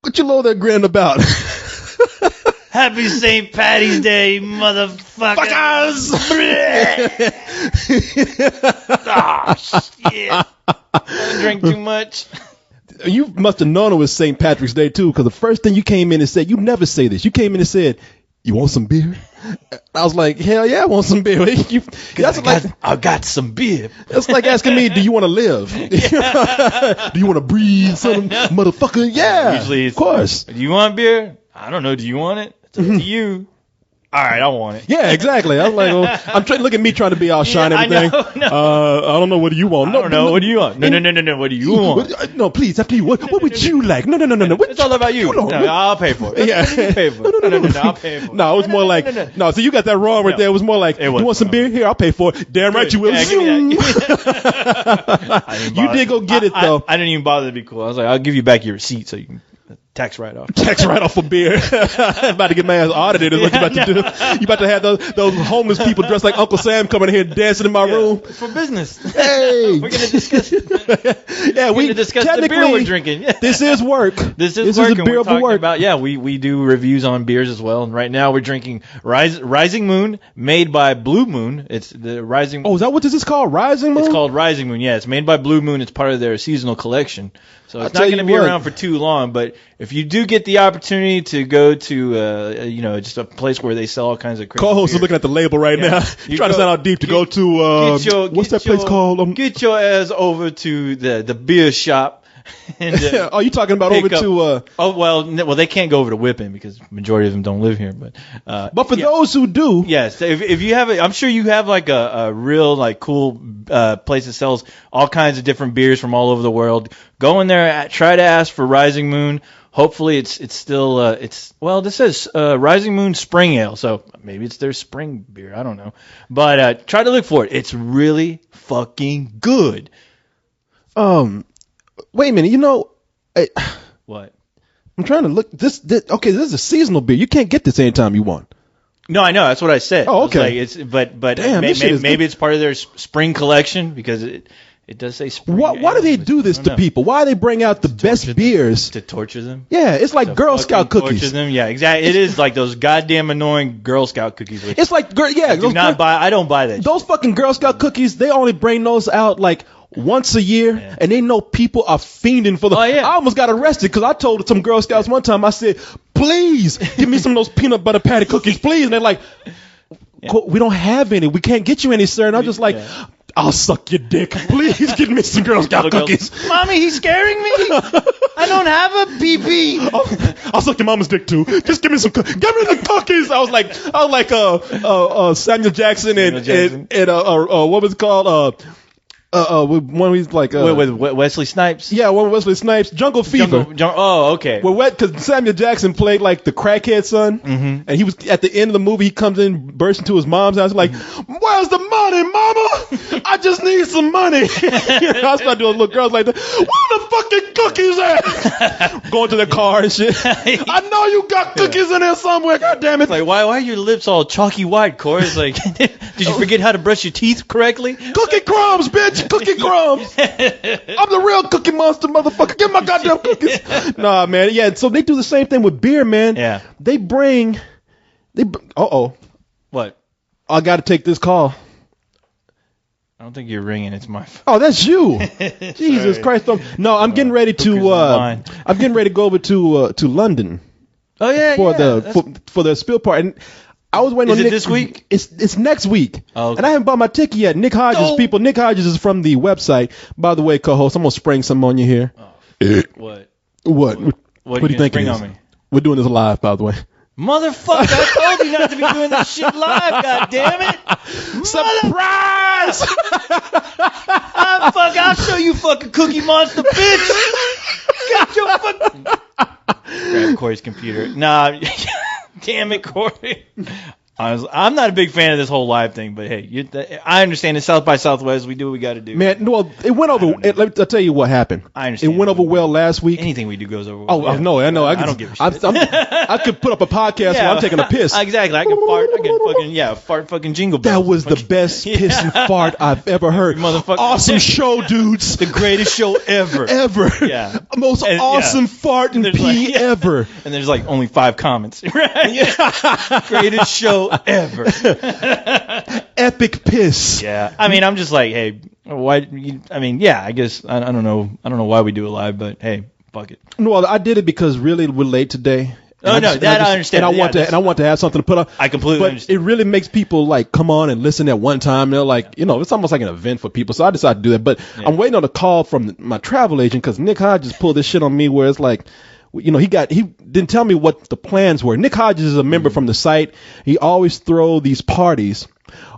What you low there grinning about? Happy St. Patty's Day, motherfuckers! Oh, shit. I drank too much. You must have known it was St. Patrick's Day, too, because the first thing you came in and said, you never say this. You came in and said, you want some beer? I was like, hell yeah, I want some beer. I got some beer. That's like asking me, do you want to live? Do you want to breathe? Some motherfucker? Yeah, usually of course. Do you want beer? I don't know. Do you want it? It's up to you. All right, I want it. Yeah, exactly. I was like, look at me trying to be all shine and everything. I know. I don't know. What do you want? I don't know. What do you want? No. What do you want? No, please. After you, what would you like? No. It's all about you. No, I'll pay for it. Yeah. You pay for it. No, I'll pay for it. No, it was more like, no. So you got that wrong right there. It was more like, you want some beer? Here, I'll pay for it. Damn right you will. Yeah, You did go get it though. I didn't even bother to be cool. I was like, I'll give you back your receipt so you can. Tax write-off. Tax write-off for beer. About to get my ass audited is what you about to do. You about to have those homeless people dressed like Uncle Sam coming in here dancing in my room. It's for business. Hey. We're going to discuss we're going to discuss the beer we're drinking. This is work. This is work. And we're talking about, we do reviews on beers as well. And right now we're drinking Rising Moon, made by Blue Moon. It's the Rising. Oh, is that what this is called? Rising Moon? It's called Rising Moon. Yeah, it's made by Blue Moon. It's part of their seasonal collection. So it's not going to be around for too long, but if you do get the opportunity to go to, just a place where they sell all kinds of crazy Co-host is looking at the label right now. You're trying to sound out deep to go to, what's that place called? Get your ass over to the beer shop. And, you talking about over to? They can't go over to Whipping because majority of them don't live here. But for those who do, yes, if you have, I'm sure you have like a real like cool place that sells all kinds of different beers from all over the world. Go in there, try to ask for Rising Moon. Hopefully, it's still this says Rising Moon Spring Ale, so maybe it's their spring beer. I don't know, but try to look for it. It's really fucking good. Wait a minute, what? I'm trying to look. This is a seasonal beer. You can't get this anytime you want. No, I know. That's what I said. Oh, okay. But damn, maybe it's part of their spring collection because it does say spring. Why do they do this to people? Why do they bring out the best beers to torture them? Yeah, it's like Girl Scout cookies. Torture them. Yeah, exactly. It is like those goddamn annoying Girl Scout cookies. It's like I don't buy that. Those fucking Girl Scout cookies. They only bring those out like once a year, and they know people are fiending for them. I almost got arrested because I told some Girl Scouts one time, I said, please give me some of those peanut butter patty cookies, please. And they're like, we don't have any. We can't get you any, sir. And I'm just like, I'll suck your dick. Please give me some Girl Scout cookies. Mommy, he's scaring me. I don't have a BB. I'll suck your mama's dick too. Just give me some. Give me the cookies. I was like Samuel Jackson and what was it called? One he's like with Wesley Snipes. Yeah, one with Wesley Snipes. Jungle Fever. Okay. Well, because Samuel Jackson played like the crackhead son, and he was at the end of the movie. He comes in, bursts into his mom's house, like, "Where's the money, mama? I just need some money." I started doing little girls like that. Where the fucking cookies at? Going to the car and shit. I know you got cookies in there somewhere. God damn it! It's like, why are your lips all chalky white, Corey? It's like, did you forget how to brush your teeth correctly? Cookie crumbs, bitch. Cookie crumbs. I'm the real cookie monster, motherfucker. Give my goddamn cookies. Nah, man. Yeah, so they do the same thing with beer, man. Yeah. They bring. What? I got to take this call. I don't think you're ringing. It's my phone. Oh, that's you. Jesus Christ. No, I'm getting ready to. I'm getting ready to go over to London. Oh yeah. For the spill part. And I was waiting on Nick. Is it this week? It's next week. Oh, okay. And I haven't bought my ticket yet. Nick Hodges, people. Nick Hodges is from the website. By the way, co-host, I'm going to spring some on you here. Oh. What? What do you think it is? On me? We're doing this live, by the way. Motherfucker, I told you not to be doing this shit live, goddammit. Surprise! I'll show you fucking Cookie Monster, bitch. Get your fucking... Grab Corey's computer. Nah, damn it, Corey. I'm not a big fan of this whole live thing, but hey, I understand it's South by Southwest. We do what we got to do. Man, well, it went over. I'll tell you what happened. I understand. It went over well last week. Anything we do goes over well. Oh, yeah. I know. I don't give a shit. I could put up a podcast where I'm taking a piss. Exactly. I can fart. I can fart fucking jingle bells. That was the best piss and fart I've ever heard. Motherfucker. Awesome show, dudes. The greatest show ever. Yeah. Most awesome fart and pee ever. And there's like only 5 comments. Right? Yeah. Greatest show ever. Epic piss. Yeah. I mean, I'm just like, hey, why? I guess I don't know. I don't know why we do it live, but hey, fuck it. Well, I did it because really we're late today. I understand. And I want to have something to put on. I completely understand. It really makes people like come on and listen at one time. They're like, it's almost like an event for people. So I decided to do that. But I'm waiting on a call from my travel agent because Nick Hodges pulled this shit on me where it's like, he didn't tell me what the plans were. Nick Hodges is a member from the site. He always throw these parties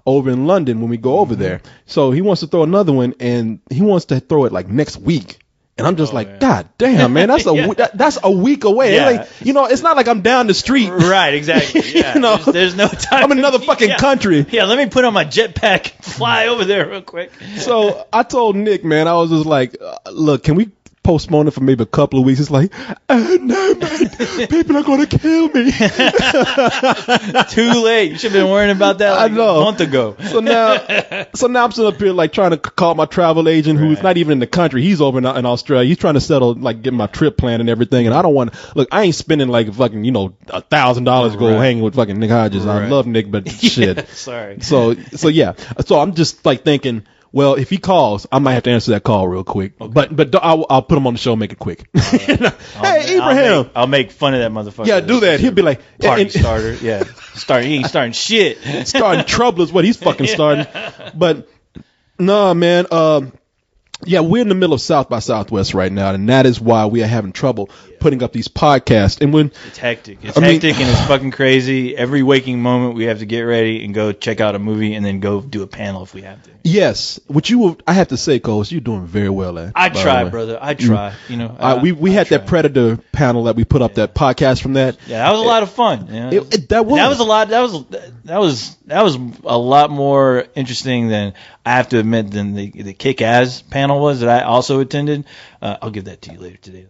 over in London when we go over there. So he wants to throw another one, and he wants to throw it like next week. And I'm just God damn, man, that's that's a week away. Yeah. Like, it's not like I'm down the street. Right, exactly. Yeah. There's no time. I'm in another fucking country. Yeah, let me put on my jetpack, fly over there real quick. So I told Nick, man, I was just like, look, can we postpone it for maybe a couple of weeks? It's like, no, man, people are going to kill me. Too late. You should have been worrying about that a month ago. So now I'm sitting up here like trying to call my travel agent who's not even in the country. He's over in Australia. He's trying to settle, like, get my trip plan and everything. And I don't want to, look, I ain't spending like fucking, $1,000 to go hanging with fucking Nick Hodges. I love Nick, but shit. Sorry. So yeah. So I'm just like thinking, well, if he calls, I might have to answer that call real quick. Okay. But I'll put him on the show and make it quick. Hey, Ibrahim. I'll make fun of that motherfucker. Yeah, do that. He'll be like, party starter. Yeah. He ain't starting shit. Starting trouble is what he's fucking starting. But no, man. Yeah, we're in the middle of South by Southwest right now, and that is why we are having trouble putting up these podcasts. And when it's hectic, and it's fucking crazy. Every waking moment, we have to get ready and go check out a movie, and then go do a panel if we have to. Yes, I have to say, Coles, you're doing very well at. I try, brother. I try. We had that Predator panel that we put up, that podcast from that. Yeah, that was a lot of fun. That was a lot. That was a lot more interesting than, I have to admit, than the Kick-Ass panel was that I also attended. I'll give that to you later today.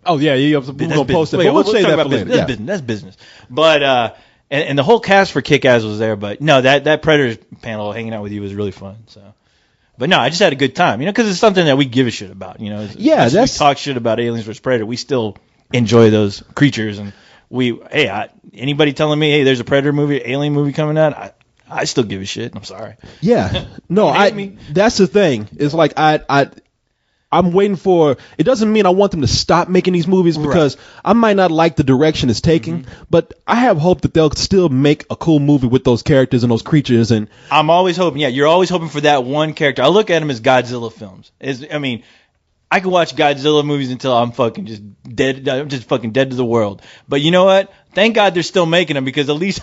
Oh yeah, we're gonna post it. But we'll say that for later. That's business. But and the whole cast for Kick-Ass was there. But no, that Predator panel, hanging out with you, was really fun. So, but no, I just had a good time. Because it's something that we give a shit about. We talk shit about Aliens vs Predator. We still enjoy those creatures, and anybody telling me, hey, there's a Predator movie, Alien movie coming out, I still give a shit. I'm sorry. Yeah, no, that's the thing. It's like I'm waiting for. It doesn't mean I want them to stop making these movies, because I might not like the direction it's taking, but I have hope that they'll still make a cool movie with those characters and those creatures. And I'm always hoping. Yeah, you're always hoping for that one character. I look at them as Godzilla films. I can watch Godzilla movies until I'm fucking just dead. I'm just fucking dead to the world. But you know what? Thank God they're still making them, because at least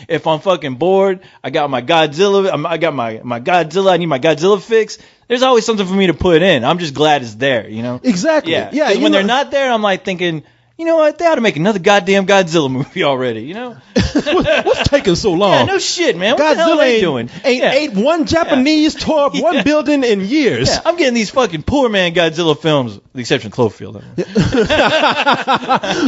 if I'm fucking bored, I got my Godzilla. I got my Godzilla. I need my Godzilla fix. There's always something for me to put in. I'm just glad it's there. Exactly. Yeah. When they're not there, I'm like thinking, you know what? They ought to make another goddamn Godzilla movie already. What's taking so long? Yeah, no shit, man. What the hell are they doing? Ain't one Japanese tore up one building in years. Yeah, I'm getting these fucking poor man Godzilla films, with the exception of Cloverfield.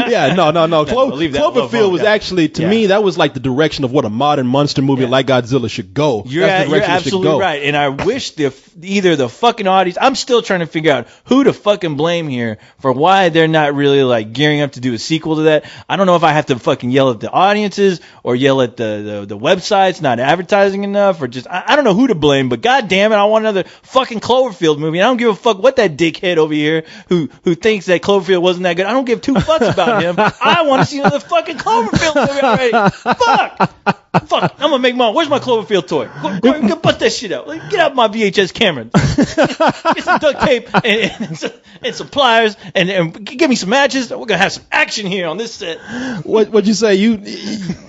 Yeah, no. Cloverfield was actually, to me, that was like the direction of what a modern monster movie like Godzilla should go. You're absolutely right. And I wish either the fucking audience, I'm still trying to figure out who to fucking blame here for why they're not really like gearing up to do a sequel to that. I don't know if I have to fucking yell at the audiences or yell at the websites not advertising enough, or just I don't know who to blame, but god damn it, I want another fucking Cloverfield movie. I don't give a fuck what that dickhead over here who thinks that Cloverfield wasn't that good. I don't give 2 fucks about him. I want to see another fucking Cloverfield movie already. Fuck. I'm gonna make where's my Cloverfield toy? Go bust that shit out. Get out my VHS camera. Get some duct tape and some pliers and give me some matches. We're gonna have some action here on this set. What'd you say? You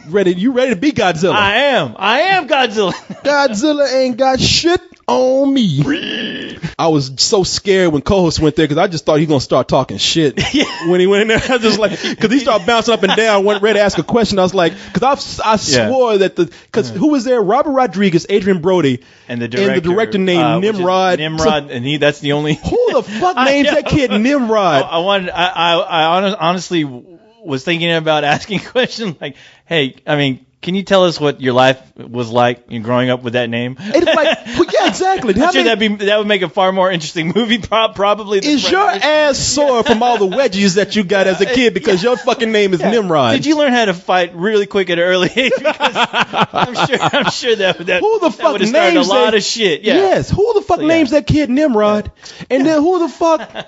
ready to be Godzilla? I am Godzilla. Godzilla ain't got shit on me. I was so scared when co-host went there because I just thought he was going to start talking shit. When he went in there. I was just like, because he started bouncing up and down, went ready to ask a question. I was like, because I swore that because who was there? Robert Rodriguez, Adrian Brody, and the director named Nimrod. And that's the only. Who the fuck names that kid Nimrod? I honestly was thinking about asking a question like, hey, I mean, can you tell us what your life was like growing up with that name? It's like, well, yeah, exactly. I'm sure that would make a far more interesting movie, probably. Is your ass sore from all the wedgies that you got as a kid because your fucking name is Nimrod? Did you learn how to fight really quick at an early age? Because I'm sure that who the fuck would have started a lot of shit. Yeah. Yes, who the fuck names that kid Nimrod? Yeah. And then who the fuck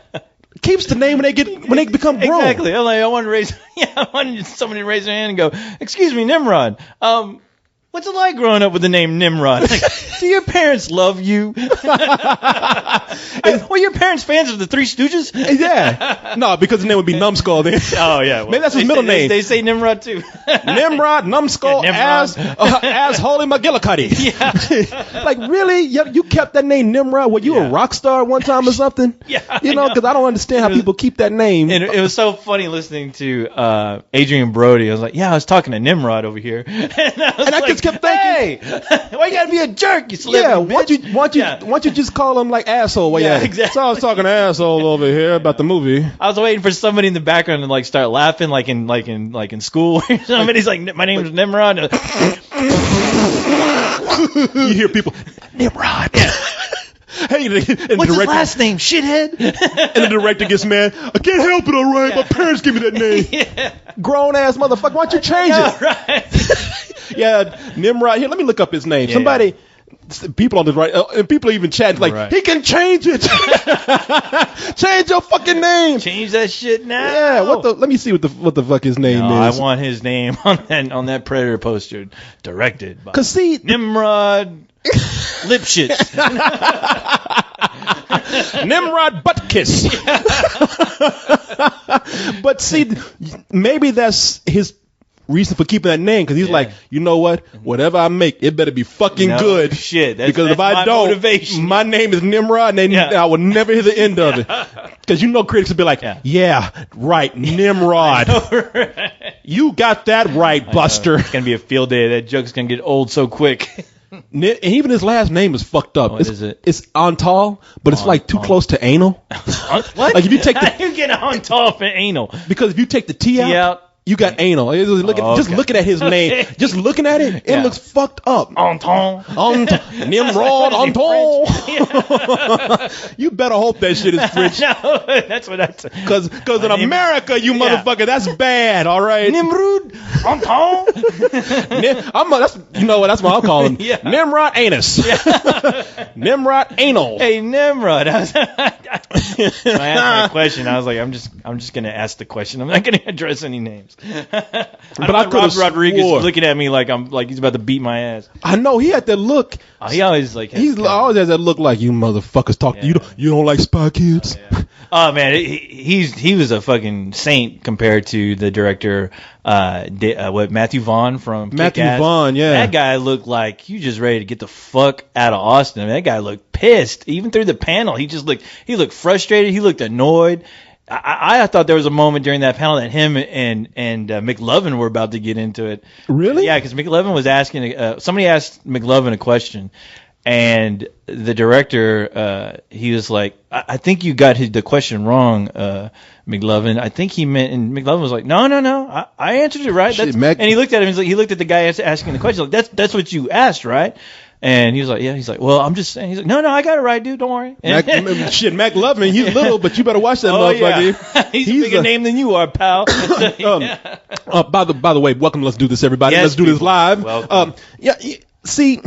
keeps the name when they become grown? Exactly. I wanted somebody to raise their hand and go, "Excuse me, Nimrod. What's it like growing up with the name Nimrod? Like, do your parents love you? Were your parents fans of the Three Stooges? Yeah. No, because the name would be Numbskull then. Oh, yeah. Well, maybe that's his middle name. They say Nimrod, too. Nimrod, Numbskull, as Holy McGillicuddy. Yeah. Like, really? You kept that name Nimrod? Were you a rock star one time or something? Yeah. You know, because I don't understand how people keep that name. And it was so funny listening to Adrian Brody. I was like, I was talking to Nimrod over here. And I just kept thinking, hey, why you gotta be a jerk, you celebrity? Yeah, why don't you just call him like asshole? Exactly. So I was talking to asshole over here about the movie. I was waiting for somebody in the background to like start laughing, like in school. Somebody's like, my name is Nimrod. You hear people, Nimrod. Hey, what's his last name? Shithead. And the director gets mad. I can't help it, all right. My parents give me that name. Grown ass motherfucker. Why don't you change it? Right. Yeah, Nimrod. Here, let me look up his name. Somebody. People on the right, and people are even chatting like, he can change it. Change your fucking name. Change that shit now. Yeah. Let me see what the fuck his name is. I want his name on that Predator poster, directed by Nimrod Lipshits. Nimrod Butt Kiss. But see, maybe that's his reason for keeping that name, because he's like, you know what? Whatever I make, it better be fucking good. Shit. Because if I don't, motivation. My name is Nimrod, and I will never hear the end of it. Because critics will be like, right, Nimrod. Right. You got that right, Buster. It's going to be a field day. That joke's going to get old so quick. And even his last name is fucked up. What is it? It's Antal, but it's like too close to anal. What? Like if you take How you get Antal for anal? Because if you take the T out, you got anal. Just looking at his name, just looking at it, it looks fucked up. Nimrod, Anton. You better hope that shit is French. No, that's what I said. Because in America, you motherfucker, that's bad. All right. Nimrod, Anton. That's what I'll call him. Nimrod anus. Nimrod anal. Hey Nimrod. When I asked my question, I was like, I'm just gonna ask the question. I'm not gonna address any names. But I could have Rodriguez looking at me like he's about to beat my ass. I know he had that look. He always always has that look like, you motherfuckers talk. You don't like Spy Kids. Oh man, he was a fucking saint compared to the director, Matthew Vaughn from Matthew Kick-Ass. Vaughn. Yeah, that guy looked like you just ready to get the fuck out of Austin. I mean, that guy looked pissed even through the panel. He looked frustrated. He looked annoyed. I thought there was a moment during that panel that him and McLovin were about to get into it. Really? Yeah, because McLovin was asking. Somebody asked McLovin a question, and the director, he was like, "I think you got the question wrong, McLovin. I think he meant." And McLovin was like, "No, I answered it right." And he looked at him. He looked at the guy asking the question. Like, that's what you asked, right? And he was like, He's like, well, I'm just saying. He's like, no, I got it right, dude. Don't worry. McLovin, he's little, but you better watch that motherfucker. Yeah. He's a bigger name than you are, pal. By the way, welcome to Let's Do This, everybody. Yes, Let's do this live. Welcome. See,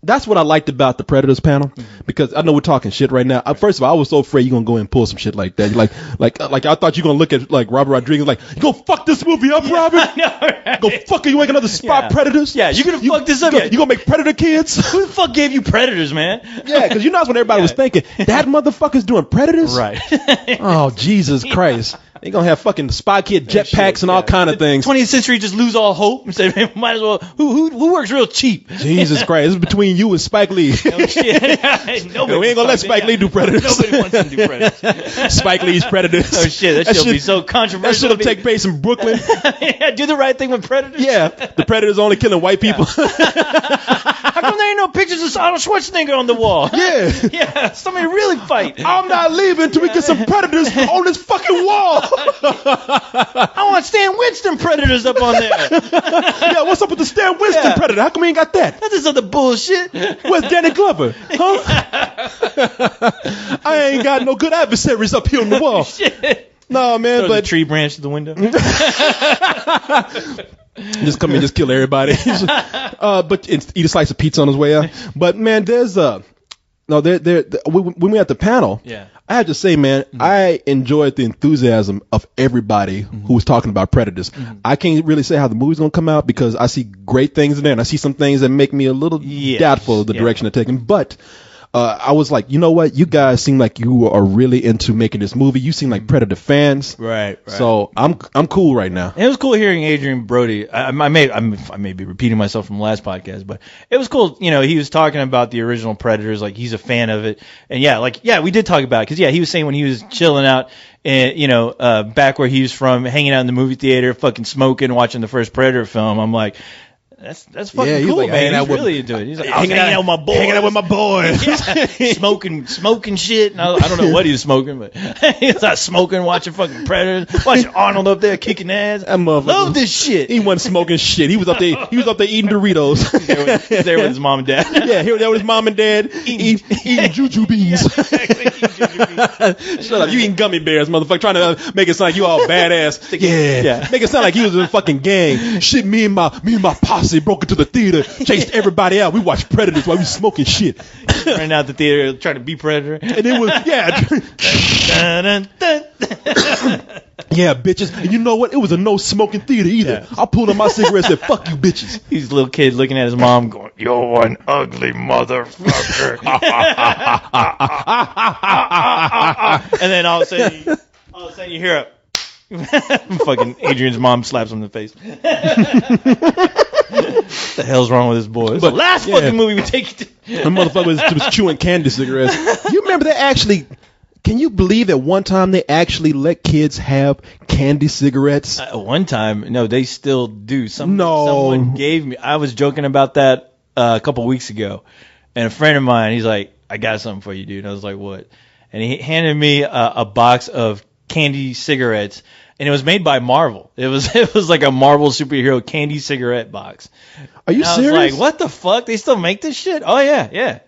that's what I liked about the Predators panel, because I know we're talking shit right now. First of all, I was so afraid you're gonna go and pull some shit like that. Like I thought you're gonna look at like Robert Rodriguez like, you gonna fuck this movie up, Robert? No, right. Go fuck it. You make another Spy Predators? Yeah, you're gonna fuck this up. You gonna make Predator kids? Who the fuck gave you Predators, man? Yeah, because that's what everybody was thinking. That motherfucker's doing Predators? Right. Oh, Jesus Christ. They're going to have fucking Spy Kid jetpacks and all kind of things. 20th century, just lose all hope and say, might as well, who works real cheap? Jesus Christ. This is between you and Spike Lee. Oh, shit. We ain't going to let Spike Lee do Predators. Nobody wants to do Predators. Spike Lee's Predators. Oh, shit. That shit will be so controversial. That shit will take place in Brooklyn. Yeah, do the right thing with Predators. Yeah. The Predators only killing white people. How come there ain't no pictures of Arnold Schwarzenegger on the wall? Yeah. Yeah. Somebody really fight. I'm not leaving until we get some Predators on this fucking wall. I want Stan Winston Predators up on there. Yeah, what's up with the Stan Winston Predator? How come we ain't got that? That's this other bullshit. Where's Danny Glover? Huh? I ain't got no good adversaries up here on the wall. Shit. No, man, but a tree branch to the window. Just come in, just kill everybody. But eat a slice of pizza on his way out. But man, there's when we were at the panel, I have to say, man, I enjoyed the enthusiasm of everybody who was talking about Predators. I can't really say how the movie's gonna come out because I see great things in there, and I see some things that make me a little doubtful of the direction they're taking. But I was like, you know what? You guys seem like you are really into making this movie. You seem like Predator fans, right? So I'm cool right now. And it was cool hearing Adrian Brody. I may be repeating myself from the last podcast, but it was cool. You know, he was talking about the original Predators, like he's a fan of it, and we did talk about it because he was saying when he was chilling out. And back where he was from, hanging out in the movie theater, fucking smoking, watching the first Predator film. I'm like, that's fucking cool, like, man. He's really into it. He's like, hanging out with my boys. Hanging out with my boys. smoking shit. And I don't know what he was smoking, but he was out smoking, watching fucking Predators, watching Arnold up there kicking ass. Love this shit. He wasn't smoking shit. He was up there eating Doritos. He's there with his mom and dad. Yeah, he was there with his mom and dad eating juju beans. Shut up. You eating gummy bears, motherfucker. Trying to make it sound like you all badass. Yeah. Make it sound like he was in a fucking gang. Shit, me and my posse broke into the theater, chased everybody out. We watched Predators while we smoking shit. Ran out the theater trying to be Predator. And it was, yeah, bitches. And you know what? It was a no smoking theater either. I pulled up my cigarette and said, fuck you, bitches. These little kids looking at his mom going, you're one ugly motherfucker. And then all of a sudden you hear a fucking Adrian's mom slaps him in the face. What the hell's wrong with this boy? This is the last fucking movie we take you to. The motherfucker was chewing candy cigarettes. You remember they actually... Can you believe at one time they actually let kids have candy cigarettes? One time? No, they still do. Someone gave me... I was joking about that a couple weeks ago. And a friend of mine, he's like, I got something for you, dude. And I was like, what? And he handed me a box of candy cigarettes. And it was made by Marvel. It was like a Marvel superhero candy cigarette box. Are you serious? I was like, what the fuck? They still make this shit? Oh yeah.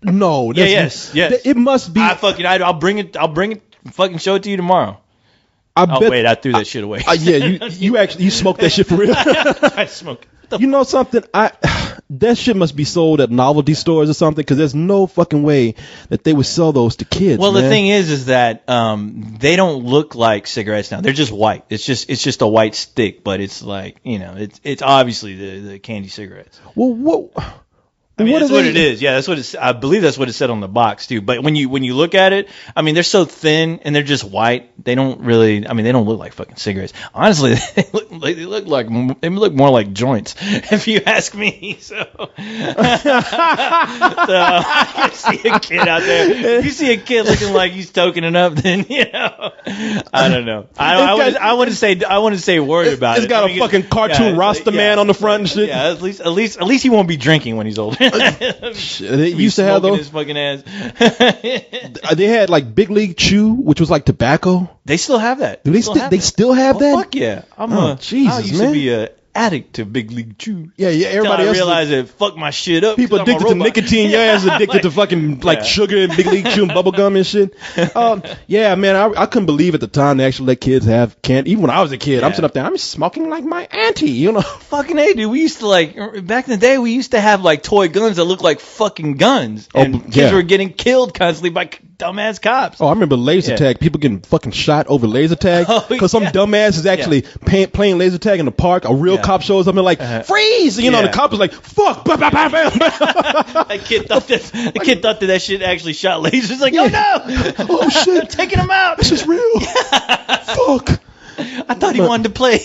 No. Yes. It must be. I'll bring it. Fucking show it to you tomorrow. Wait, I threw that shit away. You smoked that shit for real? I smoked. You know something? That shit must be sold at novelty stores or something, because there's no fucking way that they would sell those to kids. Well, the thing is that they don't look like cigarettes now. They're just white. It's just a white stick, but it's like, it's obviously the candy cigarettes. Well, what? I mean, that's what it is. Yeah, that's what I believe that's what it said on the box too. But when you look at it, I mean, they're so thin and they're just white. They don't really. I mean, they don't look like fucking cigarettes. Honestly, they look more like joints, if you ask me. So I see a kid out there. If you see a kid looking like he's toking it up, then I don't know. I wouldn't say worried about it. It's got a fucking cartoon Rasta man on the front and shit. Yeah, at least he won't be drinking when he's older. They used to have those. His fucking ass. They had like Big League Chew, which was like tobacco. They still have that. Do they still have that? Fuck yeah! Jesus, I used to be a addict to Big League Chew. Yeah. Everybody else realized it fucked my shit up. People addicted to nicotine. Your ass addicted to fucking sugar and Big League Chew and bubble gum and shit. Yeah, man. I couldn't believe at the time they actually let kids have candy. Even when I was a kid, I'm sitting up there, I'm smoking like my auntie. Fucking A, dude. We used to back in the day. We used to have like toy guns that looked like fucking guns, and kids were getting killed constantly by dumbass cops. Oh, I remember laser tag. People getting fucking shot over laser tag because some dumbass is actually playing laser tag in the park. A real cop shows up and like freeze. You know, the cop is like fuck. Bam, bam, bam, bam. The kid thought that shit actually shot lasers. Like, oh no! Oh shit! I'm taking him out. This is real. Fuck. I thought he wanted to play.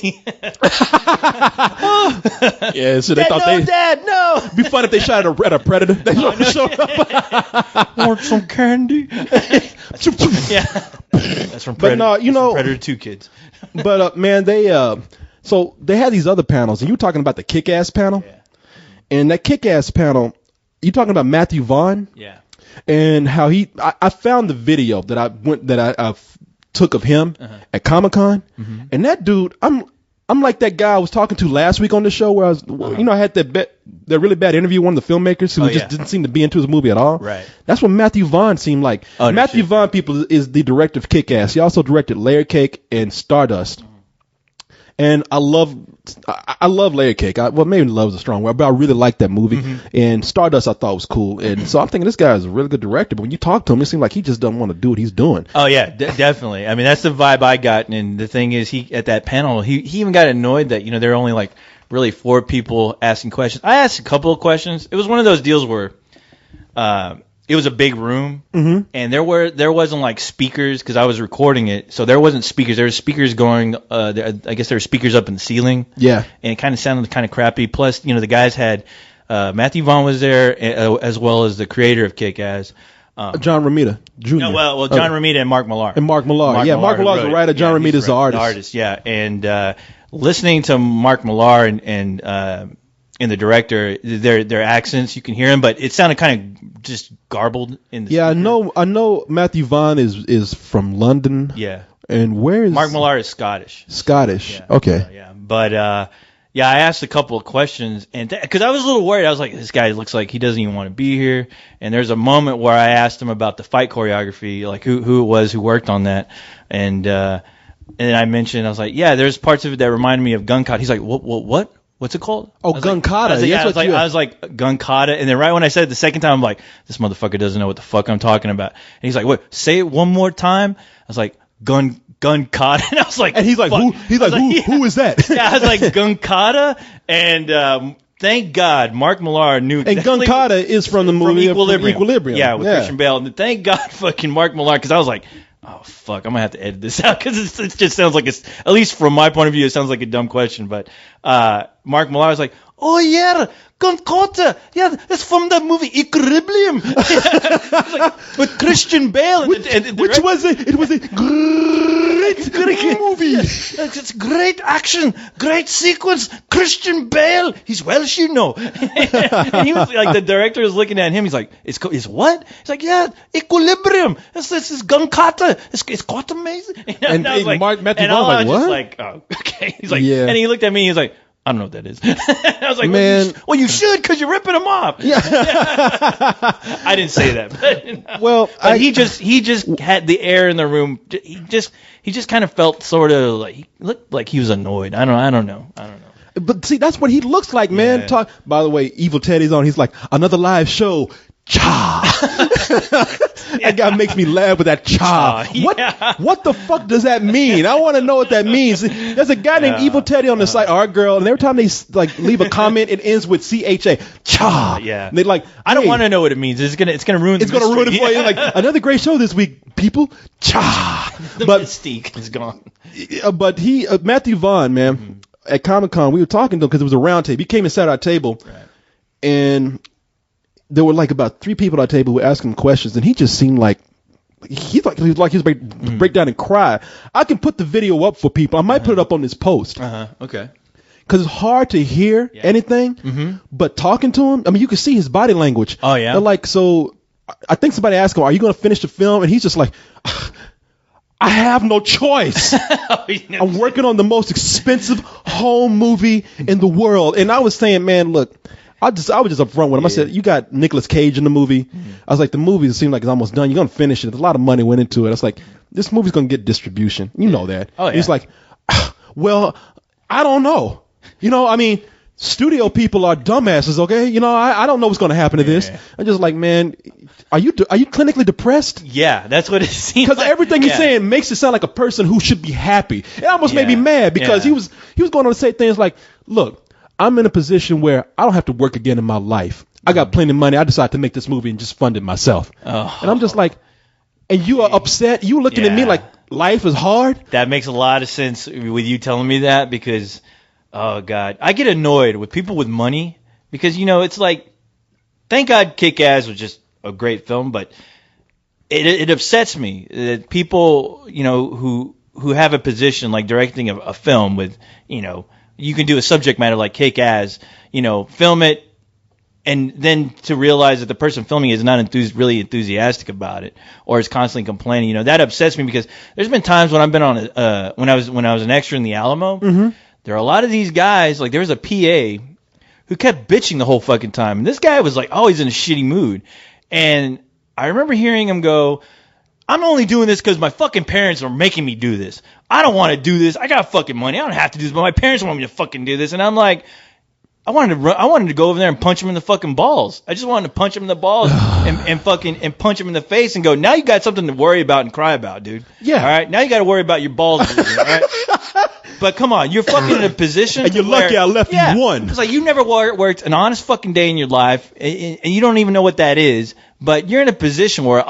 Yeah, so they thought Dad, no. It'd be fun if they shot at a predator. They showed up. Want some candy? Yeah, that's from Predator. But no, Predator 2 kids. But man, they had these other panels, and you were talking about the Kick-Ass panel, and that Kick-Ass panel, you talking about Matthew Vaughn, and how I found the video that I took of him at Comic-Con, and that dude, I'm like that guy I was talking to last week on the show where I was, I had that really bad interview with one of the filmmakers who just didn't seem to be into his movie at all. Right. That's what Matthew Vaughn seemed like. Matthew Vaughn, people, is the director of Kick-Ass. He also directed Layer Cake and Stardust. And I love Layer Cake. Well, maybe love is a strong word, but I really liked that movie. And Stardust I thought was cool. And so I'm thinking this guy is a really good director. But when you talk to him, it seems like he just doesn't want to do what he's doing. Oh yeah, definitely. I mean, that's the vibe I got. And the thing is, he at that panel, he even got annoyed that there are only like really 4 people asking questions. I asked a couple of questions. It was one of those deals where it was a big room, and there wasn't like speakers because I was recording it, so there wasn't speakers. There were speakers going. I guess there were speakers up in the ceiling. Yeah, and it kind of sounded kind of crappy. Plus, the guys had Matthew Vaughn was there as well as the creator of Kick-Ass. John Romita Jr. No, well, John Romita and Mark Millar. Mark Millar, Mark Millar's the writer. John Romita's the artist. And listening to Mark Millar and the director, their accents, you can hear them, but it sounded kind of just garbled in the speaker. I know Matthew Vaughn is from London. Yeah. And where is Mark Millar is Scottish. Scottish. Okay. Yeah. But I asked a couple of questions, and because I was a little worried, I was like, this guy looks like he doesn't even want to be here. And there's a moment where I asked him about the fight choreography, like who it was who worked on that, and I mentioned, I was like, yeah, there's parts of it that reminded me of Gun Kata. He's like, what? What's it called? Oh, Gun Kata. I was like, Gun Kata. And then right when I said it the second time, I'm like, this motherfucker doesn't know what the fuck I'm talking about. And he's like, what? Say it one more time. I was like, Gun Kata. And I was like, and he's like, who? He's like, who is that? Yeah, I was like, Gun Kata. And thank God Mark Millar knew. And Gun Kata is from the movie Equilibrium. Yeah, with Christian Bale. And thank God fucking Mark Millar, because I was like, oh fuck, I'm gonna have to edit this out because it just sounds like it's, at least from my point of view, it sounds like a dumb question. But Mark Millar was like, oh yeah, Gun Kata, yeah, that's from the movie Equilibrium. Like, with Christian Bale. Which was it was a great movie. It's great action, great sequence. Christian Bale, he's Welsh, And he was like, the director was looking at him. He's like, it's what? He's like, yeah, Equilibrium. This is Gun Kata. It's quite amazing. And I was like, Matthew Vaughn, was what? just like, oh, okay. He's like, and he looked at me. He was like, I don't know what that is. I was like, man, well, you should, because you're ripping him off. Yeah. I didn't say that. But, well, he just had the air in the room. He just kind of felt sort of like, he looked like he was annoyed. I don't know. But see, that's what he looks like, man. By the way, Evil Teddy's on. He's like, another live show. Cha. That guy makes me laugh with that cha. What the fuck does that mean? I want to know what that means. There's a guy named Evil Teddy on the site, our girl, and every time they like leave a comment, it ends with CHA. Cha. Yeah. And they're like, hey, I don't want to know what it means. It's gonna ruin. It's gonna ruin it for you. Like, another great show this week, people. Cha. The mystique is gone. But Matthew Vaughn, man, at Comic-Con, we were talking to him because it was a round table. He came and sat at our table, and there were like about 3 people at our table who were asking him questions, and he just seemed like he was break down and cry. I can put the video up for people. I might put it up on this post. Okay. Because it's hard to hear anything, but talking to him, I mean, you can see his body language. Oh yeah. They're like, so I think somebody asked him, "Are you going to finish the film?" And he's just like, I have no choice. I'm working on the most expensive home movie in the world, and I was saying, man, look. I was just upfront with him. I said, you got Nicolas Cage in the movie. I was like, the movie seems like it's almost done. You're going to finish it. A lot of money went into it. I was like, this movie's going to get distribution. You know that. Oh, yeah. He's like, well, I don't know. I mean, studio people are dumbasses, okay? You know, I don't know what's going to happen to this. I'm just like, man, are you clinically depressed? Yeah, that's what it seems because like. everything he's saying makes it sound like a person who should be happy. It almost made me mad because he was going on to say things like, look, I'm in a position where I don't have to work again in my life. I got plenty of money. I decided to make this movie and just fund it myself. And I'm just like, and you are upset? You looking at me like life is hard? That makes a lot of sense with you telling me that because, oh, God. I get annoyed with people with money because, you know, it's like, thank God Kick-Ass was just a great film, but it upsets me that people, you know, who have a position like directing a film with, you know, you can do a subject matter like Kick-Ass, you know, film it, and then to realize that the person filming is not really enthusiastic about it or is constantly complaining, you know, that upsets me because there's been times when I've been on when I was an extra in the Alamo, there are a lot of these guys, like there was a PA who kept bitching the whole fucking time. And this guy was like always in a shitty mood. And I remember hearing him go, I'm only doing this because my fucking parents are making me do this. I don't want to do this. I got fucking money. I don't have to do this, but my parents want me to fucking do this. And I'm like, I wanted to go over there and punch him in the fucking balls. I just wanted to punch him in the balls and punch him in the face and go, now you got something to worry about and cry about, dude. Yeah. All right. Now you got to worry about your balls. All right. But come on, you're fucking in a position. And you're lucky I left you one. It's like you never worked an honest fucking day in your life, and you don't even know what that is. But you're in a position where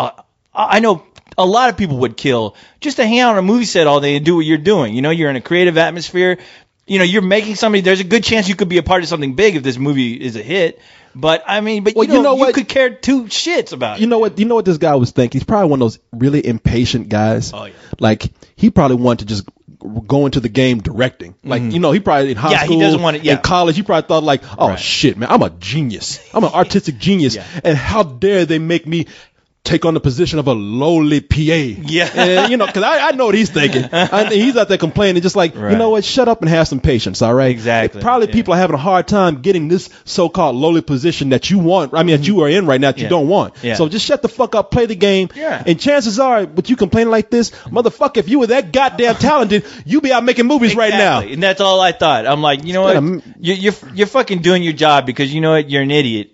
I know a lot of people would kill just to hang out on a movie set all day and do what you're doing. You know, you're in a creative atmosphere. You know, you're making somebody. There's a good chance you could be a part of something big if this movie is a hit. But I mean, you could care two shits about it. You know what this guy was thinking? He's probably one of those really impatient guys. Oh yeah. Like he probably wanted to just go into the game directing. Like, you know, he probably in high school, he doesn't want it, in college, he probably thought like, oh shit, man, I'm a genius. I'm an artistic genius. And how dare they make me take on the position of a lowly PA. Yeah. And, you know, because I know what he's thinking. He's out there complaining, just like, you know what, shut up and have some patience, all right? Exactly. Probably people are having a hard time getting this so-called lowly position that you want, I mean, that you are in right now that you don't want. Yeah. So just shut the fuck up, play the game. Yeah. And chances are, with you complaining like this, motherfucker, if you were that goddamn talented, you'd be out making movies right now. And that's all I thought. I'm like, you know what? You're fucking doing your job because you know what? You're an idiot.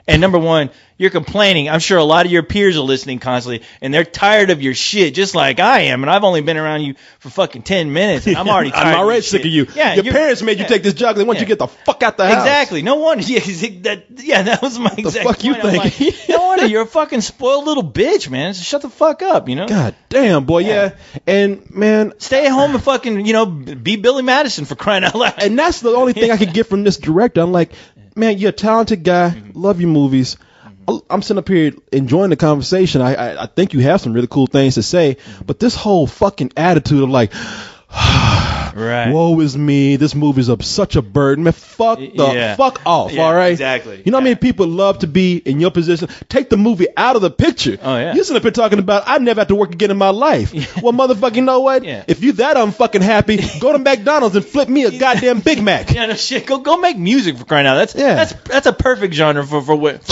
And number one, you're complaining. I'm sure a lot of your peers are listening constantly, and they're tired of your shit, just like I am. And I've only been around you for fucking 10 minutes, and I'm already tired. I'm already sick of you. Yeah, your parents made you take this job. They want you to get the fuck out the house. Exactly. No wonder. That was my exact fuck point. You thinking? Like, no wonder you're a fucking spoiled little bitch, man. So shut the fuck up, you know. God damn, boy. Yeah. And man, stay at home and fucking, you know, be Billy Madison for crying out loud. And that's the only thing I could get from this director. I'm like, man, you're a talented guy. Love your movies. I'm sitting up here enjoying the conversation. I think you have some really cool things to say, but this whole fucking attitude of like, right, woe is me, this movie's such a burden, man, fuck off, all right? Exactly. You know how many people love to be in your position? Take the movie out of the picture. Oh, yeah. You're sitting up here talking about, I never have to work again in my life. Well, motherfucker, you know what? Yeah. If you that unfucking happy, go to McDonald's and flip me a goddamn Big Mac. Yeah, no shit. Go make music for crying out. That's a perfect genre for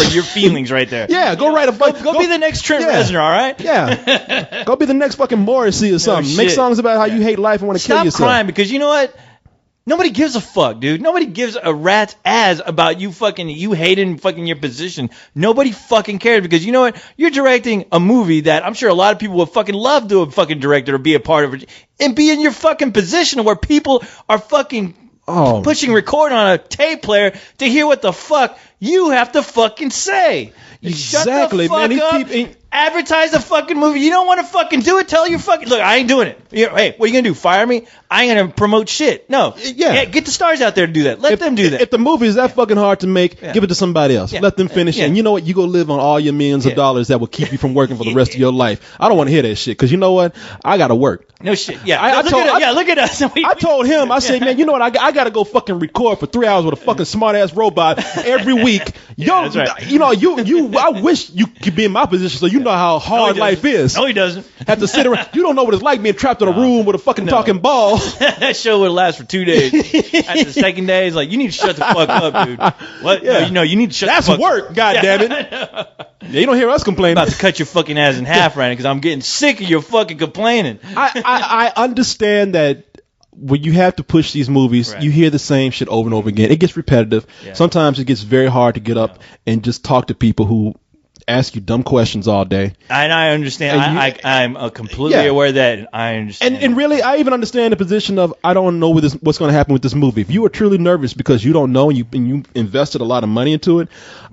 your feelings right there. Yeah, go write a go be the next Trent Reznor, all right? Yeah. Go be the next fucking Morrissey or something. Make songs about how you hate life and want to kill yourself. Stop crying, because you know what? Nobody gives a fuck, dude. Nobody gives a rat's ass about you hating fucking your position. Nobody fucking cares, because you know what? You're directing a movie that I'm sure a lot of people would fucking love to have fucking directed or be a part of it, and be in your fucking position where people are fucking pushing record on a tape player to hear what the fuck you have to fucking say. Exactly, Shut the fuck up. Advertise the fucking movie. You don't want to fucking do it? Tell your fucking... Look, I ain't doing it. Hey, what are you going to do? Fire me? I ain't going to promote shit. No. Yeah. Get the stars out there to do that. Let them do that. If the movie is that fucking hard to make, give it to somebody else. Let them finish it. And you know what? You go live on all your millions of dollars that will keep you from working for the rest of your life. I don't want to hear that shit, because you know what? I got to work. No shit. Yeah. Look at us. I told him, I said, man, you know what? I got to go fucking record for 3 hours with a fucking smart-ass robot every week. That's right. You know, I wish you could be in my position so you know how hard life is. No, he doesn't. Have to sit around. You don't know what it's like being trapped in a room with a fucking talking ball. That show would last for 2 days. After the second day, it's like, you need to shut the fuck up, dude. What? Yeah. No, you need to shut the fuck up. That's work, goddammit. Yeah, you don't hear us complaining. I'm about to cut your fucking ass in half right now, because I'm getting sick of your fucking complaining. I understand that when you have to push these movies, you hear the same shit over and over again. It gets repetitive. Yeah. Sometimes it gets very hard to get up and just talk to people who ask you dumb questions all day. And I understand. I'm completely aware of that. And I understand. And really, I even understand the position of I don't know what's going to happen with this movie. If you are truly nervous because you don't know and you invested a lot of money into it,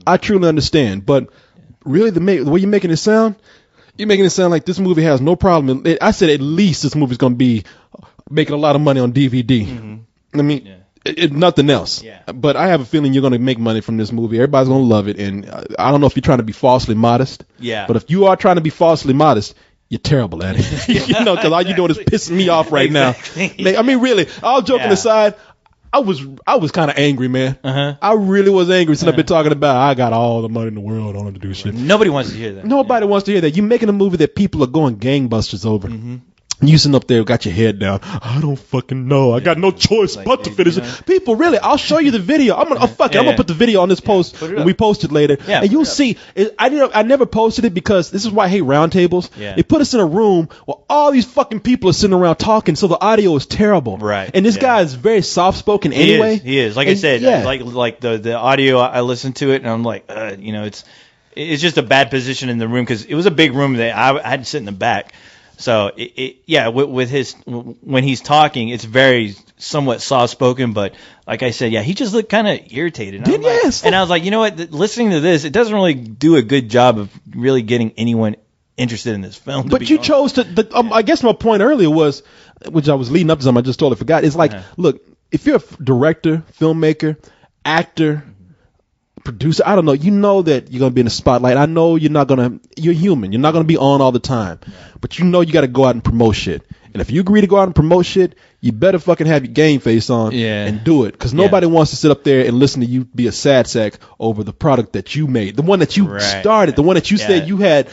I truly understand. But really, the way you're making it sound, you're making it sound like this movie has no problem. I said at least this movie's going to be making a lot of money on DVD. Mm-hmm. I mean, nothing else. Yeah. But I have a feeling you're going to make money from this movie. Everybody's going to love it. And I don't know if you're trying to be falsely modest. Yeah. But if you are trying to be falsely modest, you're terrible at it. You know, because all you're doing is pissing me off right now. I mean, really, all joking aside, I was kind of angry, man. Uh-huh. I really was angry since I've been talking about I got all the money in the world on to do shit. Nobody wants to hear that. Nobody wants to hear that. You're making a movie that people are going gangbusters over. Mm-hmm. You sitting up there, got your head down. I don't fucking know. I got no choice but to finish it. People, really, I'll show you the video. I'm gonna put the video on this post when we post it later, and you'll see. I never posted it because this is why I hate roundtables. Yeah. They put us in a room where all these fucking people are sitting around talking, so the audio is terrible. Right. And this guy is very soft spoken anyway. He is. Like I said, like the audio. I listened to it and I'm like, it's just a bad position in the room because it was a big room that I had to sit in the back. So with his when he's talking, it's very somewhat soft spoken, but like I said, he just looked kind of irritated. And I was like, you know what? Listening to this, it doesn't really do a good job of really getting anyone interested in this film. But you chose to. I guess my point earlier was, which I was leading up to something I just totally forgot. Is like, look, if you're a director, filmmaker, actor, producer, I don't know, you know that you're going to be in the spotlight. I know you're human. You're not going to be on all the time. But you know you got to go out and promote shit. And if you agree to go out and promote shit, you better fucking have your game face on and do it. Because nobody wants to sit up there and listen to you be a sad sack over the product that you made. The one that you started, the one that you said you had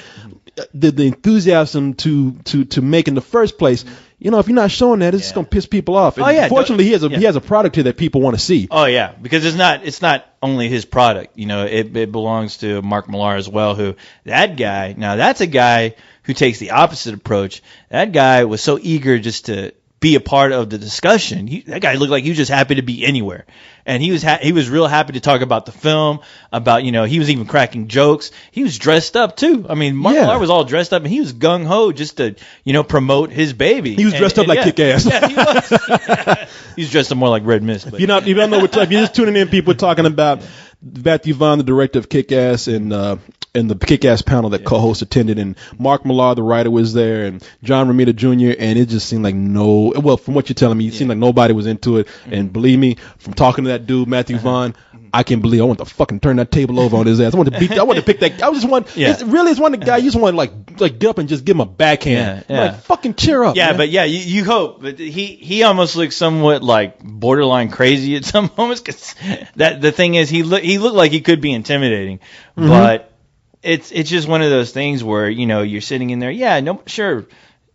the enthusiasm to make in the first place. You know, if you're not showing that, it's just gonna piss people off. Fortunately, he has a product here that people want to see. Oh yeah, because it's not only his product. You know, it belongs to Mark Millar as well. That's a guy who takes the opposite approach. That guy was so eager just to be a part of the discussion. That guy looked like he was just happy to be anywhere. And he was real happy to talk about the film, about, he was even cracking jokes. He was dressed up too. I mean, Mark Millar was all dressed up and he was gung ho just to, promote his baby. He was dressed up like Kick-Ass. Yeah, he was. He's dressed up more like Red Mist. But. If you don't know if you're just tuning in, people talking about Matthew Vaughn, the director of Kick-Ass, and the Kick-Ass panel that co-host attended, and Mark Millar, the writer, was there, and John Romita Jr., and it just seemed like from what you're telling me, it seemed like nobody was into it, and believe me, from talking to that dude, Matthew Vaughn, I can't believe I want to fucking turn that table over on his ass. I want to pick that. I just want. It's one of the guy. You just want to like get up and just give him a backhand. Like fucking cheer up. Yeah, man. But you hope. But he almost looked somewhat like borderline crazy at some moments. Cause the thing is, he looked like he could be intimidating, but it's just one of those things where you're sitting in there. Yeah, no, sure.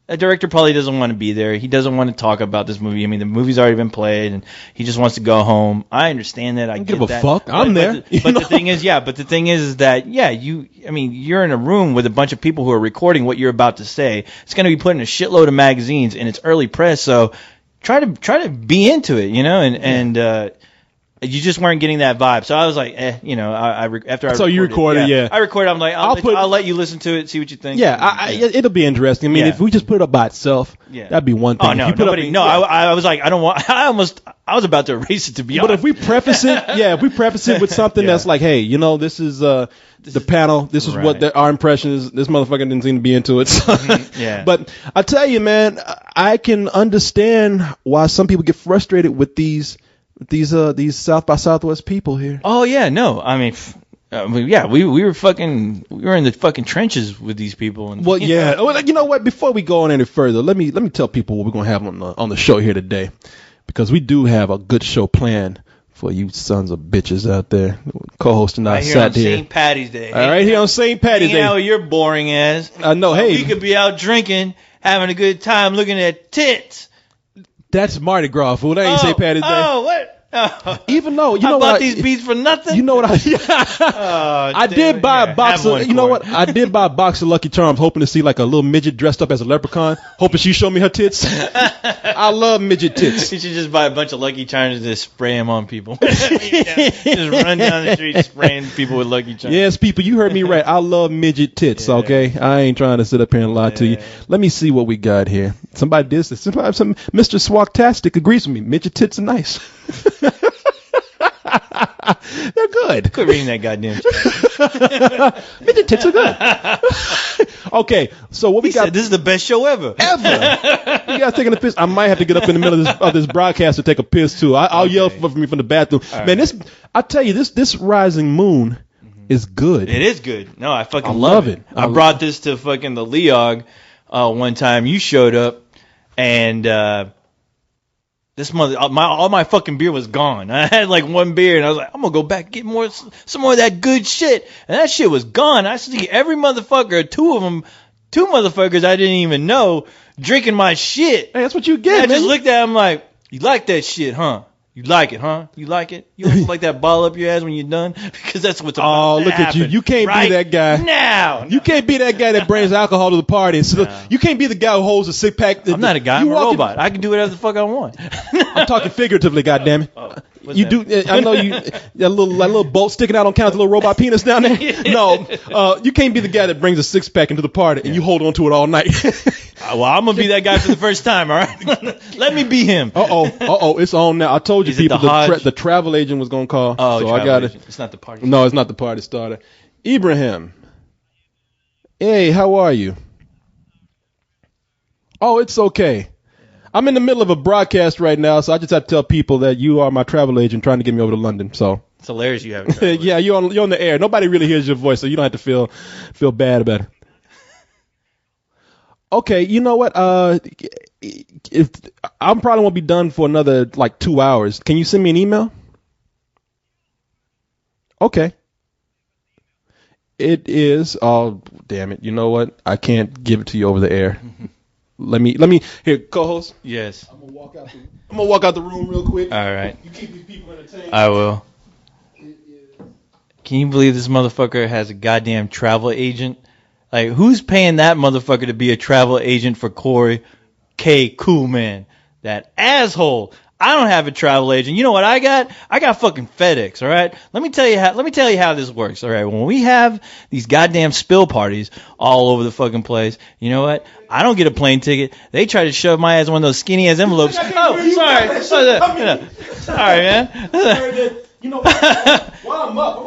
A director probably doesn't want to be there. He doesn't want to talk about this movie. I mean, the movie's already been played, and he just wants to go home. I understand that. I don't give a fuck. I'm there. But the thing is that you're in a room with a bunch of people who are recording what you're about to say. It's going to be put in a shitload of magazines, and it's early press. So try to be into it, and you just weren't getting that vibe. So I was like, after I so you recorded, I recorded. I'm like, I'll let you listen to it, see what you think. Yeah, it'll be interesting. I mean, if we just put it up by itself, that'd be one thing. Oh no, I was like, I don't want. I was about to erase it, to be honest. But if we preface it, with something that's like, hey, this is the panel. This is what our impression is. This motherfucker didn't seem to be into it. So. But I tell you, man, I can understand why some people get frustrated with these South by Southwest people here. Oh yeah, no, I mean, we were in the fucking trenches with these people. And, well, yeah. Well, you know what? Before we go on any further, let me tell people what we're gonna have on the show here today, because we do have a good show planned for you sons of bitches out there. Co-host and I sat here. St. Patty's Day. All right, here on St. Patty's Day. How you're boring ass. I know. Hey, we could be out drinking, having a good time, looking at tits. That's Mardi Gras, fool. That ain't St. Patty's Day. Oh, what? Even though I bought these beats for nothing. You know what I did buy a box of. You know what? I did buy a box of Lucky Charms, hoping to see like a little midget dressed up as a leprechaun, hoping she show me her tits. I love midget tits. You should just buy a bunch of Lucky Charms and just spray them on people. Just run down the street spraying people with Lucky Charms. Yes, people, you heard me right. I love midget tits. Yeah. Okay, I ain't trying to sit up here and lie to you. Let me see what we got here. Somebody did this. Some Mr. Swagtastic agrees with me. Midget tits are nice. They're good. Quit reading that goddamn shit. Midget tits are good. Okay, so what we got? Said this is the best show ever. You guys taking a piss? I might have to get up in the middle of this broadcast to take a piss too. I'll yell for me from the bathroom. All man, right. I tell you, this rising moon is good. It is good. No, I fucking love it. I brought this to fucking the Leog one time. You showed up and. This all my fucking beer was gone. I had like one beer, and I was like, I'm gonna go back and get some more of that good shit. And that shit was gone. I see every motherfucker, two motherfuckers I didn't even know, drinking my shit. Hey, that's what you get, and I just looked at him like, you like that shit, huh? You like it, huh? You like it? You don't like that ball up your ass when you're done? Because that's what's about to happen. Oh, look at you. You can't be that guy. Now. You can't be that guy that brings alcohol to the party. So you can't be the guy who holds a six pack. I'm not a guy. I'm a robot. I can do whatever the fuck I want. I'm talking figuratively, goddammit. You that? I know you a little bolt sticking out on count, a little robot penis down there. No, you can't be the guy that brings a six pack into the party and you hold on to it all night. Well, I'm gonna be that guy for the first time. All right, let me be him. It's on now. I told you people the travel agent was gonna call. Oh, so I got it. It's not the party. No, it's not the party starter. Ibrahim, hey, how are you? Oh, it's okay. I'm in the middle of a broadcast right now, so I just have to tell people that you are my travel agent trying to get me over to London. So it's hilarious you have a yeah, you're on the air. Nobody really hears your voice, so you don't have to feel bad about it. Okay, you know what? If I'm probably won't be done for another like 2 hours. Can you send me an email? Okay. It is. Oh, damn it! You know what? I can't give it to you over the air. Let me here, co-host. Yes. I'm gonna walk out the room real quick. All right. You keep these people entertained. I will. Can you believe this motherfucker has a goddamn travel agent? Like, who's paying that motherfucker to be a travel agent for Corey K. Coolman? That asshole. I don't have a travel agent. You know what I got? I got fucking FedEx, all right? Let me tell you how this works, all right? When we have these goddamn spill parties all over the fucking place, you know what? I don't get a plane ticket. They try to shove my ass in one of those skinny ass envelopes. Oh, sorry. Sorry, man. You know what? While I'm up,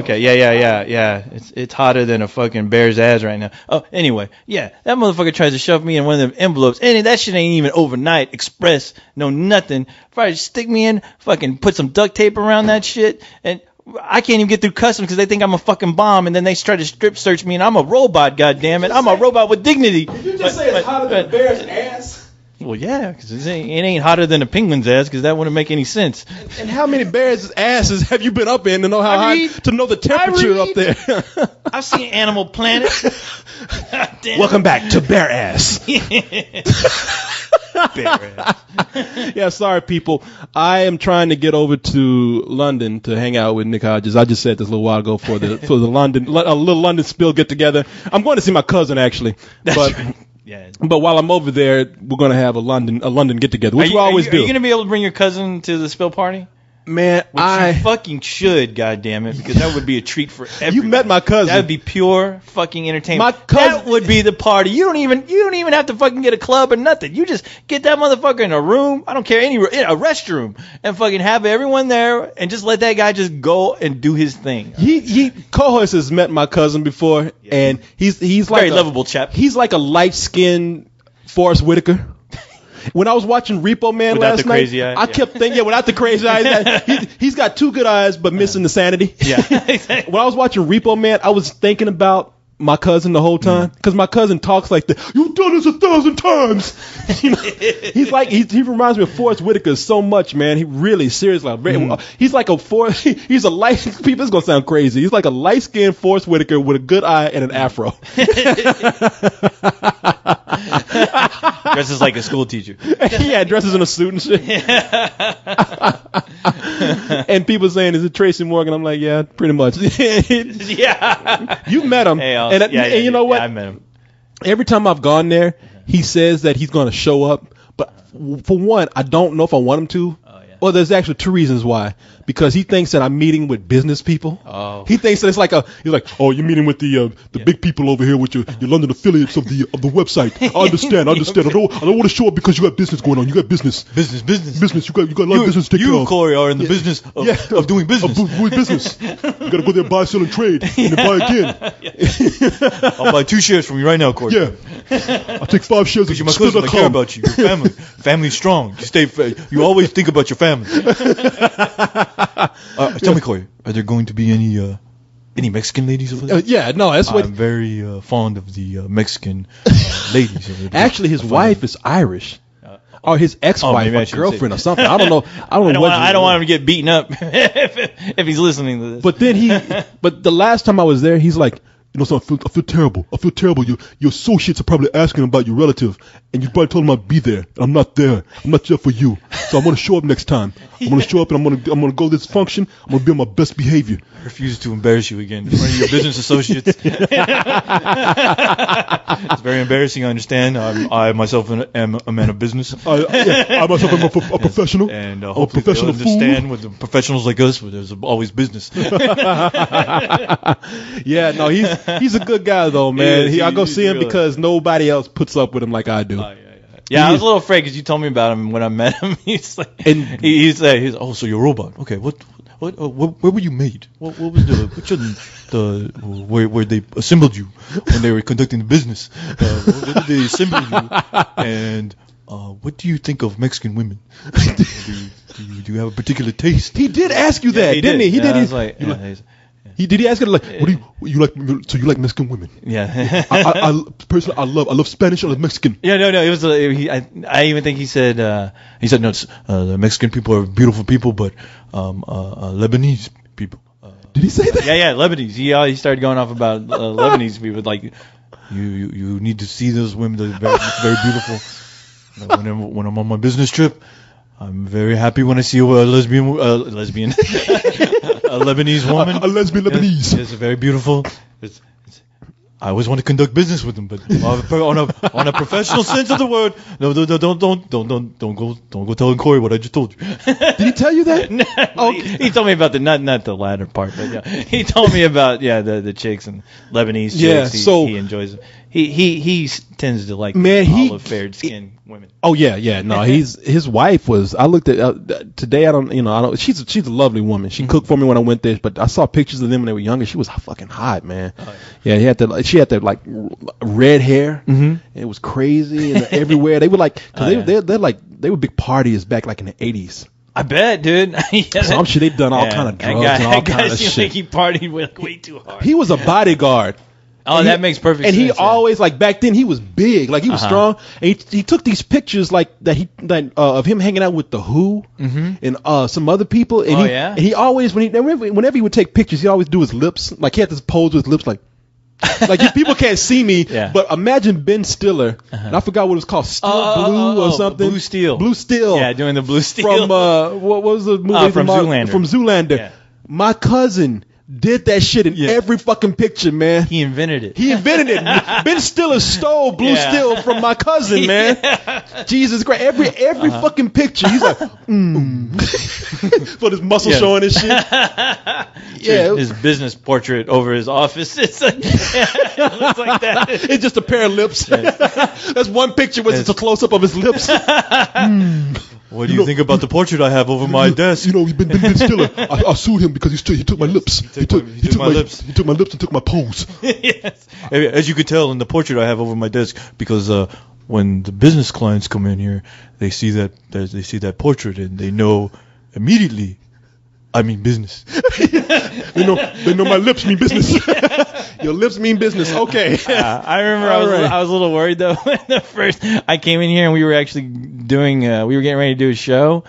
okay. Yeah. It's hotter than a fucking bear's ass right now. Oh, anyway. Yeah, that motherfucker tries to shove me in one of them envelopes. And that shit ain't even overnight, express, no nothing. Probably stick me in, fucking put some duct tape around that shit. And I can't even get through customs because they think I'm a fucking bomb. And then they try to strip search me. And I'm a robot, goddammit. I'm a robot with dignity. Did you just say it's hotter than a bear's ass? Well, yeah, because it ain't hotter than a penguin's ass, because that wouldn't make any sense. And how many bears' asses have you been up in to know how high, to know the temperature up there? I've seen Animal Planet. Welcome back to Bear Ass. Bear ass. Yeah, sorry, people. I am trying to get over to London to hang out with Nick Hodges. I just said this a little while ago for the little London spill get together. I'm going to see my cousin actually. That's right. Yeah. But while I'm over there, we're going to have a London get together, which we always do. Are you going to be able to bring your cousin to the spill party? Man, you fucking should, goddammit, because that would be a treat for everyone. You met my cousin. That would be pure fucking entertainment. My cousin, that would be the party. You don't even have to fucking get a club or nothing. You just get that motherfucker in a room. I don't care, in a restroom, and fucking have everyone there, and just let that guy just go and do his thing. He co-host has met my cousin before, and he's like very lovable chap. He's like a light-skinned Forrest Whitaker. When I was watching Repo Man last night, I kept thinking, without the crazy eyes, he's got two good eyes, but missing the sanity. Yeah. When I was watching Repo Man, I was thinking about my cousin the whole time, because my cousin talks like that. You've done this 1,000 times. You know, he reminds me of Forrest Whitaker so much, man. He really, seriously, he's like he's a light. People, it's gonna sound crazy. He's like a light-skinned Forrest Whitaker with a good eye and an afro. Dresses like a school teacher. Yeah, dresses in a suit and shit. And people saying, is it Tracy Morgan? I'm like, yeah, pretty much. Yeah. You met him. Hey, and you know what? Yeah, I met him. Every time I've gone there, he says that he's going to show up. But for one, I don't know if I want him to. Well, there's actually two reasons why. Because he thinks that I'm meeting with business people. Oh. He thinks that it's like he's like, oh, you're meeting with the big people over here with your London affiliates of the website. I understand. I don't want to show up because you got business going on. You got business. Business. You got a lot of business to take care of. You, Corey, are in the business of doing business. Of doing business. You got to go there, buy, sell, and trade, and then buy again. I'll buy 2 shares from you right now, Corey. Yeah. I'll take 5 shares of You're my cousin. I care about you. Your family. Family's strong. You always think about your family. Tell me, Corey, are there going to be any Mexican ladies over there? Yeah, no, that's what. I'm very fond of the Mexican ladies over there. Actually, his wife is Irish. Or his ex-wife or girlfriend or something. I don't know. I don't want him to get beaten up if he's listening to this. But then but the last time I was there, he's like, you know, so I feel terrible. I feel terrible. Your associates are probably asking about your relative, and you probably told them I'd be there. I'm not there. I'm not there for you. So I'm gonna show up next time. I'm gonna show up, and I'm gonna go to this function. I'm gonna be on my best behavior. I refuse to embarrass you again in front of your business associates. It's very embarrassing. I understand. I myself am a man of business. I myself am a professional. And hopefully they'll understand with the professionals like us, where there's always business. Yeah, no, he's a good guy though, man. I go see him because nobody else puts up with him like I do. Yeah, I was a little afraid because you told me about him when I met him. He's like, he's oh, so you're a robot? Okay, where were you made? What was where they assembled you when they were conducting the business? Where did they assemble you? And what do you think of Mexican women? Do you have a particular taste? He did ask you that, didn't he? He did. Did he ask it like, what do you like? So you like Mexican women? Yeah. I personally, I love Spanish. I love Mexican. Yeah, no. It was. I even think he said no. The Mexican people are beautiful people, but Lebanese people. Did he say that? Yeah, Lebanese. He started going off about Lebanese people. Like, you need to see those women. They're very, very beautiful. When I'm on my business trip, I'm very happy when I see a lesbian. A Lebanese woman. A lesbian Lebanese. It's very beautiful. I always want to conduct business with them, but on a professional sense of the word, no, don't go telling Corey what I just told you. Did he tell you that? No, he told me about the not the latter part, but yeah, he told me about the chicks and Lebanese chicks. Yeah, so he enjoys them. He tends to like olive fair skinned women. Oh yeah, no, his wife was. I looked at today. I don't. She's a lovely woman. She cooked for me when I went there, but I saw pictures of them when they were younger. She was fucking hot, man. Oh, yeah, she had that like red hair. Mm-hmm. It was crazy and everywhere. They were like, they were big partiers back like in the 80s. I bet, dude. So I'm sure they've done all kind of drugs and all kind of shit. Like he partied with way too hard. He was a bodyguard. Oh, that makes perfect sense. And he always, like, back then, he was big. Like, he was strong. And he took these pictures, like, of him hanging out with The Who and some other people. And and he always, whenever he would take pictures, he always do his lips. Like, he had this pose with his lips, like people can't see me, but imagine Ben Stiller. And I forgot what it was called, Steel Blue or something. Blue Steel. Blue Steel. Yeah, doing the Blue Steel. From, what was the movie? From Zoolander. From Zoolander. Yeah. My cousin did that shit in every fucking picture, man. He invented it. Ben Stiller stole Blue Steel from my cousin, man. Jesus Christ. Every fucking picture, he's like, Put his muscle showing and shit. His business portrait over his office. It looks like that. It's just a pair of lips. That's one picture where it's a close-up of his lips. What do you think about the portrait I have over my desk? Ben Stiller. I sued him because he took my lips. He took my lips. He took my lips and took my pose. Yes. As you could tell in the portrait I have over my desk, because when the business clients come in here, they see that portrait and they know immediately I mean business. They know my lips mean business. Your lips mean business. Okay. I remember I was a little worried though when the first I came in here and we were actually we were getting ready to do a show,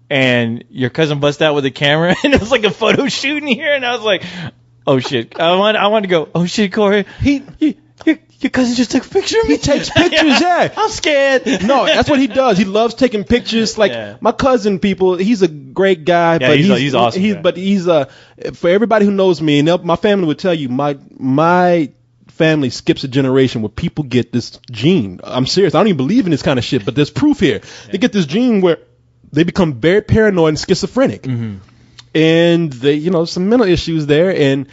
and your cousin busted out with a camera and it was like a photo shoot in here, and I was like, oh shit. I wanted to go, oh shit, Corey. Your cousin just took a picture of me? He takes pictures, yeah. I'm scared. No, that's what he does. He loves taking pictures. Like, my cousin, people, he's a great guy. Yeah, but he's awesome. But he's, for everybody who knows me, and my family would tell you, my family skips a generation where people get this gene. I'm serious. I don't even believe in this kind of shit, but there's proof here. Yeah. They get this gene where they become very paranoid and schizophrenic. Mm-hmm. And they, some mental issues there. And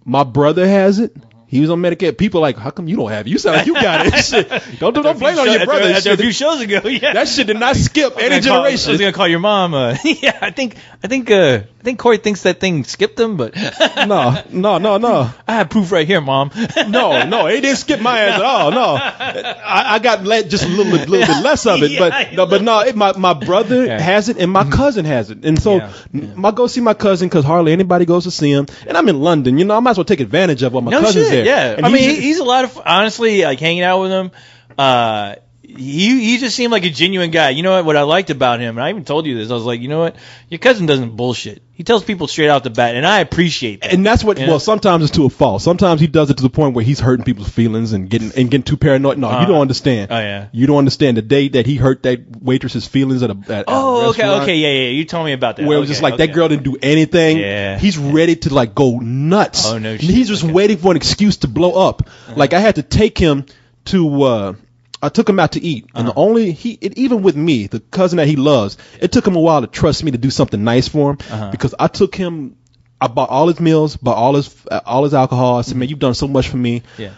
my brother has it. He was on Medicare. People are like, how come you don't have it? You sound like you got it. Shit. Don't blame on your brother. After a few shows ago, yeah. That shit did not skip any generation. I was gonna call your mom. Yeah, I think Corey thinks that thing skipped him, but no. I have proof right here, Mom. No, it didn't skip my ass at all. No, I got just a little bit less of it, my brother has it and my cousin has it, and so I go see my cousin because hardly anybody goes to see him, and I'm in London. I might as well take advantage of what my cousin's there. Yeah, and he's a lot of honestly, like hanging out with him. He just seemed like a genuine guy. You know what I liked about him, and I even told you this. I was like, you know what, your cousin doesn't bullshit. He tells people straight out the bat, and I appreciate that. And that's what. Well, sometimes it's to a fault. Sometimes he does it to the point where he's hurting people's feelings and getting too paranoid. No, you don't understand. Oh yeah, you don't understand the day that he hurt that waitress's feelings at a restaurant. Okay, yeah. You told me about that. Where it was just like that girl didn't do anything. Yeah, he's ready to like go nuts. Oh no, he's just waiting for an excuse to blow up. Like I had to take him to. I took him out to eat, and even with me, the cousin that he loves, it took him a while to trust me to do something nice for him because I took him, I bought all his meals, bought all his alcohol. I said, man, you've done so much for me. Yeah.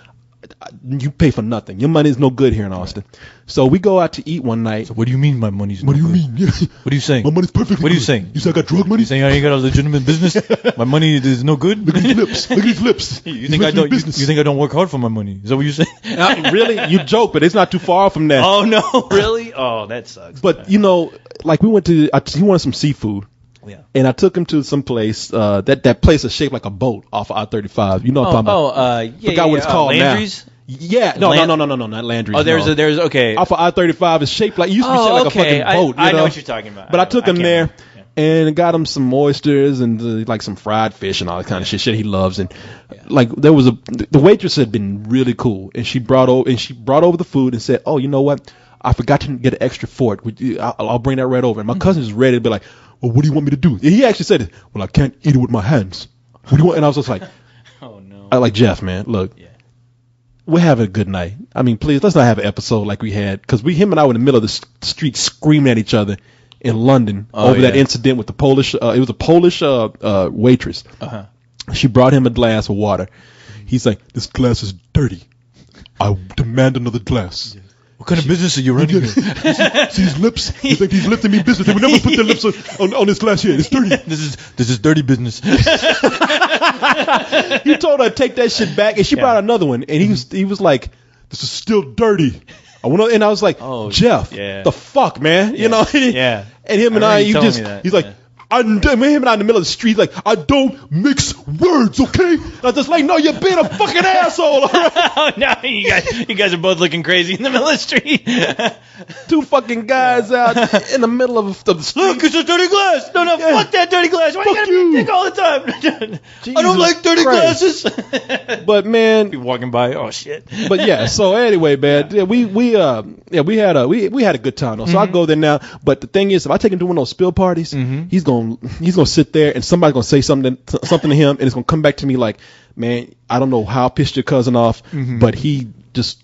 You pay for nothing. Your money is no good here in Austin. Right. So we go out to eat one night. So what do you mean my money's no good? What do you mean? Yeah. What are you saying? My money's perfectly What are you good. saying? You say I got drug money? You saying I ain't got a legitimate business? My money is no good? Look at his lips. Look at his lips. You think I don't? You think I don't work hard for my money? Is that what you're saying? Really? You joke, but it's not too far from that. Oh no, really? Oh, that sucks. But like we went to, he wanted some seafood. Yeah. And I took him to some place, that place is shaped like a boat off of I-35. You know what I'm talking about? Forgot what it's called Landry's? now. Yeah, no, not Landry's. Oh, there's okay. Off of I-35 is shaped like, it used to be shaped like a fucking boat. I know what you're talking about. But I took him there and got him some oysters and like some fried fish and all that kind of shit he loves. And like there was the waitress had been really cool, and she brought over the food and said, oh, you know what? I forgot to get an extra fork. I'll bring that right over. And my cousin is ready to be like, well, what do you want me to do? And he actually said, well, I can't eat it with my hands. What do you want? And I was just like, oh no. I like, Jeff, man, look. Yeah. We're having a good night. I mean, please, let's not have an episode like we had. Because him and I were in the middle of the street screaming at each other in London over that incident with the Polish, it was a Polish waitress. Uh-huh. She brought him a glass of water. He's like, this glass is dirty. I demand another glass. Yeah. What kind of business are you running here? See his lips? You think he's lifting me business? They would never put their lips on this glass here. It's dirty. This is dirty business. He told her to take that shit back, and she brought another one, and he was like, "This is still dirty." And I was like, Jeff, the fuck, man, you know? Yeah. And him and he's like. Him and I in the middle of the street, like, I don't mix words, okay? I was just like, no, you're being a fucking asshole, all right? Oh, no, you guys are both looking crazy in the middle of the street. Two fucking guys out in the middle of the street. Look, it's a dirty glass. No, fuck that dirty glass. Why fuck you gotta be all the time? I don't like dirty glasses. But, man. Be walking by, oh, shit. But, yeah, so anyway, man, we had a good time, though. So I go there now. But the thing is, if I take him to one of those spill parties, he's gonna sit there and somebody's gonna say something to him, and it's gonna come back to me like, man, I don't know how I pissed your cousin off, but he just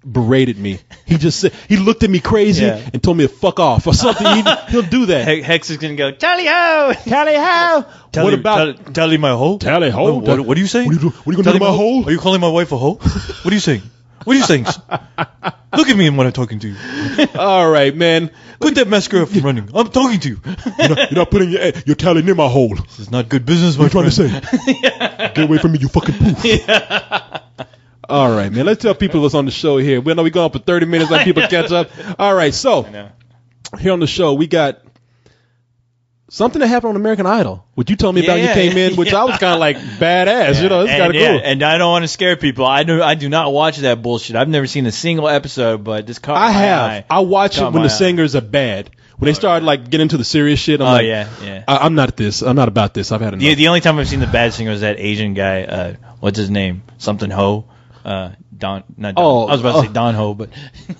berated me. He looked at me crazy and told me to fuck off or something. He'll do that. Hex is gonna go, tally ho, tally ho. What about tally my hoe? Tally ho. What are you saying? What are you gonna do to my hoe? Are you calling my wife a hoe? What are you saying? What are you saying? Look at me when I'm talking to you. All right, man. Put that mascara from running. I'm talking to you. You're not putting your tally near my hole. This is not good business, my friend. What are you trying to say? Get away from me, you fucking poof. Yeah. All right, man. Let's tell people what's on the show here. We know we're going for 30 minutes, let people catch up. All right, so here on the show, we got something that happened on American Idol, which you told me about when you came in, which I was kind of like badass. You know, it's kind of cool. And I don't want to scare people. I do not watch that bullshit. I've never seen a single episode, but this caught my eye. I watch it when the singers are bad. When they start like getting into the serious shit, I'm like, I'm not this. I'm not about this. I've had enough. The only time I've seen the bad singer is that Asian guy. What's his name? Something Ho. Not Don. I was about to say Don Ho, but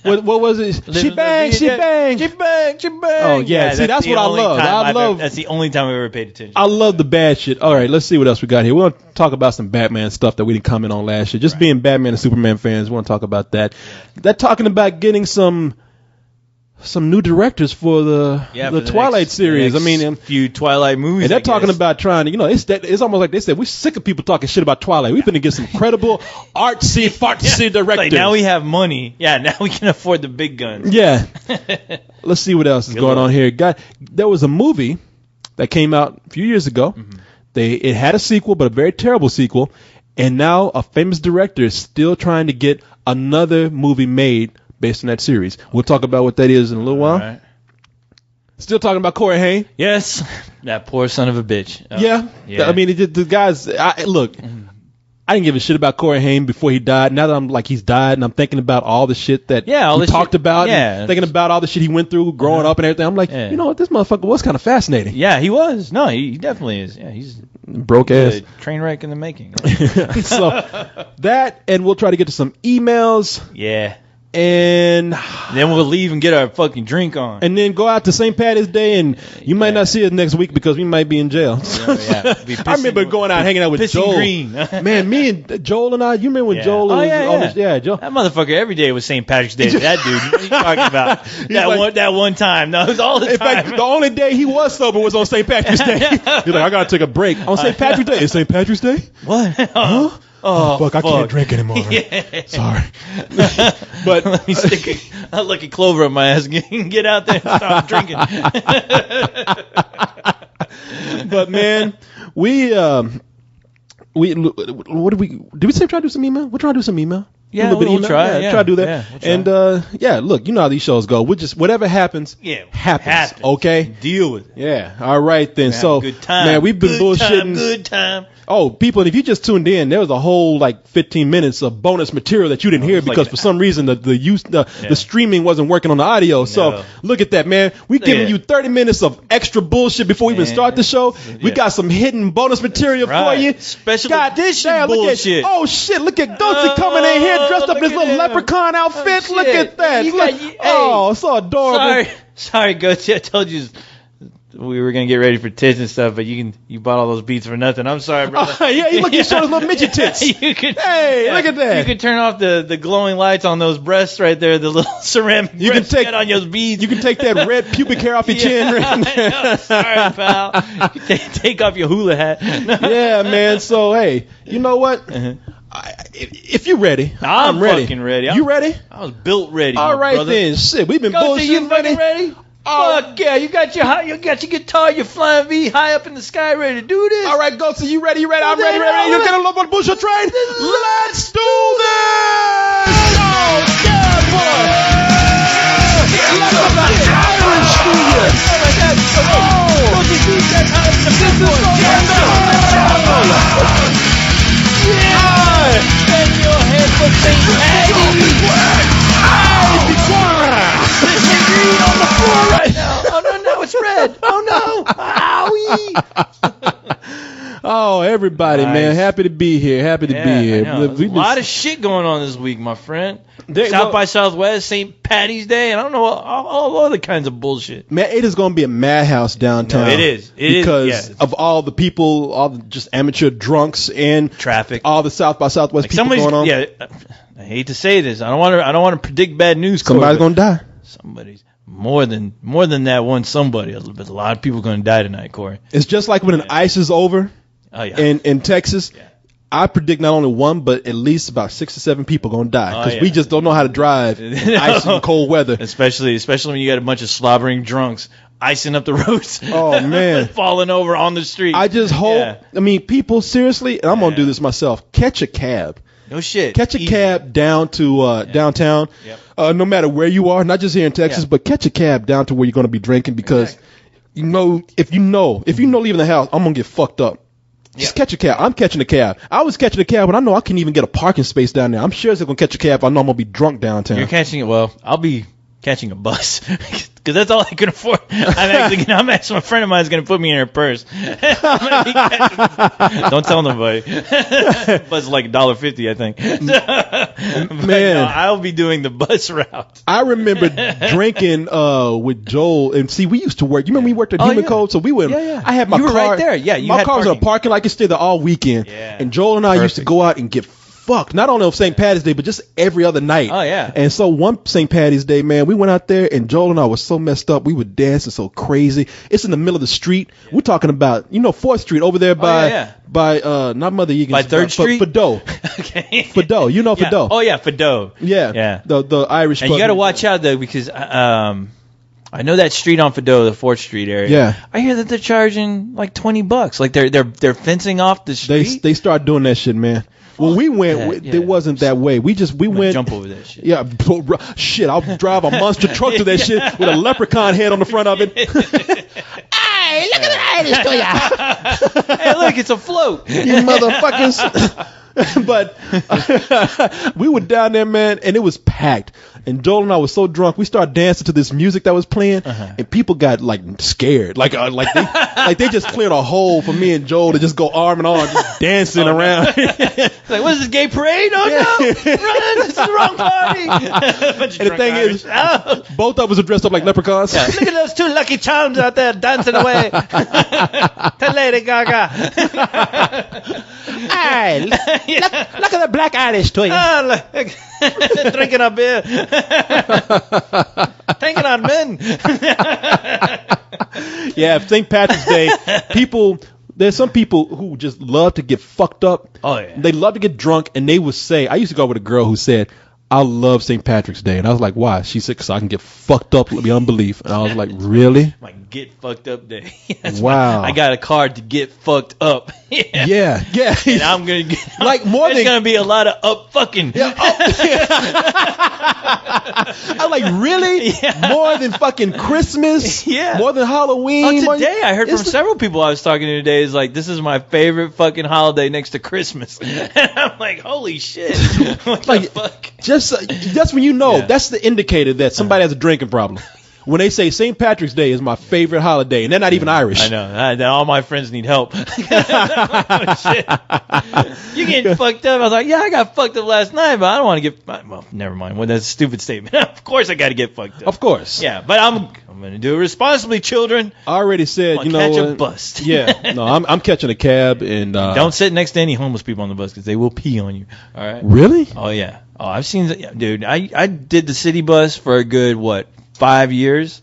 what was it? She bang. Oh yeah, see that's what I love. That's the only time I ever paid attention. I love the bad shit. All right, let's see what else we got here. We're gonna talk about some Batman stuff that we didn't comment on last year. Just being Batman and Superman fans, we want to talk about that. They're talking about getting some new directors for the Twilight series. I mean, few Twilight movies. And they're talking about trying to, it's almost like they said, we're sick of people talking shit about Twilight. We're going to get some credible artsy, fartsy directors. Like now we have money. Yeah, now we can afford the big guns. Yeah. Let's see what else is going on here. There was a movie that came out a few years ago. Mm-hmm. It had a sequel, but a very terrible sequel. And now a famous director is still trying to get another movie made based on that series. We'll talk about what that is in a little while. Right. Still talking about Corey Haim. Yes, that poor son of a bitch. Oh. Yeah. I mean, the guys. Look, I didn't give a shit about Corey Haim before he died. Now that I'm like he's died, and I'm thinking about all the shit that we talked about. Yeah, thinking about all the shit he went through growing up and everything. I'm like, you know what, this motherfucker was kind of fascinating. Yeah, he was. No, he definitely is. Yeah, he's broke ass train wreck in the making. So that, and we'll try to get to some emails. Yeah. And then we'll leave and get our fucking drink on. And then go out to St. Patty's Day, and you might not see us next week because we might be in jail. I remember going out hanging out with Joel. Green. Man, me and Joel and you remember when Joel was Joel. That motherfucker every day was St. Patrick's Day. That dude, what are you talking about? That one time. No, it was all the time. In fact, the only day he was sober was on St. Patrick's Day. He's like, I gotta take a break. On St. Patrick's Day? Is St. Patrick's Day? What? Huh? Oh, fuck, I can't drink anymore. Sorry. But let me stick a lucky clover up my ass and get out there and stop drinking. But man, did we say try to do some email? We're trying to do some email. Yeah, we'll try. Yeah, try to do that. Yeah, and look, you know how these shows go. We just whatever happens, happens. Okay, deal with it. Yeah, all right then. So, good time. Man, we've been bullshitting. Good time. Oh, people, and if you just tuned in, there was a whole 15 minutes of bonus material that you didn't hear because for some reason the streaming wasn't working on the audio. No. So look at that, man. We're giving you 30 minutes of extra bullshit before we even start the show. We got some hidden bonus material for you. Special edition bullshit. Oh shit! Look at Guncy coming in here dressed up in his little leprechaun outfit. Look at that. It's so adorable. Sorry, Guncy. I told you. We were gonna get ready for tits and stuff, but you bought all those beats for nothing. I'm sorry, brother. You showed his little midget tits. Look at that. You could turn off the glowing lights on those breasts right there, the little ceramic. You can take on those beads. You can take that red pubic hair off your chin. Right there. Sorry, pal. You can take off your hula hat. Yeah, man. So hey, you know what? If you're ready, I'm ready. Fucking ready. You ready? I was built ready. All right brother. Then. Shit, we've been bullshitting. You fucking ready? Fuck yeah, you got your guitar, your flying V high up in the sky ready to do this. All right, go. So you ready? You ready? I'm ready. You get a little bit of bullshit train. Let's do this! Oh, yeah, boy! Let's go back to Irish studio. Oh my God! This is yeah! Bend your head for St. Patty. Green on the floor right now. Oh no, it's red. Oh no. Owie. Oh, everybody, man. Happy to be here. Happy to be here. There's a lot of shit going on this week, my friend. South by Southwest, St. Patty's Day, and I don't know all other kinds of bullshit. Man, it is going to be a madhouse downtown. No, it is. Because of all the people, all the just amateur drunks and traffic, all the South by Southwest people going on. Yeah, I hate to say this. I don't want to predict bad news. Somebody's going to die. Somebody's more than that one somebody. But a lot of people are going to die tonight, Corey. It's just like when an ice is over in Texas. Yeah. I predict not only one, but at least about 6 or 7 people going to die because we just don't know how to drive in ice and cold weather. Especially when you got a bunch of slobbering drunks icing up the roads. Oh, man. Falling over on the street. I just hope, people, seriously, and I'm going to do this myself, catch a cab. No shit. Catch a cab down to downtown, no matter where you are, not just here in Texas, but catch a cab down to where you're going to be drinking because if you know leaving the house, I'm going to get fucked up. Just catch a cab. I'm catching a cab. I was catching a cab, but I know I can't even get a parking space down there. I'm sure they're going to catch a cab. I know I'm going to be drunk downtown. You're catching it. Well, I'll be catching a bus. because that's all I can afford. I'm actually, a friend of mine is going to put me in her purse. Don't tell nobody. But it's like $1.50, I think. Man, no, I'll be doing the bus route. I remember drinking with Joel, and see, we used to work. You remember we worked at Human Code, so we went. Yeah. I had my car right there. Yeah, my car was in a parking lot. I could stay there all weekend. Yeah. And Joel and I used to go out and get fucked. Not only on St. Patty's Day, but just every other night. Oh, yeah. And so one St. Patty's Day, man, we went out there, and Joel and I were so messed up. We were dancing so crazy. It's in the middle of the street. Yeah. We're talking about, 4th Street over there by not Mother Egan's. By 3rd Street? Fado. Okay. Fado. You know Fado. Oh, yeah, Fado. Yeah. The Irish And you got to watch out, though, because I know that street on Fado, the 4th Street area. Yeah. I hear that they're charging like $20. Like they're fencing off the street. They start doing that shit, man. When we went, it wasn't that way. We went. Jump over that shit. Yeah, shit. I'll drive a monster truck to that shit with a leprechaun head on the front of it. Hey, look at the Irish to ya. Hey, look, it's a float. You motherfuckers. But we were down there, man, and it was packed. And Joel and I was so drunk, we started dancing to this music that was playing, and people got like scared, like they just cleared a hole for me and Joel to just go arm in arm, just dancing around. Like, what is this, gay parade? Oh no, run! This is the wrong party. And the thing is, both of us are dressed up like leprechauns. Yeah. Look at those two Lucky Charms out there dancing away. To Lady Gaga. Hey, look at the black Irish to you. Drinking a beer. Taking on men. Yeah, St. Patrick's Day, there's some people who just love to get fucked up. Oh, yeah. They love to get drunk, and they would say, I used to go with a girl who said, I love St. Patrick's Day. And I was like, why? She said, because I can get fucked up beyond belief. And I was like, really? My get fucked up day. Wow. I got a card to get fucked up. Yeah. And I'm going to get, like more there's going to be a lot of up fucking. Yeah, I'm like, really? Yeah. More than fucking Christmas? Yeah. More than Halloween? Today I heard from several people I was talking to today is like, this is my favorite fucking holiday next to Christmas. And I'm like, holy shit. What the fuck? That's when you know. Yeah. That's the indicator that somebody has a drinking problem. When they say St. Patrick's Day is my favorite holiday, and they're not even Irish. I know. All my friends need help. Oh, shit. You getting fucked up? I was like, yeah, I got fucked up last night, but I don't want to get. Well, never mind. Well, that's a stupid statement. Of course, I got to get fucked up. Of course. Yeah, but I'm going to do it responsibly, children. I already said, catch a bus. Yeah. No, I'm catching a cab and. Don't sit next to any homeless people on the bus because they will pee on you. All right. Really? Oh yeah. Oh, I've seen, dude. I did the city bus for a good 5 years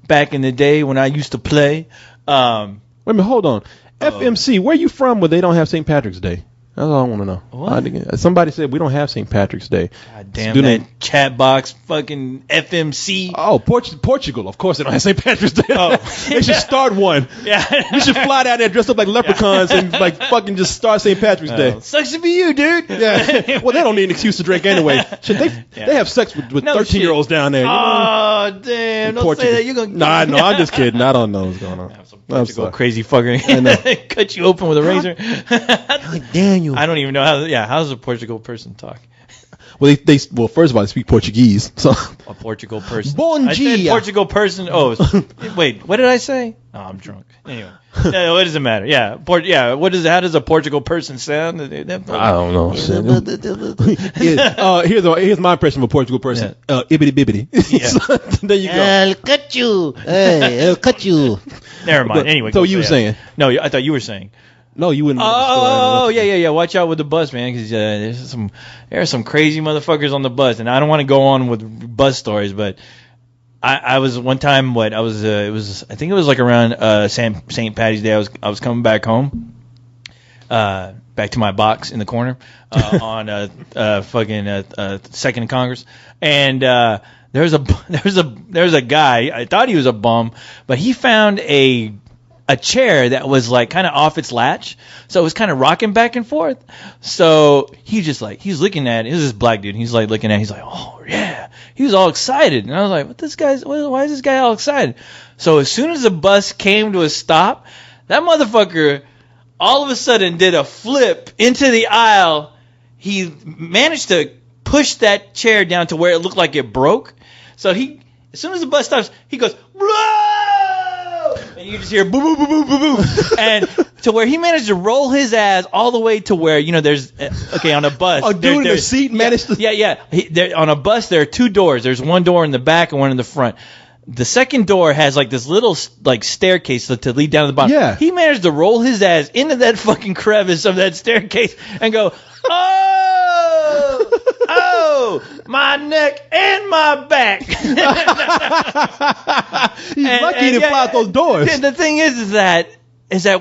back in the day when I used to play. Wait a minute, hold on. FMC, where you from where they don't have St. Patrick's Day? That's all I want to know. What? Somebody said we don't have St. Patrick's Day. God damn that chat box, fucking FMC. Oh, Portugal. Of course they don't have St. Patrick's Day. Oh. They should start one. Yeah. We should fly down there dressed up like leprechauns and fucking just start St. Patrick's Day. Sucks to be you, dude. Yeah. Well, they don't need an excuse to drink anyway. They have sex with 13-year-olds down there. Oh, damn. Don't say that. You're gonna No, I'm just kidding. I don't know what's going on. Portugal crazy fucker. Cut you open with a razor. Daniel. I don't even know how does a Portugal person talk? Well, well, first of all, they speak Portuguese. So a Portugal person. Bom dia. I said Portugal person. Oh, wait, what did I say? Oh, I'm drunk. Anyway, what does it matter? Yeah, how does a Portugal person sound? I don't know. Here's my impression of a Portugal person. Ibbity bibbity. Yeah. So, there you go. I'll cut you. Hey, I'll cut you. Never mind. Anyway. So you were saying? No, I thought you were saying. No, you wouldn't. Oh, yeah. Watch out with the bus, man, because there are some crazy motherfuckers on the bus, and I don't want to go on with bus stories, but I was one time. I think it was like around St. Patty's Day. I was coming back home, back to my box in the corner on fucking Second Congress, and there's a guy. I thought he was a bum, but he found a chair that was like kind of off its latch, so it was kind of rocking back and forth. So he's looking at it. This is this black dude. He's like looking at it. He's like, oh yeah. He was all excited, and I was like, why is this guy all excited? So as soon as the bus came to a stop, that motherfucker all of a sudden did a flip into the aisle. He managed to push that chair down to where it looked like it broke. So he As soon as the bus stops, he goes, whoa! And you just hear boo, boo, boo, boo, boo, boo. And to where he managed to roll his ass all the way to where, there's, on a bus. A dude in the seat managed to. Yeah. On a bus, there are two doors. There's one door in the back and one in the front. The second door has like this little like staircase to lead down to the bottom. Yeah. He managed to roll his ass into that fucking crevice of that staircase and go, oh, my neck and my back. He's lucky he didn't fly out those doors. The thing is that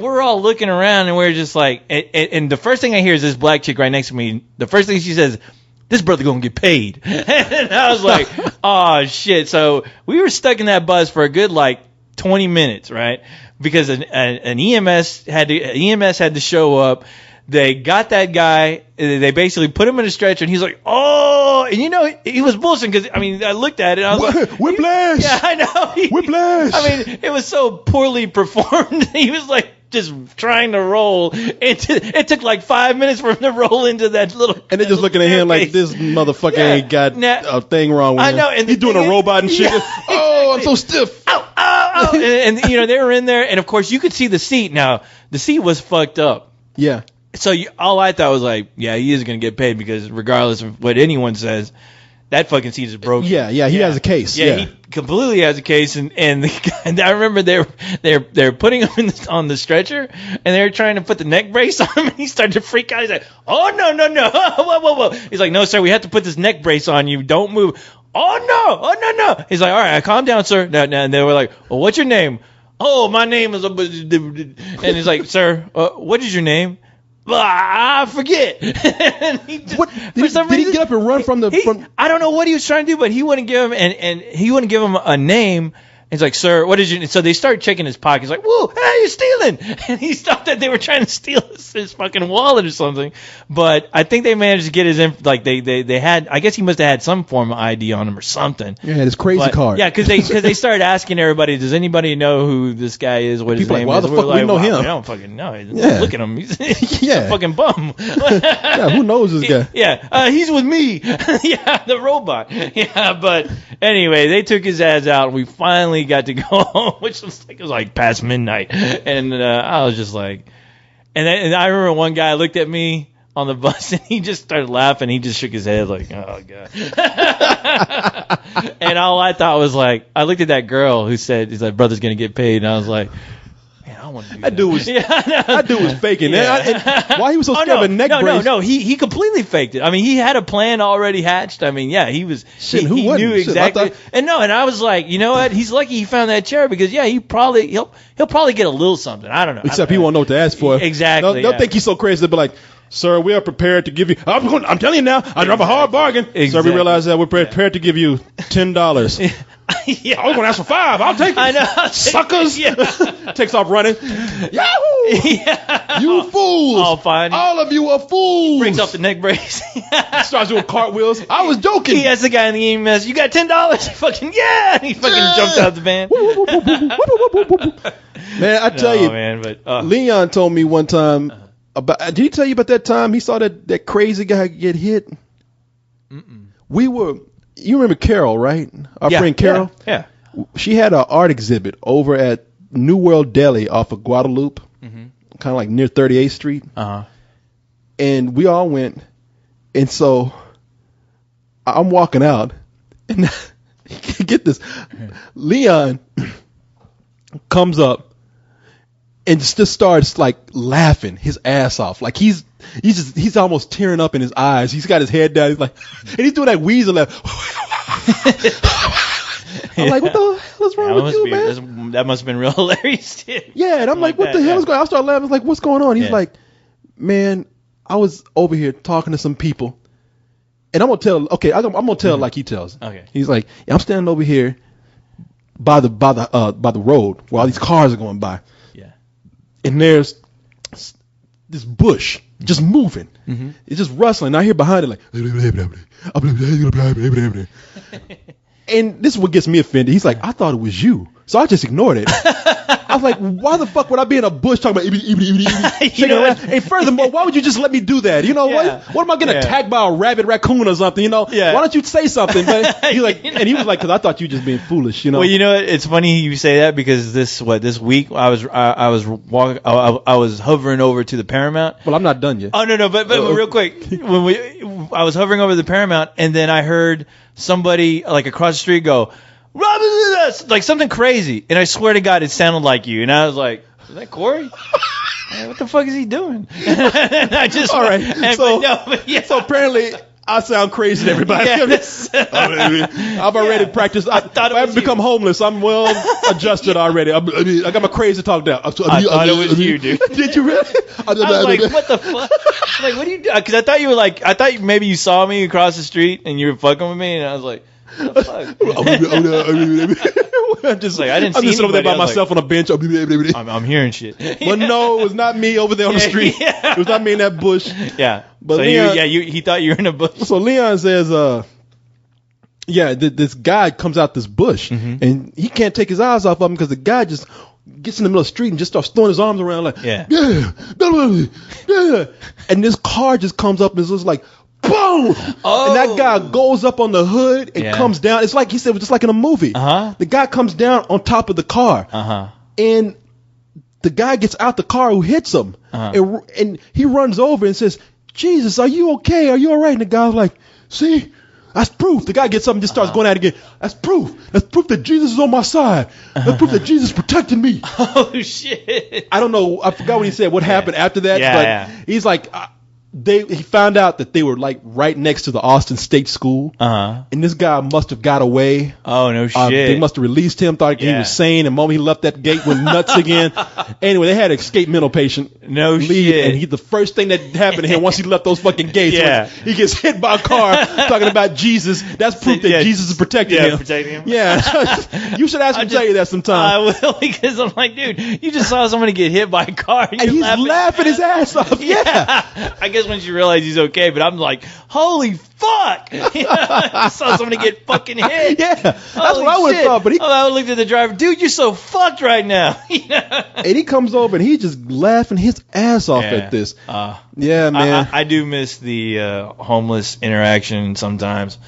we're all looking around and we're just like, and the first thing I hear is this black chick right next to me. The first thing she says, this brother gonna get paid. And I was like, oh shit. So we were stuck in that bus for a good 20 minutes, right? Because an EMS had to show up. They got that guy. They basically put him in a stretcher, and he's like, oh, and he was bullshitting because I looked at it. And I was like, whiplash. Yeah, I know. Whiplash. It was so poorly performed. He was like just trying to roll. It took like 5 minutes for him to roll into that little. And they're just looking at him like this motherfucker ain't got a thing wrong with him. I know. And he's doing a robot and shit. Yeah, oh, I'm so stiff. Ow. and they were in there, and of course you could see the seat. Now the seat was fucked up. Yeah. So all I thought was like, yeah, he is going to get paid because regardless of what anyone says, that fucking seat is broken. Yeah, he has a case. Yeah, he completely has a case. And I remember they're putting him on the stretcher, and they were trying to put the neck brace on him, and he started to freak out. He's like, oh, no. Whoa. He's like, no, sir, we have to put this neck brace on you. Don't move. Oh, no. He's like, all right, calm down, sir. No. And they were like, well, what's your name? Oh, my name is... And he's like, sir, what is your name? I forget. Did he get up and run from the? I don't know what he was trying to do, but he wouldn't give him and he wouldn't give him a name. He's like, sir, what is your? So they started checking his pockets, like, whoa, hey, you're stealing! And he thought that they were trying to steal his fucking wallet or something. But I think they managed to get his they had. I guess he must have had some form of ID on him or something. Yeah, his crazy card. Yeah, because they started asking everybody, does anybody know who this guy is? What his name is? Why the fuck we know him? I don't fucking know. Yeah. Look at him. He's a fucking bum. Yeah, who knows this guy? Yeah, he's with me. Yeah, the robot. Yeah, but anyway, they took his ass out, and we finally got to go home, which was like past midnight, and I was just like, and I remember one guy looked at me on the bus and he just started laughing. He just shook his head like, oh god. And all I thought was like, I looked at that girl who said, he's like, brother's gonna get paid, and I was like, man, I want to do that. That dude was faking. Yeah. Why he was so scared of a neck brace? No, he completely faked it. I mean, he had a plan already hatched. I mean, yeah, he was. Shit, he knew exactly. And I was like, you know what? He's lucky he found that chair because he'll probably get a little something. I don't know. Except he won't know what to ask for. Exactly. They'll think he's so crazy. They'll be like, sir, we are prepared to give you. I'm telling you now, I drop a hard bargain. Exactly. Sir, we realize that we're prepared to give you $10. Yeah. I was going to ask for $5. I'll take it. I know. Suckers. Yeah. Takes off running. Yahoo! Yeah. You fools. All fine. All of you are fools. Brings off the neck brace. Starts doing cartwells. I was joking. He asked the guy in the EMS, you got $10? Fucking yeah. He fucking jumped out of the van. Man, I tell you, man, but, Leon told me one time about. Did he tell you about that time he saw that crazy guy get hit? Mm-mm. You remember Carol, right? Our friend Carol? Yeah. She had an art exhibit over at New World Deli off of Guadalupe, kind of like near 38th Street. Uh-huh. And we all went. And so I'm walking out. And get this. Leon comes up and just starts like laughing his ass off. Like he's almost tearing up in his eyes. He's got his head down. He's like, and he's doing that weasel laugh. I'm like, what the hell is wrong with you, man? That must have been real hilarious. Yeah, and I'm like, what the hell is going on? I start laughing. I was like, what's going on? He's like, man, I was over here talking to some people, and I'm gonna tell. Okay, I'm gonna tell like he tells. Okay. He's like, I'm standing over here by the road where all these cars are going by. Yeah. And there's this bush just moving. Mm-hmm. It's just rustling. I hear behind it like, and this is what gets me offended. He's like, I thought it was you. So I just ignored it. I was like, why the fuck would I be in a bush talking about shaking around? And furthermore, why would you just let me do that? You know, what am I getting attacked by a rabid raccoon or something? You know, why don't you say something? But he like, and he was like, because I thought you were just being foolish. You know. Well, you know, it's funny you say that because this week I was hovering over to the Paramount. Well, I'm not done yet. Oh no, but real quick, I was hovering over the Paramount, and then I heard somebody like across the street go, like something crazy, and I swear to God, it sounded like you, and I was like, is that Corey? What the fuck is he doing? And I just all right. So apparently, I sound crazy to everybody. Yes. I've already practiced. I haven't become homeless. I'm well adjusted already. I got my crazy talk down. I thought it was you, dude. Did you really? I was like, what the fuck? Like, what do you do? Because I thought you were like, maybe you saw me across the street and you were fucking with me, and I was like, what the fuck? I'm just like, I didn't see I'm just over there by myself on a bench. I'm hearing shit. But no, it was not me over there on the street. It was not me in that bush. Yeah. But so Leon, he thought you were in a bush. So Leon says, this guy comes out this bush, and he can't take his eyes off of him because the guy just gets in the middle of the street and just starts throwing his arms around like, yeah. And this car just comes up and it's just like, boom! Oh. And that guy goes up on the hood and comes down. It's like he said, just like in a movie. The guy comes down on top of the car, and the guy gets out the car who hits him, and he runs over and says, "Jesus, are you okay? Are you all right?" And the guy's like, "See, that's proof." The guy gets up and just starts going at it again. That's proof. That's proof that Jesus is on my side. That's proof that Jesus protected me. Oh shit! I don't know. I forgot what he said. What happened after that? But he's like. He found out that they were like right next to the Austin State School, and this guy must have got away. Oh no shit! They must have released him. Thought he was sane. And the moment he left that gate, went nuts again. Anyway, they had an escaped mental patient. No shit! And the first thing that happened to him once he left those fucking gates, was he gets hit by a car talking about Jesus. That's proof that Jesus is protecting him. Protecting him. Yeah, you should ask him to tell you that sometime. I will, because I'm like, dude, you just saw somebody get hit by a car, and he's laughing his ass off. Yeah. I guess once you realize he's okay, but I'm like, holy fuck! I saw somebody get fucking hit. Yeah, that's what I would have thought. But I looked at the driver, dude, you're so fucked right now. And he comes over and he just laughing his ass off at this. Yeah, man. I do miss the homeless interaction sometimes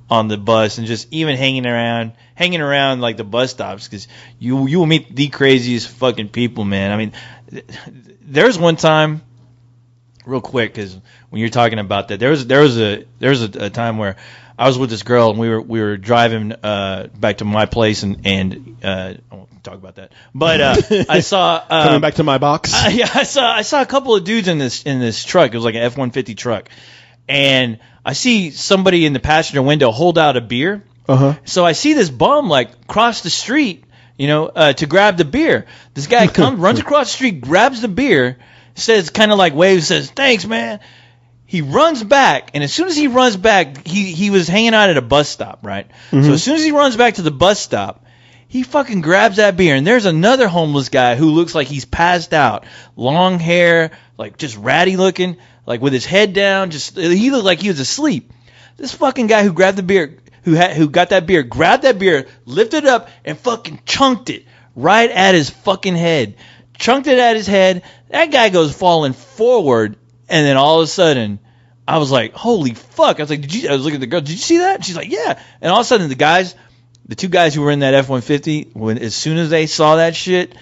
on the bus, and just even hanging around like the bus stops, because you will meet the craziest fucking people, man. I mean, there's one time. Real quick, because when you're talking about that, there was a time where I was with this girl and we were driving back to my place and I won't talk about that, but I saw coming back to my box. I saw a couple of dudes in this truck. It was like an F-150 truck, and I see somebody in the passenger window hold out a beer. So I see this bum like cross the street, to grab the beer. This guy runs across the street, grabs the beer. Says, kind of like waves, says, "Thanks, man." He runs back, and as soon as he runs back, he was hanging out at a bus stop, right? So as soon as he runs back to the bus stop, he fucking grabs that beer, and there's another homeless guy who looks like he's passed out, long hair, like just ratty looking, like with his head down, he looked like he was asleep. This fucking guy who grabbed the beer, who got that beer, grabbed that beer, lifted it up, and fucking chunked it right at his fucking head. Chunked it at his head. That guy goes falling forward, and then all of a sudden, I was like, "Holy fuck!" I was like, I was looking at the girl. Did you see that? And she's like, "Yeah." And all of a sudden, the two guys who were in that F-150, as soon as they saw that shit,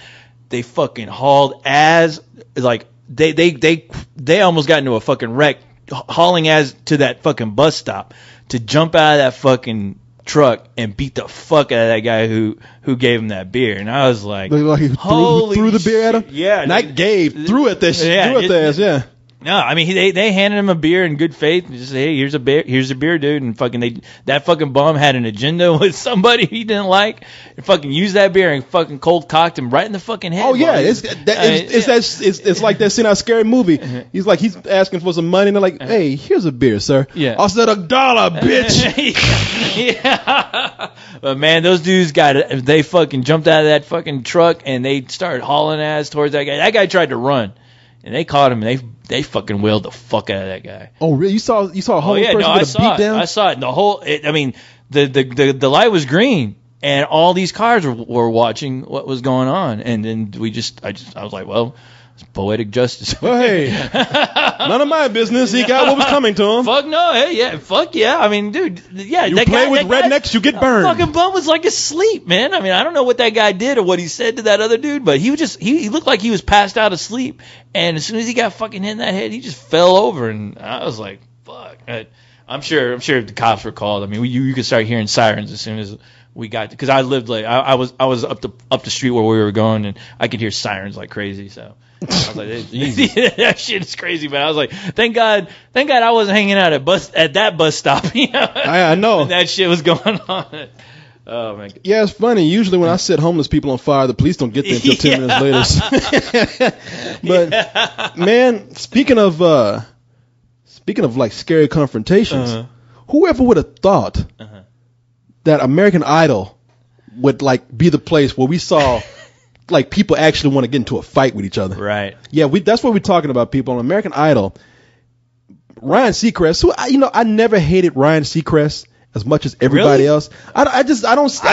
they fucking hauled ass. Like they almost got into a fucking wreck, hauling ass to that fucking bus stop to jump out of that fucking truck and beat the fuck out of that guy who gave him that beer. And I was like, holy threw the beer at him? Yeah. Not threw at this. Yeah, threw at the ass, yeah. No, I mean, they handed him a beer in good faith and just said, "Hey, here's a beer, dude." And fucking that fucking bum had an agenda with somebody he didn't like, and fucking used that beer and fucking cold cocked him right in the fucking head. Oh yeah, it's like that scene out of Scary Movie. He's asking for some money, and they're like, "Hey, here's a beer, sir." Yeah. I said $1, bitch. Yeah. But man, those dudes they fucking jumped out of that fucking truck and they started hauling ass towards that guy. That guy tried to run, and they caught him and they fucking wheeled the fuck out of that guy. Oh really? You saw a whole person get a beat down? I saw it. The light was green. and all these cars were watching what was going on, and then I was like, well, it's poetic justice. Well, hey, none of my business. He got what was coming to him. Fuck no, hey, yeah, fuck yeah. I mean, dude, yeah. You play with rednecks, you get burned. Fucking bum was like asleep, man. I mean, I don't know what that guy did or what he said to that other dude, but he looked like he was passed out asleep, and as soon as he got fucking hit in that head, he just fell over, and I was like, fuck. I'm sure the cops were called. I mean, you could start hearing sirens as soon as we got, because I lived like I was up the street where we were going, and I could hear sirens like crazy. So I was like, that shit is crazy. But I was like, thank God I wasn't hanging out at that bus stop. You know? I know when that shit was going on. Oh my God. Yeah, it's funny. Usually when I set homeless people on fire, the police don't get there until 10 minutes later. But man, speaking of like scary confrontations, whoever would have thought that American Idol would like be the place where we saw like people actually want to get into a fight with each other. Right. Yeah, that's what we're talking about, people. On American Idol, Ryan Seacrest, who I never hated Ryan Seacrest as much as everybody else. I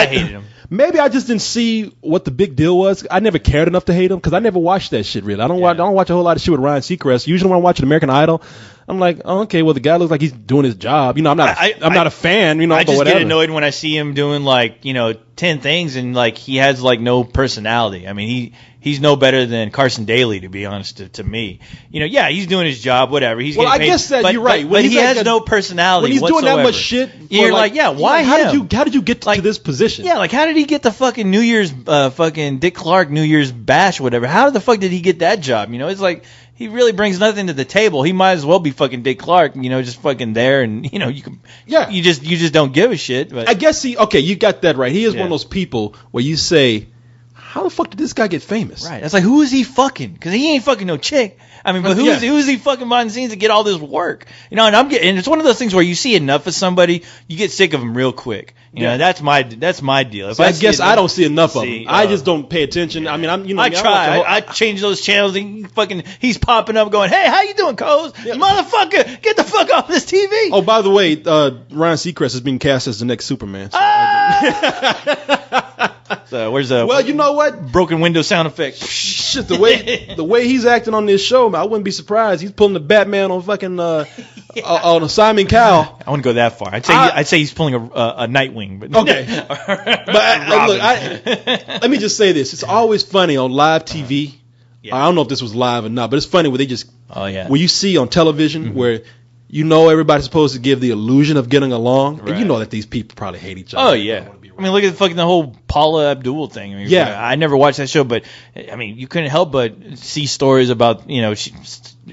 hated him. Maybe I just didn't see what the big deal was. I never cared enough to hate him because I never watched that shit really. I don't watch a whole lot of shit with Ryan Seacrest. Usually when I'm watching American Idol, I'm like, oh, okay, well the guy looks like he's doing his job. You know, I'm not a fan. You know, I just whatever. get annoyed when I see him doing like 10 things and like he has like no personality. I mean, he's no better than Carson Daly, to be honest, to me. Yeah, he's doing his job, whatever. He's getting paid, guess that you're right. But he has no personality. When he's whatsoever. doing that much shit, you're like, yeah, why him? How did you get to this position? Yeah, like how did he get the fucking New Year's fucking Dick Clark New Year's bash, whatever? How the fuck did he get that job? It's like he really brings nothing to the table. He might as well be fucking Dick Clark, just fucking there, and you can. Yeah. You just don't give a shit. But I guess you got that right. He is one of those people where you say, how the fuck did this guy get famous? Right. It's like, who is he fucking? Because he ain't fucking no chick. I mean, but who is he fucking behind the scenes to get all this work? And and it's one of those things where you see enough of somebody, you get sick of them real quick. That's my deal. So I guess I don't see enough of him. I just don't pay attention. I mean, I try. I change those channels and he's popping up going, hey, how you doing, Coles? Yeah. Motherfucker, get the fuck off this TV. Oh, by the way, Ryan Seacrest is being cast as the next Superman. So So where's the you know what? Broken window sound effect. Shit, the way he's acting on this show, man, I wouldn't be surprised. He's pulling the Batman on fucking on Simon Cowell. I wouldn't go that far. I'd say he's pulling a Nightwing. But okay. Let me just say this: it's always funny on live TV. Yeah. I don't know if this was live or not, but it's funny where they just where you see on television where. Everybody's supposed to give the illusion of getting along, and you know that these people probably hate each other. Oh yeah, I mean, look at the whole Paula Abdul thing. I mean, I never watched that show, but I mean, you couldn't help but see stories about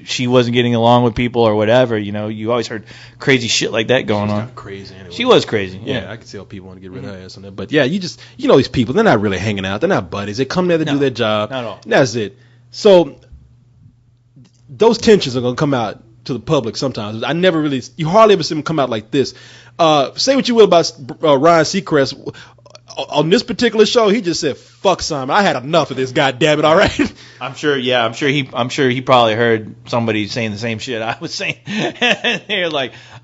she wasn't getting along with people or whatever. You always heard crazy shit like that going on. Crazy. Anyway. She was crazy. Yeah, I could see how people want to get rid of her ass on that. But yeah, these people, they're not really hanging out. They're not buddies. They come there to do their job. Not at all. And that's it. So those tensions are gonna come out to the public sometimes. You hardly ever see them come out like this. Say what you will about Ryan Seacrest. On this particular show, he just said, fuck Simon. I had enough of this, goddammit, all right? I'm sure he probably heard somebody saying the same shit I was saying.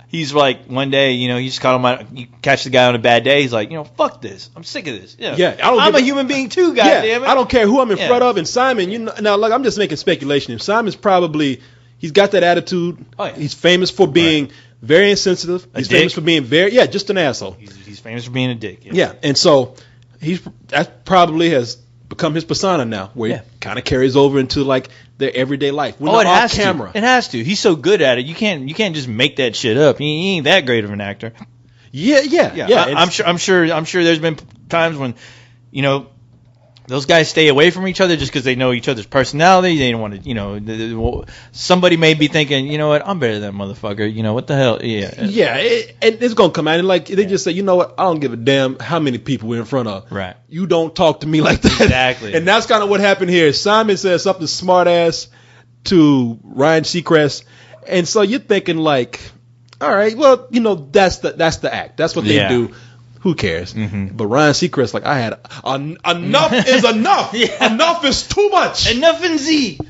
He's like, one day, you just caught him you catch the guy on a bad day, he's like, fuck this. I'm sick of this. I'm a human being too, goddammit. I don't care who I'm in front of. And Simon, now look, I'm just making speculation. Simon's probably he's got that attitude. Oh, yeah. He's famous for being very insensitive. He's famous for being just an asshole. He's famous for being a dick. Yeah, and so that probably has become his persona now, where he kind of carries over into like their everyday life. It has camera. It has to. He's so good at it. You can't just make that shit up. He ain't that great of an actor. Yeah. I'm sure there's been times when, those guys stay away from each other just because they know each other's personality. They don't want to, somebody may be thinking, you know what, I'm better than that motherfucker. What the hell? Yeah. Yeah, and it's going to come out. And they just say, you know what, I don't give a damn how many people we're in front of. Right. You don't talk to me like that. Exactly. And that's kind of what happened here. Simon says something smart ass to Ryan Seacrest. And so you're thinking like, all right, well, that's the act. That's what they do. Who cares? Mm-hmm. But Ryan Seacrest, like, I had enough is enough. Enough is too much. Enough in Z.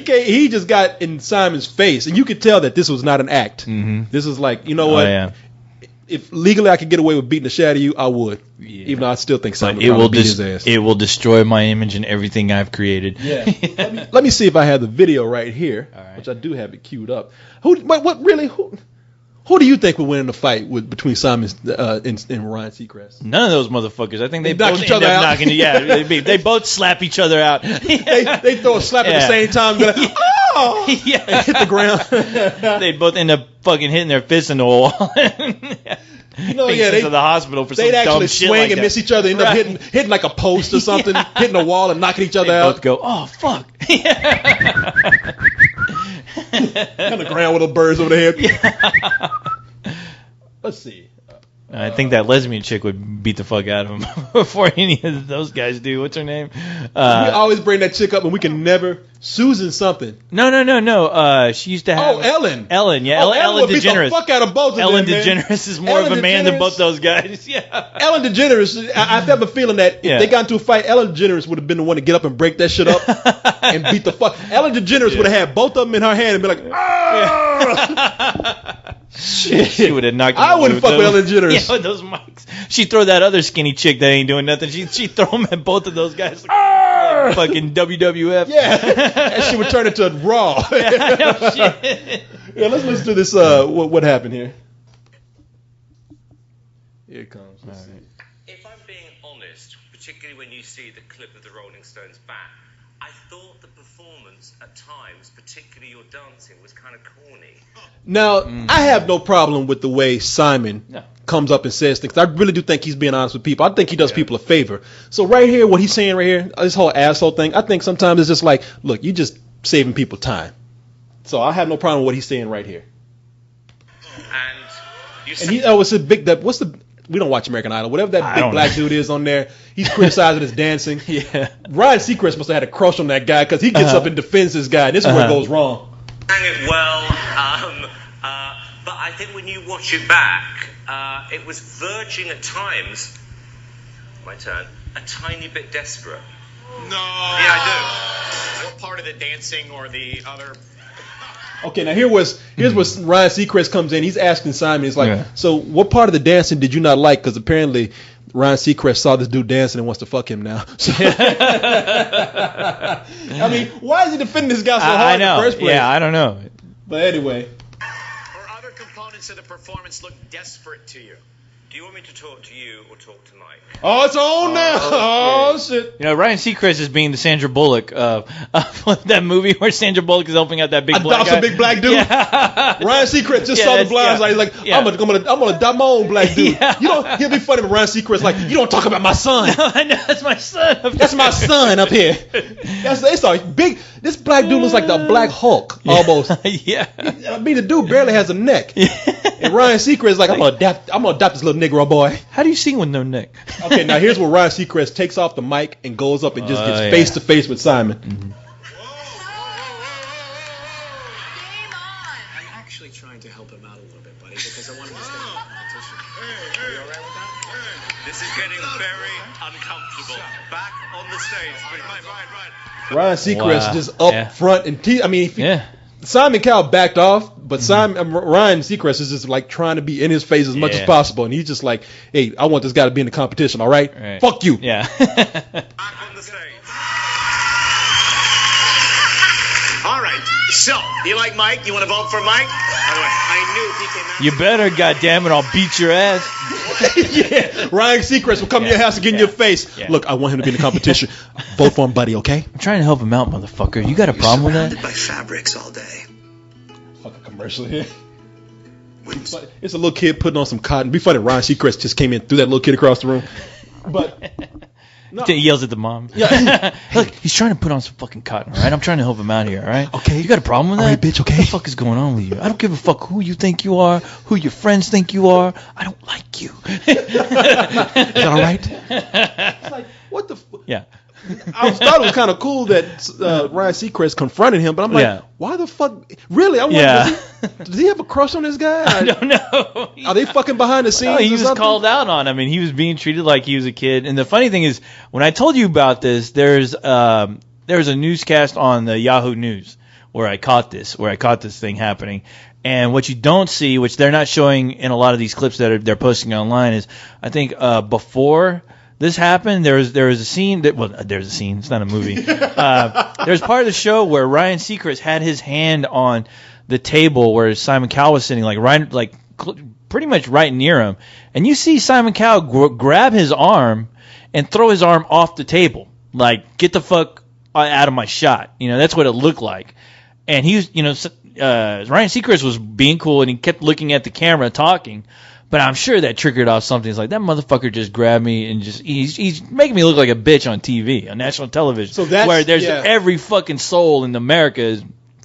He just got in Simon's face, and you could tell that this was not an act. Mm-hmm. This was like, you know what? if legally I could get away with beating the shit out of you, I would. Yeah. Even though I still think Simon would beat his ass. It will destroy my image and everything I've created. Yeah. let me see if I have the video right here, which I do have it queued up. Who do you think would win in the fight between Simon and Ryan Seacrest? None of those motherfuckers. I think they both end up knocking. Yeah, they both slap each other out. they throw a slap at the same time. Like, oh! Yeah. And hit the ground. They both end up fucking hitting their fists in the wall. They to the hospital for some dumb shit. They'd actually swing and miss each other, end up hitting like a post or something, hitting a wall and knocking each other out. Both go, oh fuck. On the ground with little birds over their head. Yeah. Let's see. I think that lesbian chick would beat the fuck out of him before any of those guys do. What's her name? We always bring that chick up, and we can never. Susan something. No. She used to have. Oh, Ellen. Ellen, yeah. Ellen DeGeneres. Beat the fuck out of both of Ellen them, DeGeneres is more of a man than both those guys. Yeah. Ellen DeGeneres. I have a feeling that if they got into a fight, Ellen DeGeneres would have been the one to get up and break that shit up and beat the fuck. Ellen DeGeneres would have had both of them in her hand and be like, shit. She would have knocked. I wouldn't fuck with Ellen DeGeneres. Yeah, with those mics. She'd throw that other skinny chick that ain't doing nothing. She'd throw them at both of those guys. Like fucking WWF. Yeah. And she would turn into Raw. Shit. Yeah, let's listen to this. What happened here? Here it comes. Let's see. If I'm being honest, particularly when you see the clip of the Rolling Stones back, I thought the performance at times, particularly your dancing, was kind of corny. Now, I have no problem with the way Simon comes up and says things. I really do think he's being honest with people. I think he does people a favor. So right here, what he's saying right here, this whole asshole thing, I think sometimes it's just like, look, you just saving people time. So I have no problem with what he's saying right here. And you what's the big that? What's the? We don't watch American Idol. Whatever that big black dude is on there, he's criticizing his dancing. Yeah. Ryan Seacrest must have had a crush on that guy because he gets up and defends this guy. This is where it goes wrong. Sang it well, but I think when you watch it back, it was verging at times. My turn. A tiny bit desperate. No. Yeah, I do. What part of the dancing or the other? Okay, now here's where Ryan Seacrest comes in. He's asking Simon, he's like, so what part of the dancing did you not like? Because apparently Ryan Seacrest saw this dude dancing and wants to fuck him now. So, I mean, why is he defending this guy so hard in the first place? Yeah, I don't know. But anyway. Or other components of the performance look desperate to you? Do you want me to talk to you or talk to Mike? Oh, it's on now. Oh, shit. You know, Ryan Seacrest is being the Sandra Bullock of that movie where Sandra Bullock is helping out that big black guy. Adopts a big black dude. Yeah. Ryan Seacrest just saw the blinds. He's like, I'm gonna adopt my own black dude. Yeah. He'll be funny, but Ryan Seacrest like, you don't talk about my son. No, I know, that's my son. That's my son up here. It's like big. This black dude looks like the Black Hulk almost. Yeah. I mean, the dude barely has a neck. And Ryan Seacrest is like, I'm gonna adopt this little Negro boy. How do you sing with no neck? Okay, now here's where Ryan Seacrest takes off the mic and goes up and just gets face to face with Simon. Mm-hmm. I'm actually trying to help him out a little bit, buddy, because I want him to stay in the competition. Are you all right with that? This is getting very uncomfortable. Back on the stage. Right. Ryan Seacrest just up front and Simon Cowell backed off, but Ryan Seacrest is just like trying to be in his face as much as possible, and he's just like, "Hey, I want this guy to be in the competition, all right? Fuck you." Yeah. Back on the stage. All right. So, you like Mike? You want to vote for Mike? By the way, I knew if he came out. You better, goddammit, I'll beat your ass. Yeah, Ryan Seacrest will come to your house and get in your face. Yeah. Look, I want him to be in the competition. Vote for him, buddy, okay? I'm trying to help him out, motherfucker. You got a problem with that? By fabrics all day. Fucking commercial here. It's a little kid putting on some cotton. Be funny, Ryan Seacrest just came in, threw that little kid across the room. But no. He yells at the mom. Yeah. Look, he's trying to put on some fucking cotton, all right? I'm trying to help him out here, all right? Okay. You got a problem with that? All right, bitch, okay? What the fuck is going on with you? I don't give a fuck who you think you are, who your friends think you are. I don't like you. Is that all right? It's like, what the fuck? Yeah. I thought it was kind of cool that Ryan Seacrest confronted him, but I'm like, why the fuck? Really? I wonder, does he have a crush on this guy? I don't know. Are they fucking behind the scenes? No, he was called out on. I mean, he was being treated like he was a kid. And the funny thing is, when I told you about this, there's a newscast on the Yahoo News where I caught this thing happening. And what you don't see, which they're not showing in a lot of these clips that they're posting online, is I think before this happened, there was a scene there's a scene. It's not a movie. There's part of the show where Ryan Seacrest had his hand on the table where Simon Cowell was sitting, pretty much right near him, and you see Simon Cowell grab his arm and throw his arm off the table, like, get the fuck out of my shot. That's what it looked like. And he was, Ryan Seacrest was being cool, and he kept looking at the camera talking. But I'm sure that triggered off something. It's like, that motherfucker just grabbed me and he's making me look like a bitch on TV, on national television. So that's where there's every fucking soul in America is,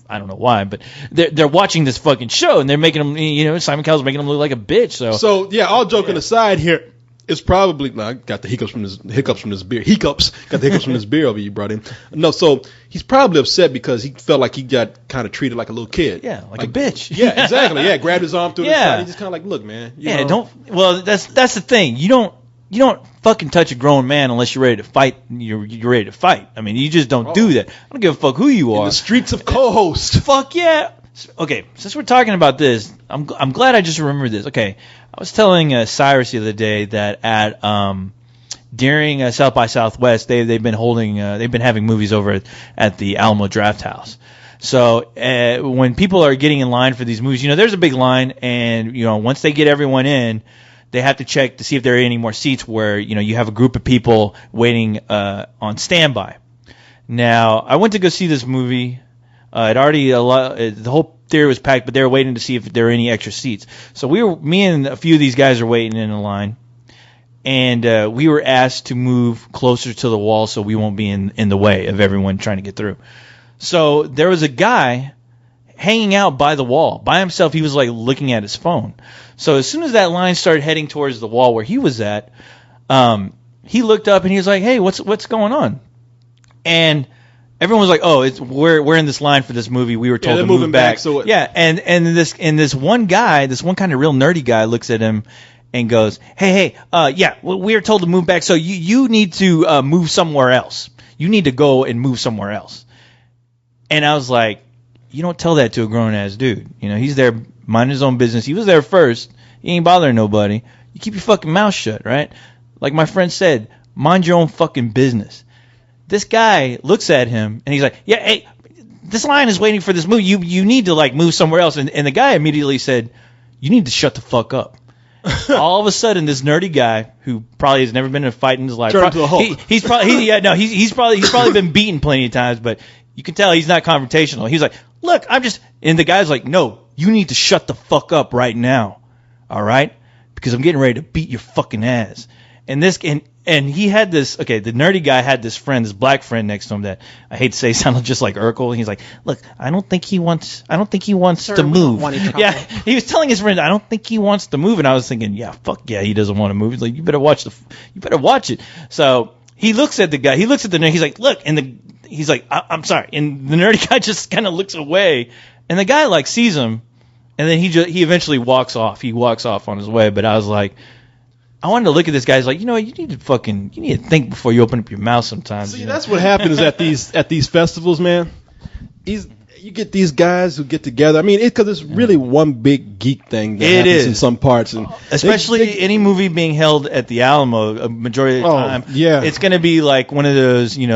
I don't know why, but they're watching this fucking show and they're making him, Simon Cowell's making him look like a bitch. So yeah, all joking aside here, it's probably, I got the hiccups from this beer. Got the hiccups from this beer over you brought in. No, so he's probably upset because he felt like he got kind of treated like a little kid. Yeah, like a bitch. Yeah, exactly. Yeah, grabbed his arm through the side. He's just kind of like, look, man. You know. That's the thing. You don't fucking touch a grown man unless you're ready to fight. You're ready to fight. I mean, you just don't do that. I don't give a fuck who you are. In the streets of co-host. Fuck yeah. Okay, since we're talking about this, I'm glad I just remembered this. Okay, I was telling Cyrus the other day that at during South by Southwest, they've been having movies over at the Alamo Draft House. So when people are getting in line for these movies, there's a big line, and once they get everyone in, they have to check to see if there are any more seats where you have a group of people waiting on standby. Now, I went to go see this movie. The whole theater was packed, but they were waiting to see if there were any extra seats. So me and a few of these guys are waiting in a line, and we were asked to move closer to the wall so we won't be in the way of everyone trying to get through. So there was a guy hanging out by the wall by himself. He was like looking at his phone. So as soon as that line started heading towards the wall where he was at, he looked up and he was like, "Hey, what's going on?" And everyone was like, "Oh, we're in this line for this movie. We were told to move back." And this one guy, this one kind of real nerdy guy, looks at him and goes, "Hey, we were told to move back. So you need to move somewhere else. You need to go and move somewhere else." And I was like, "You don't tell that to a grown ass dude. He's there minding his own business. He was there first. He ain't bothering nobody. You keep your fucking mouth shut, right? Like my friend said, mind your own fucking business." This guy looks at him and he's like, "Yeah, hey, this line is waiting for this movie. You need to like move somewhere else." And the guy immediately said, "You need to shut the fuck up." All of a sudden, this nerdy guy who probably has never been in a fight in his life, turned to a Hulk. He's probably been beaten plenty of times, but you can tell he's not confrontational. He's like, "Look, and the guy's like, "No, you need to shut the fuck up right now, all right? Because I'm getting ready to beat your fucking ass." And he had this, the nerdy guy had this friend, this black friend next to him that I hate to say sounded just like Urkel. And he's like, "Look, I don't think he wants Sir, to we move." don't want any trouble. Yeah, he was telling his friend, "I don't think he wants to move." And I was thinking, yeah, fuck yeah, he doesn't want to move. He's like, you better watch it. So he looks at the guy, he looks at the nerd, he's like, "Look," and he's like, I'm sorry. And the nerdy guy just kind of looks away, and the guy like sees him, and then he eventually walks off. He walks off on his way. But I was like, I wanted to look at this guy. He's like, you need to think before you open up your mouth sometimes. See, that's what happens at these festivals, man. You get these guys who get together. I mean, because it's really one big geek thing that happens in some parts, and especially any movie being held at the Alamo, a majority of the time. Yeah, it's going to be like one of those, kind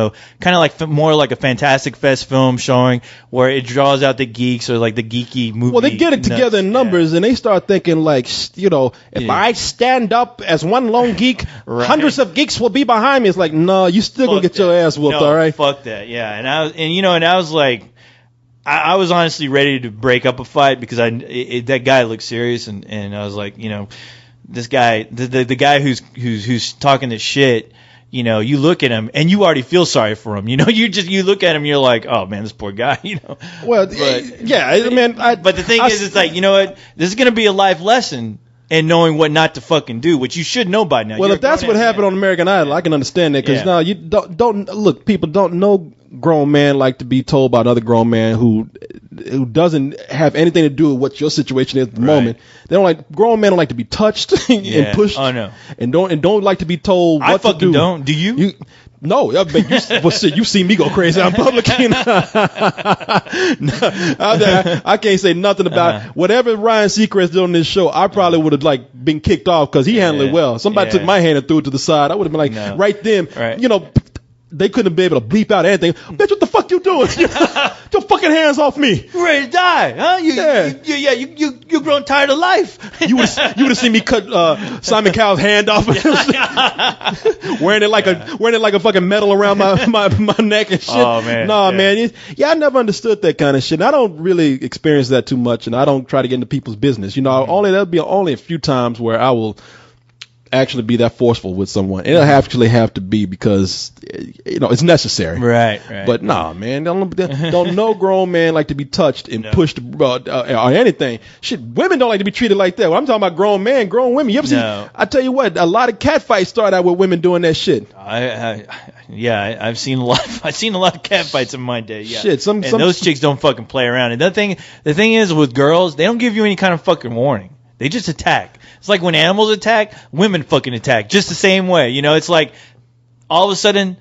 of like more like a Fantastic Fest film showing where it draws out the geeks or like the geeky movie. Well, they get it together in numbers, and they start thinking like, if I stand up as one lone geek, hundreds of geeks will be behind me. It's like, no, you still gonna get your ass whooped, all right? Fuck that, yeah. And I was like. I was honestly ready to break up a fight because that guy looked serious, and I was like, this guy, the guy who's talking this shit, you look at him and you already feel sorry for him, you look at him, you're like, oh man, this poor guy, Well, but the thing is, it's like, you know what, this is gonna be a life lesson. And knowing what not to fucking do, which you should know by now. Well, if that's what happened on American Idol, I can understand that because now you don't look. People don't know grown man like to be told by another grown man who doesn't have anything to do with what your situation is at the moment. They don't like grown men don't like to be touched and pushed. Oh no, and don't like to be told what to do. Don't. Do you? No, you see me go crazy out in public. I can't say nothing about whatever Ryan Seacrest did on this show. I probably would have been kicked off because he handled it well. Somebody took my hand and threw it to the side. I would have been right then. Right. They couldn't be able to bleep out anything. Bitch, what the fuck you doing? Get your fucking hands off me. You ready to die, huh? You grown tired of life. You would have seen me cut Simon Cowell's hand off. wearing it like a fucking medal around my neck and shit. Oh man. No, man. I never understood that kind of shit. And I don't really experience that too much, and I don't try to get into people's business. There'll be only a few times where I will actually be that forceful with someone. It'll actually have to be because it's necessary. Right. But nah, man, don't no grown man like to be touched and pushed or anything. Shit, women don't like to be treated like that. Well, I'm talking about grown women. You ever see? I tell you what, a lot of cat fights start out with women doing that shit. I've seen a lot. I've seen a lot of cat fights in my day. Yeah. Shit, and those chicks don't fucking play around. And the thing is with girls, they don't give you any kind of fucking warning. They just attack. It's like when animals attack, women fucking attack. Just the same way. It's like all of a sudden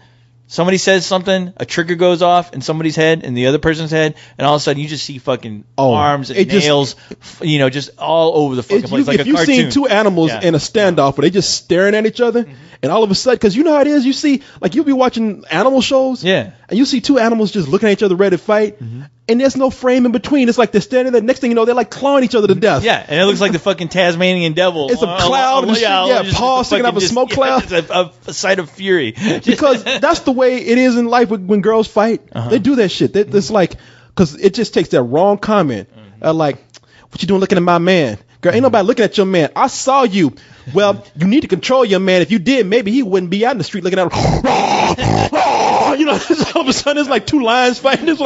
somebody says something, a trigger goes off in somebody's head and the other person's head, and all of a sudden you just see fucking arms and nails, just all over the fucking place like a cartoon. If you've seen two animals in a standoff where they just staring at each other, and all of a sudden, because you know how it is, you see, you'll be watching animal shows, and you see two animals just looking at each other ready to fight, and there's no frame in between. It's like they're standing there. Next thing you know, they're clawing each other to death. Yeah, and it looks like the fucking Tasmanian devil. It's a cloud and shit. Paw sticking out of a smoke cloud. It's a sight of fury. Because that's the way it is in life when girls fight. They do that shit. It's because it just takes that wrong comment. What you doing looking at my man? Girl, ain't nobody looking at your man. I saw you. Well, you need to control your man. If you did, maybe he wouldn't be out in the street looking at him. All of a sudden it's like two lions fighting. It's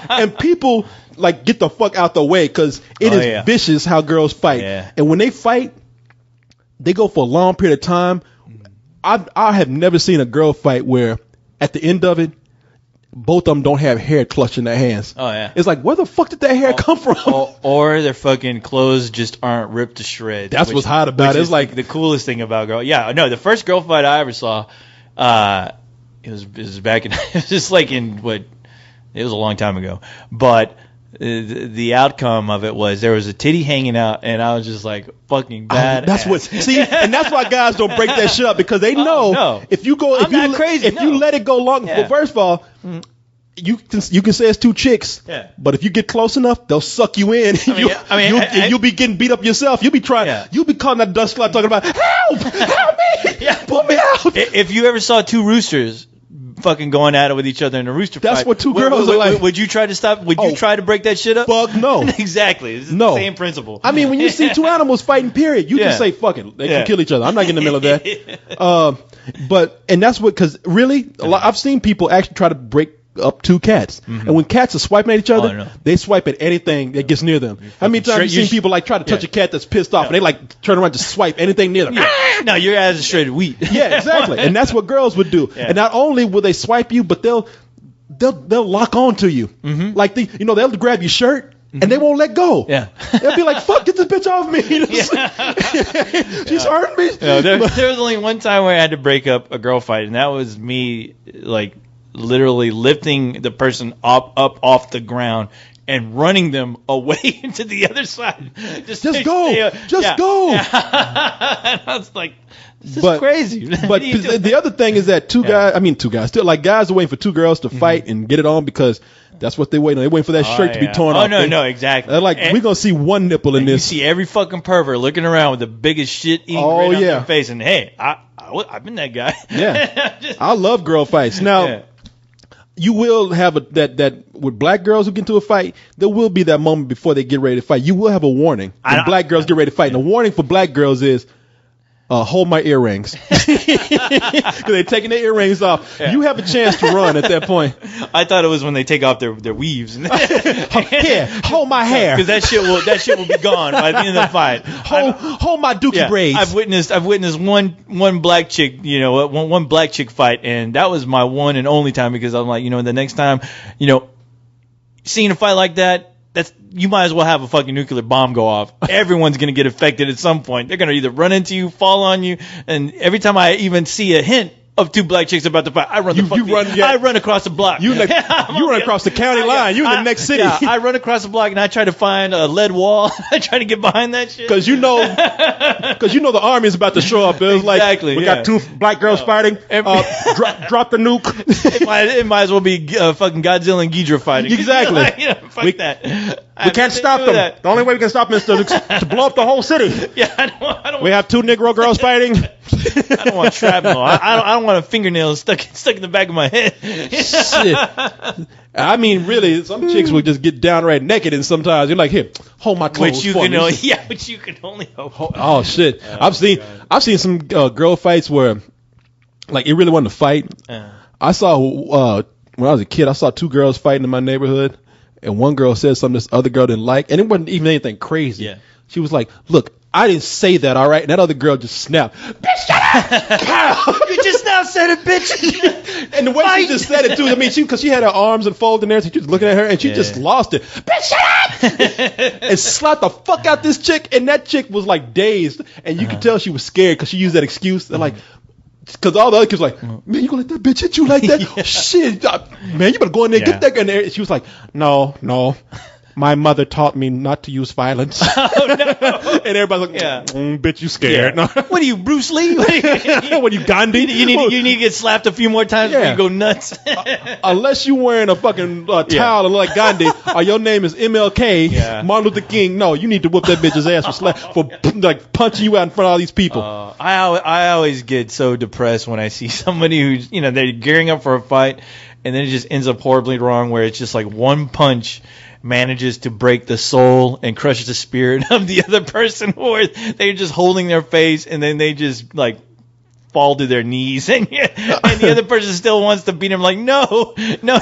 and people get the fuck out the way because it is vicious how girls fight. Yeah. And when they fight, they go for a long period of time. I have never seen a girl fight where at the end of it, both of them don't have hair clutched in their hands. Oh, yeah. It's like, where the fuck did that hair come from? Or their fucking clothes just aren't ripped to shreds. That's what's hot about it. It's like the coolest thing about girl. Yeah, no, the first girl fight I ever saw, it was back in, it was just it was a long time ago. But the outcome of it was there was a titty hanging out, and I was just like, fucking bad. And that's why guys don't break that shit up, because they know if you let it go long. Well, first of all, you can say it's two chicks, but if you get close enough, they'll suck you in. You'll be getting beat up yourself. You'll be you'll be calling that dust cloud talking about help me, pull me out. If you ever saw two roosters fucking going at it with each other in a rooster fight. That's what two girls are like. Would you try to stop? Would you try to break that shit up? Fuck no. Exactly. It's the same principle. I mean, when you see two animals fighting, period, you just say, fuck it. They can kill each other. I'm not getting in the middle of that. And that's what, really, I've seen people actually try to break up two cats. And when cats are swiping at each other, they swipe at anything that gets near them. How many times have you seen people try to touch a cat that's pissed off, and they turn around to swipe anything near them? No, your ass is shredded wheat. Yeah, exactly. And that's what girls would do. And not only will they swipe you, but they'll lock on to you. They'll grab your shirt and they won't let go. Yeah. They'll be like, fuck, get this bitch off me. She's hurting me. No, there was only one time where I had to break up a girl fight, and that was me literally lifting the person up off the ground and running them away to the other side. Just go. Go. Yeah. And I was like, this is crazy. But the other thing is that two guys, guys are waiting for two girls to fight and get it on, because that's what they're waiting on. They're waiting for that shirt to be torn off. No, exactly. They're like, we're going to see one nipple in this. You see every fucking pervert looking around with the biggest shit eating grin on their face, and hey, I've been that guy. Yeah. I love girl fights. Now, you will have that with black girls who get into a fight, there will be that moment before they get ready to fight. You will have a warning when black girls get ready to fight. And the warning for black girls is, hold my earrings. Because they're taking their earrings off. Yeah. You have a chance to run at that point. I thought it was when they take off their weaves. Here, hold my hair. Because that shit will be gone by the end of the fight. Hold my dookie braids. I've witnessed one black chick, one black chick fight, and that was my one and only time, because I'm like, the next time, seeing a fight like that, you might as well have a fucking nuclear bomb go off. Everyone's going to get affected at some point. They're going to either run into you, fall on you, and every time I even see a hint of two black chicks about to fight. I run I run across the block. You run across the county line. You in the next city. Yeah, I run across the block and I try to find a lead wall. I try to get behind that shit. Because you know the army is about to show up. It was exactly, like we got two black girls fighting. Drop the nuke. It might as well be fucking Godzilla and Ghidorah fighting. Exactly. Fuck that. We can't stop them. That. The only way we can stop them is to blow up the whole city. Yeah, I don't. We have two Negro girls fighting. I don't want shrapnel. I don't want a fingernail stuck in the back of my head. Shit. I mean, really, some chicks will just get downright naked, and sometimes you're like, "Here, hold my clothes." Which you can only hope. Oh shit! I've seen some girl fights where, like, it really wasn't a fight. I saw when I was a kid, I saw two girls fighting in my neighborhood, and one girl said something this other girl didn't like, and it wasn't even anything crazy. Yeah. She was like, "Look, I didn't say that, all right?" And that other girl just snapped. "Bitch, shut up!" You just now said it, bitch. And the way she just said it too, I mean, because she had her arms unfolded there, so she was looking at her, and she just lost it. "Bitch, shut up!" And slapped the fuck out this chick, and that chick was like dazed, and you could tell she was scared because she used that excuse. They're like, because all the other kids were like, "Man, you gonna let that bitch hit you like that? Oh, shit, man, you better go in there and get that guy in there." And she was like, No. My mother taught me not to use violence. Oh, no. And everybody's like, bitch, you scared. Yeah. What are you, Bruce Lee? What are you, Gandhi? You need to get slapped a few more times before you go nuts. Unless you're wearing a fucking towel and look like Gandhi, or your name is MLK, Martin Luther King. No, you need to whoop that bitch's ass for like punching you out in front of all these people. I always get so depressed when I see somebody who's, they're gearing up for a fight, and then it just ends up horribly wrong, where it's just like one punch manages to break the soul and crush the spirit of the other person, or they're just holding their face and then they just like fall to their knees, and the other person still wants to beat him. Like, no,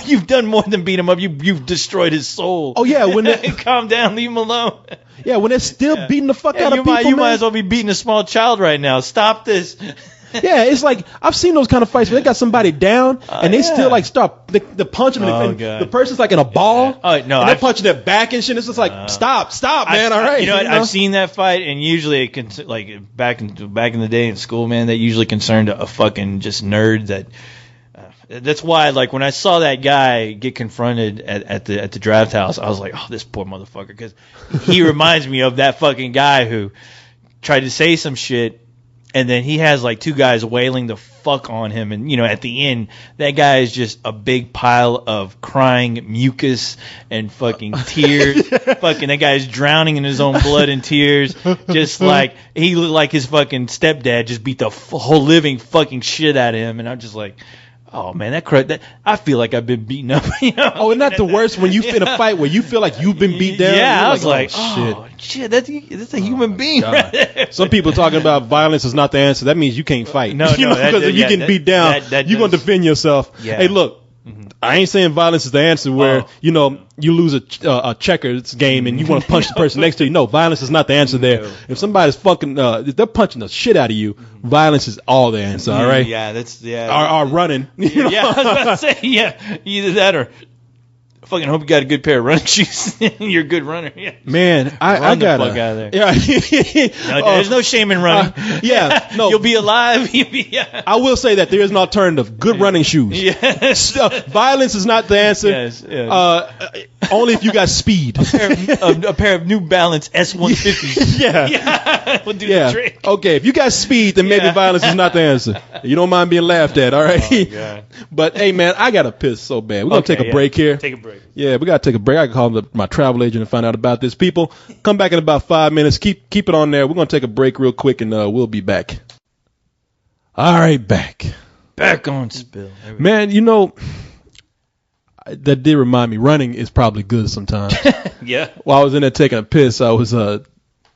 you've done more than beat him up. You've destroyed his soul. Oh yeah, when calm down, leave him alone. Yeah, when they're still beating the fuck out of people, you might as well be beating a small child right now. Stop this. Yeah, it's like I've seen those kind of fights where they got somebody down and they still like start the punch them. And the person's like in a ball. Oh no, and they're punching their back and shit. It's just like stop, man. All right, you know what? I've seen that fight, and usually it like back in the day in school, man, that usually concerned a fucking just nerd. That's why, like, when I saw that guy get confronted at the draft house, I was like, oh, this poor motherfucker, because he reminds me of that fucking guy who tried to say some shit. And then he has like two guys wailing the fuck on him. And, at the end, that guy is just a big pile of crying mucus and fucking tears. Fucking, that guy is drowning in his own blood and tears. Just like, he looked like his fucking stepdad just beat the whole living fucking shit out of him. And I'm just like, oh man, that I feel like I've been beaten up. Oh, isn't that the worst when you in a fight where you feel like you've been beat down? Yeah, I was like, oh shit, that's a human being right there. Some people talking about violence is not the answer. That means you can't fight. No, because if you get beat down, you're gonna defend yourself. Yeah. Hey, look. I ain't saying violence is the answer where, you lose a checkers game and you want to punch the person next to you. No, violence is not the answer there. If somebody's fucking, if they're punching the shit out of you, violence is all the answer, all right? Yeah, Or running. Yeah, I was about to say, either that or I fucking hope you got a good pair of running shoes. You're a good runner. Yeah. Man, I got the fuck out of there. Yeah. There's no shame in running. No. You'll be alive. I will say that there is an alternative. Good running shoes. Yes. Violence is not the answer. Yes. Only if you got speed. A pair of New Balance S150s. Yeah. Will do the trick. Okay, if you got speed, then maybe violence is not the answer. You don't mind being laughed at, all right? Oh, God. But, hey, man, I got to piss so bad. We're going to take a break here. Take a break. Yeah, we got to take a break. I can call my travel agent and find out about this. People, come back in about 5 minutes. Keep it on there. We're going to take a break real quick, and we'll be back. All right, back. Back on Spill. Man, that did remind me, running is probably good sometimes. Yeah. While I was in there taking a piss, I was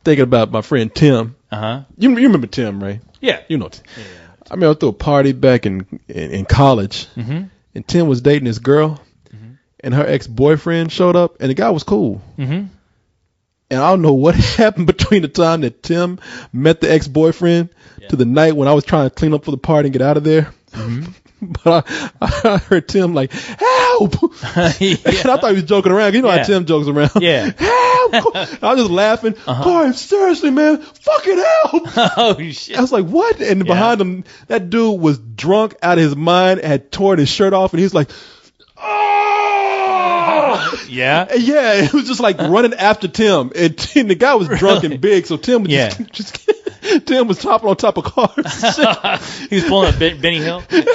thinking about my friend Tim. Uh-huh. You remember Tim, right? Yeah. You know Tim. Yeah. I mean, I threw a party back in college, and Tim was dating this girl, and her ex-boyfriend showed up, and the guy was cool. And I don't know what happened between the time that Tim met the ex-boyfriend to the night when I was trying to clean up for the party and get out of there. But I heard Tim like, help! And I thought he was joking around. You know how Tim jokes around. Yeah. Help! I was just laughing. Corey, seriously, man, fucking help! Oh, shit. I was like, what? And behind him, that dude was drunk out of his mind, had torn his shirt off, and he was like, oh! Yeah? Yeah, it was just like running after Tim. And the guy was drunk and big, so Tim was just Tim was topping on top of cars. He was pulling a Benny Hill. And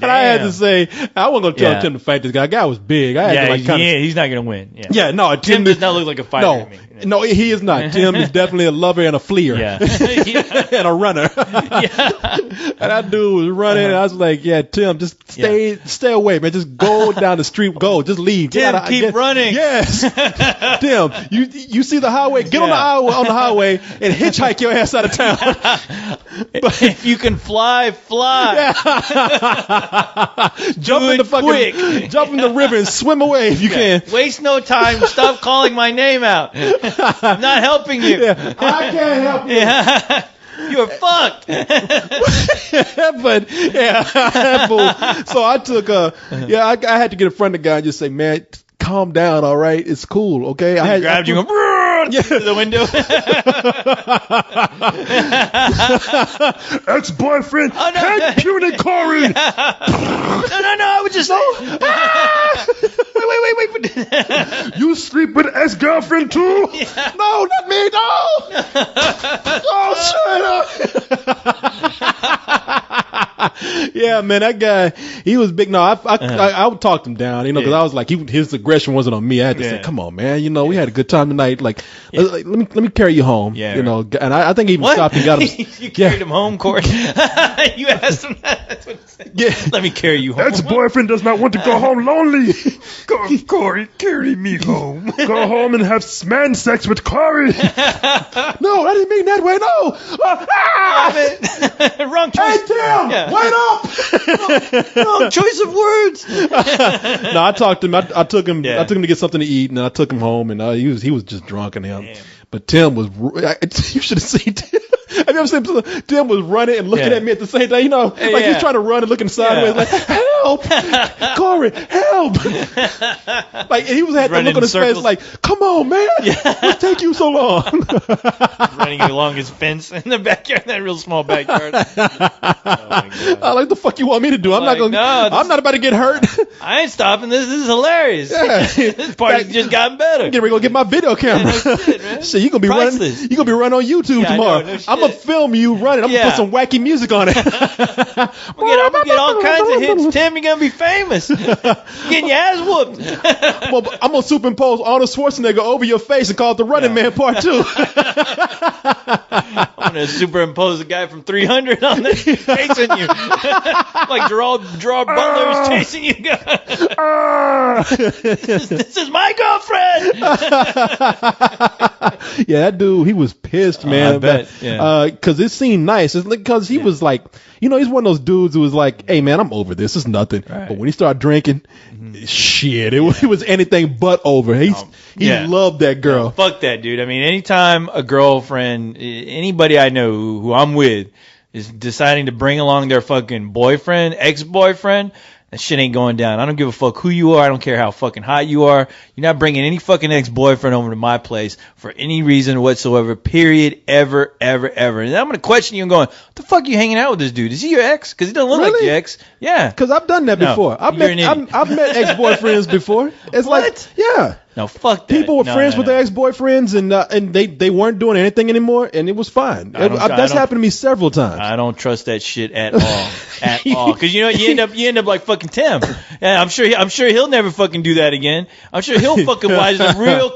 I had to say, I wasn't going to tell Tim to fight this guy. The guy was big. I had to he's not going to win. Yeah, no. Tim does not look like a fighter to me. No, he is not. Tim is definitely a lover and a fleer. Yeah. And a runner. And that dude was running, and I was like, yeah, Tim, just stay away, man. Just go down the street. Go. Just leave. Tim, keep running. Yes. Tim, you see the highway? Get on the highway and hitchhike your ass out of town. But if you can fly. Jump in the river and swim away if you can. Waste no time. Stop calling my name out. I'm not helping you. Yeah, I can't help you. Yeah. You're fucked. But so I took I had to get in front of the guy and just say, man, calm down, all right? It's cool, okay? I grabbed you and to the window. Ex-boyfriend, head puny Corey. No, I would just wait. You sleep with ex-girlfriend too? Yeah. No, not me, no. Oh, shut up. Yeah, man, that guy, he was big. No, I would talk him down, because I was like, his aggression wasn't on me. I had to say, come on, man, we had a good time tonight. Like, let me carry you home. Yeah, and I think he even stopped and got him. You carried him home, Corey? You asked him that. That's what he said. Yeah. Let me carry you home. Ex-boyfriend does not want to go home lonely. Corey, carry me home. Go home and have man sex with Corey. No, I didn't mean that way. No. Wrong choice. Hey, Tim, wait up. Wrong choice of words. No, I talked to him. I took him to get something to eat, and I took him home, and he was just drunk and him. Damn. But Tim was. You should have seen Tim. Have you ever seen Tim was running and looking at me at the same time? He's trying to run and looking sideways, like, help, Corey, help. Like, and he had that look on his face, like, come on, man, what's take you so long? Running along his fence in the backyard, that real small backyard. Oh my God. Like, the fuck you want me to do? I'm not about to get hurt. I ain't stopping this. This is hilarious. Yeah. This party's just gotten better. I'm going to go get my video camera. Shit, you're going to be running. You're going to be running on YouTube tomorrow. I'm going to film you running. I'm going to put some wacky music on it. I'm going to get all kinds of hits. Tim, you're going to be famous. You're getting your ass whooped. I'm going to superimpose Arnold Schwarzenegger over your face and call it the Running Man Part 2. I'm going to superimpose a guy from 300 on this chasing you. Like Gerard Butler is chasing you guys. This is my girlfriend. Yeah, that dude, he was pissed, man. I bet. Because it seemed nice. Because he was like, he's one of those dudes who was like, hey, man, I'm over this. It's nothing. Right. But when he started drinking, shit, it was anything but over. He loved that girl. No, fuck that, dude. I mean, anytime a girlfriend, anybody I know who I'm with is deciding to bring along their fucking boyfriend, ex-boyfriend, that shit ain't going down. I don't give a fuck who you are. I don't care how fucking hot you are. You're not bringing any fucking ex-boyfriend over to my place for any reason whatsoever, period, ever. And I'm going to question you and going, what the fuck are you hanging out with this dude? Is he your ex? Because he doesn't look like your ex. Yeah. Because I've done that before. I've met ex-boyfriends before. It's what? No, fuck that. People were friends with their ex-boyfriends, and they weren't doing anything anymore, and it was fine. That's happened to me several times. I don't trust that shit at all, all. Because you end up like fucking Tim. And I'm sure he'll never fucking do that again. I'm sure he'll fucking wise up real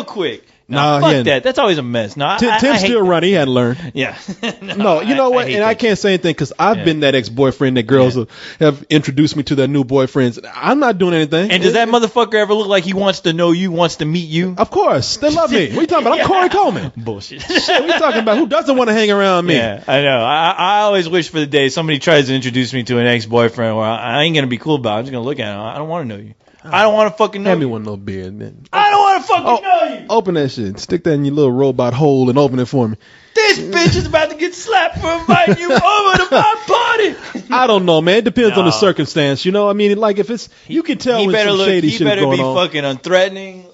quick. No, fuck that. That's always a mess. No, Tim's still running. He hadn't learned. Yeah. No, you know what? And I can't say anything because I've been that ex-boyfriend that girls have introduced me to their new boyfriends. I'm not doing anything. And does that motherfucker ever look like he wants to know you, wants to meet you? Of course. They love me. What are you talking about? I'm Corey Coleman. Bullshit. Shit, what are you talking about? Who doesn't want to hang around me? Yeah, I know. I always wish for the day somebody tries to introduce me to an ex-boyfriend where I ain't going to be cool about it. I'm just going to look at him. I don't want to know you. I don't want to fucking know. Hand me one little beer, man. I don't want motherfucking know you. Open that shit. Stick that in your little robot hole and open it for me. This bitch is about to get slapped for inviting you over to my party. I don't know, man. It depends on the circumstance. You know, I mean, like if it's, you can tell when some shady shit is going on. He better be fucking unthreatening.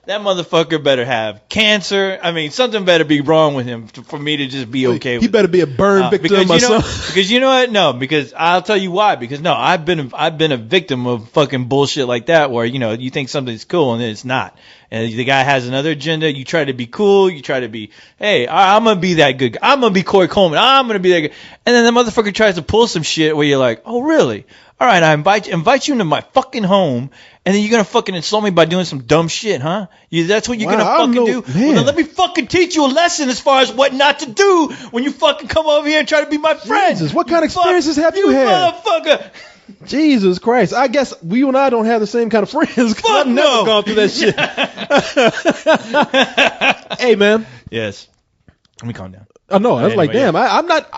That motherfucker better have cancer. I mean, something better be wrong with him for me to just be okay with it. He better be a burn victim or something. Because you know what? No, because I'll tell you why. Because no, I've been a victim of fucking bullshit like that where, you know, you think something's cool and then it's not. And the guy has another agenda. You try to be cool. You try to be, hey, I'm going to be that good guy. I'm going to be Corey Coleman. I'm going to be that guy. And then the motherfucker tries to pull some shit where you're like, oh, really? All right, I invite you into my fucking home, and then you're going to fucking insult me by doing some dumb shit, huh? That's what you're going to fucking do? Well, then let me fucking teach you a lesson as far as what not to do when you fucking come over here and try to be my friend. Jesus, what kind of experiences have you had? Motherfucker. Jesus Christ. I guess you and I don't have the same kind of friends. I've never gone through that shit. Hey, man. Yes. Let me calm down. Oh no, I was like, damn, I'm not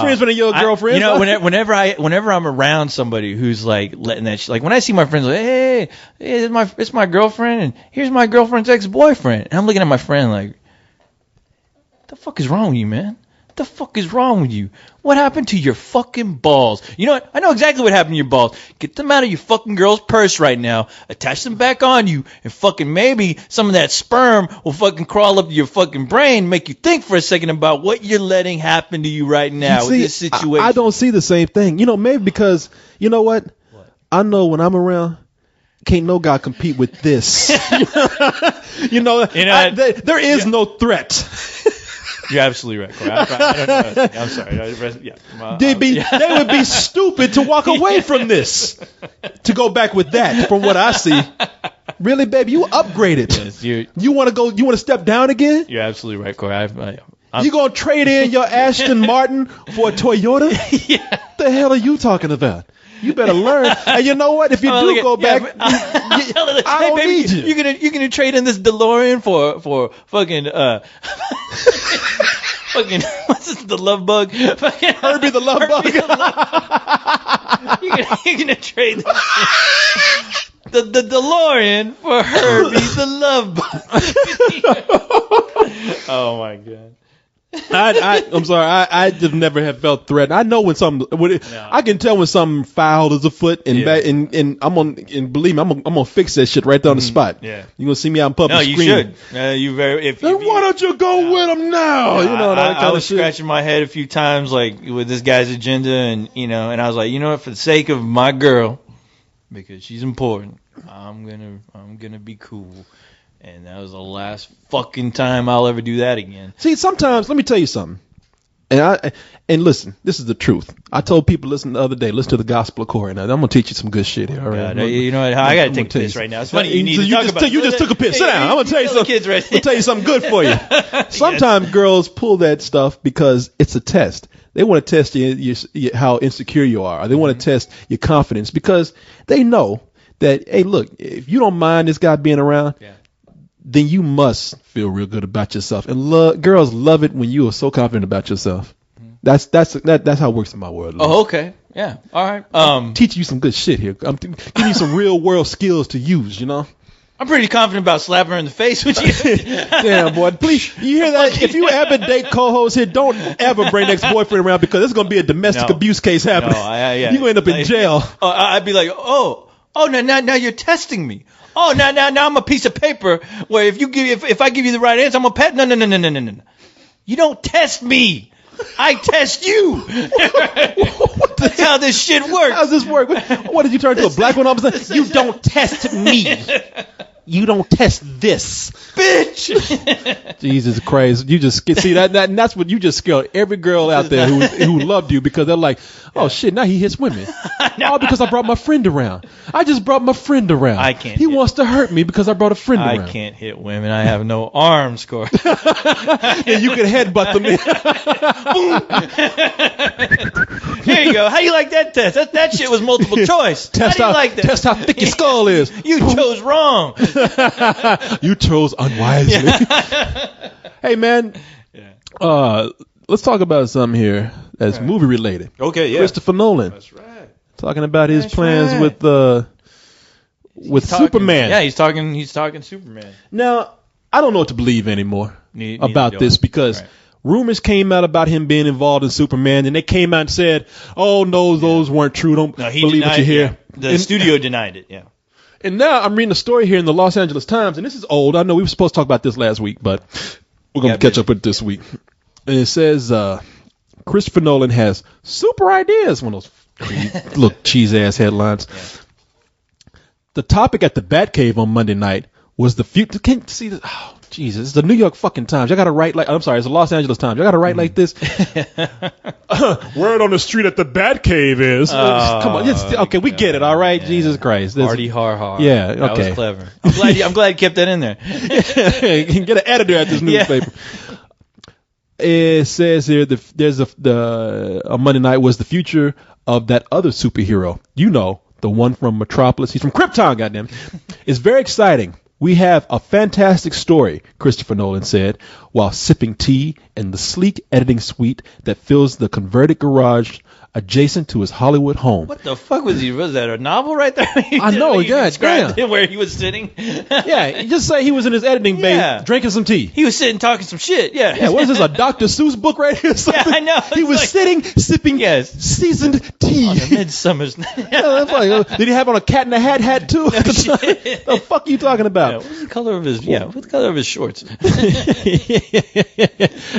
friends with your girlfriend. You know, whenever I'm around somebody who's like letting that shit, like when I see my friends like, hey, it's my girlfriend, and here's my girlfriend's ex-boyfriend, and I'm looking at my friend like, what the fuck is wrong with you, man? What the fuck is wrong with you? What happened to your fucking balls? You know what? I know exactly what happened to your balls. Get them out of your fucking girl's purse right now. Attach them back on you. And fucking maybe some of that sperm will fucking crawl up to your fucking brain, make you think for a second about what you're letting happen to you right now with this situation. I don't see the same thing. You know, maybe because, you know what? I know when I'm around, can't no guy compete with this. you know there is no threat. You're absolutely right, Corey. I don't know. I'm sorry. They would be stupid to walk away from this. To go back with that, from what I see. Really, baby, you upgraded. Yes, you want to go? You want to step down again? You're absolutely right, Corey. You gonna trade in your Aston Martin for a Toyota? Yeah. What the hell are you talking about? You better learn. And you know what? If you do go back, I don't need you. You're gonna trade in this DeLorean for fucking fucking what's this, the love bug? Fucking Herbie the love bug. You're gonna trade the DeLorean for Herbie the love bug. Oh my god. I'm sorry. I just never have felt threatened. I know when I can tell when something foul is afoot, and I'm on. And believe me, I'm gonna fix that shit right there on the spot. Yeah, you gonna see me out in public screaming. No, you should. Then why don't you go with him now? You know that kind I of was shit. scratching my head a few times, like with this guy's agenda, and and I was like, you know what, for the sake of my girl, because she's important, I'm gonna be cool. And that was the last fucking time I'll ever do that again. See, sometimes, let me tell you something. And listen, this is the truth. I told people, listen the other day, listen to the gospel of Corey. Now, I'm going to teach you some good shit here. All right? You know what? I got to take a piss right now. It's funny. You just took a piss. Sit down. I'm going to tell you something. I'm going to tell you something good for you. Sometimes girls pull that stuff because it's a test. They want to test how insecure you are. Or they want to test your confidence because they know that, hey, look, if you don't mind this guy being around, then you must feel real good about yourself. And girls love it when you are so confident about yourself. That's how it works in my world. Oh, okay. Yeah. All right. I'm teaching you some good shit here. I'm giving you some real world skills to use, you know? I'm pretty confident about slapping her in the face with you. Damn, boy. Please, you hear that? If you ever date co-hosts here, don't ever bring ex-boyfriend around because it's going to be a domestic abuse case happening. You're going to end up in jail. I'd be like, now you're testing me. Oh, now I'm a piece of paper where if I give you the right answer, I'm a pet. No. You don't test me. I test you. That's how this shit works. How's this work? What did you turn to a black one all of a sudden? You don't test me. You don't test this, bitch. Jesus Christ! You just see that, and that's what you just scared every girl out there who loved you because they're like, oh shit, now he hits women. All because I brought my friend around. I just brought my friend around. I can't. He wants to hurt me because I brought a friend around. I can't hit women. I have no arms, Corey. And you can headbutt them. Here you go. How you like that test? That shit was multiple choice. How do you like that? Test how thick your skull is. You chose wrong. You chose unwisely. Hey man, let's talk about something here that's movie related. Okay, yeah. Christopher Nolan. That's right. Talking about his plans with with Superman. Yeah, he's talking Superman. Now, I don't know what to believe anymore about this because rumors came out about him being involved in Superman, and they came out and said, "Oh no, those weren't true. Don't believe what you hear." Yeah. The studio denied it. Yeah. And now I'm reading a story here in the Los Angeles Times, and this is old. I know we were supposed to talk about this last week, but we're going to catch up with it this week. And it says Christopher Nolan has super ideas. One of those look cheese-ass headlines. Yeah. The topic at the Batcave on Monday night was the future. Can't you see this? Oh, Jesus. It's the New York fucking Times. Y'all got to write like, I'm sorry, it's the Los Angeles Times. Y'all got to write like this. Word on the street at the Batcave is. Come on. Okay, we get it, all right? Yeah. Jesus Christ. Party har. Yeah, okay. That was clever. I'm glad you kept that in there. You can get an editor at this newspaper. It says here there's a Monday night was the future of that other superhero. You know, the one from Metropolis. He's from Krypton, goddamn. It's very exciting. We have a fantastic story, Christopher Nolan said, while sipping tea in the sleek editing suite that fills the converted garage adjacent to his Hollywood home. What the fuck was that a novel right there? I know, yeah, damn. Where he was sitting. Yeah, just say he was in his editing bay drinking some tea. He was sitting talking some shit, yeah. Yeah, what is this, a Dr. Seuss book right here or something? Yeah, I know. He was sitting, sipping seasoned tea. On a midsummer's night. Yeah, that's like, did he have on a Cat in the hat too? The fuck are you talking about? Yeah, what's the color of his shorts?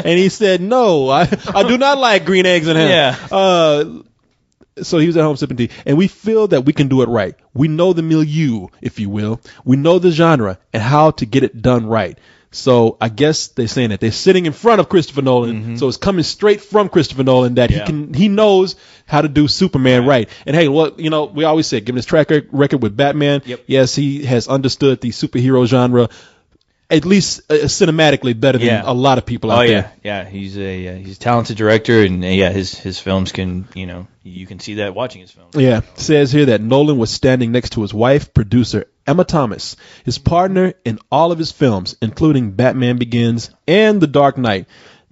And he said, no, I do not like green eggs and ham. Yeah. So he was at home sipping tea, and we feel that we can do it right. We know the milieu, if you will. We know the genre and how to get it done right. So I guess they're saying that they're sitting in front of Christopher Nolan, so it's coming straight from Christopher Nolan that he knows how to do Superman right. And hey, well, you know, we always say, given his track record with Batman, yes, he has understood the superhero genre at least cinematically better than a lot of people out there. Yeah, he's a talented director, and his films can, you can see that watching his films. Yeah, it says here that Nolan was standing next to his wife, producer Emma Thomas, his partner in all of his films, including Batman Begins and The Dark Knight,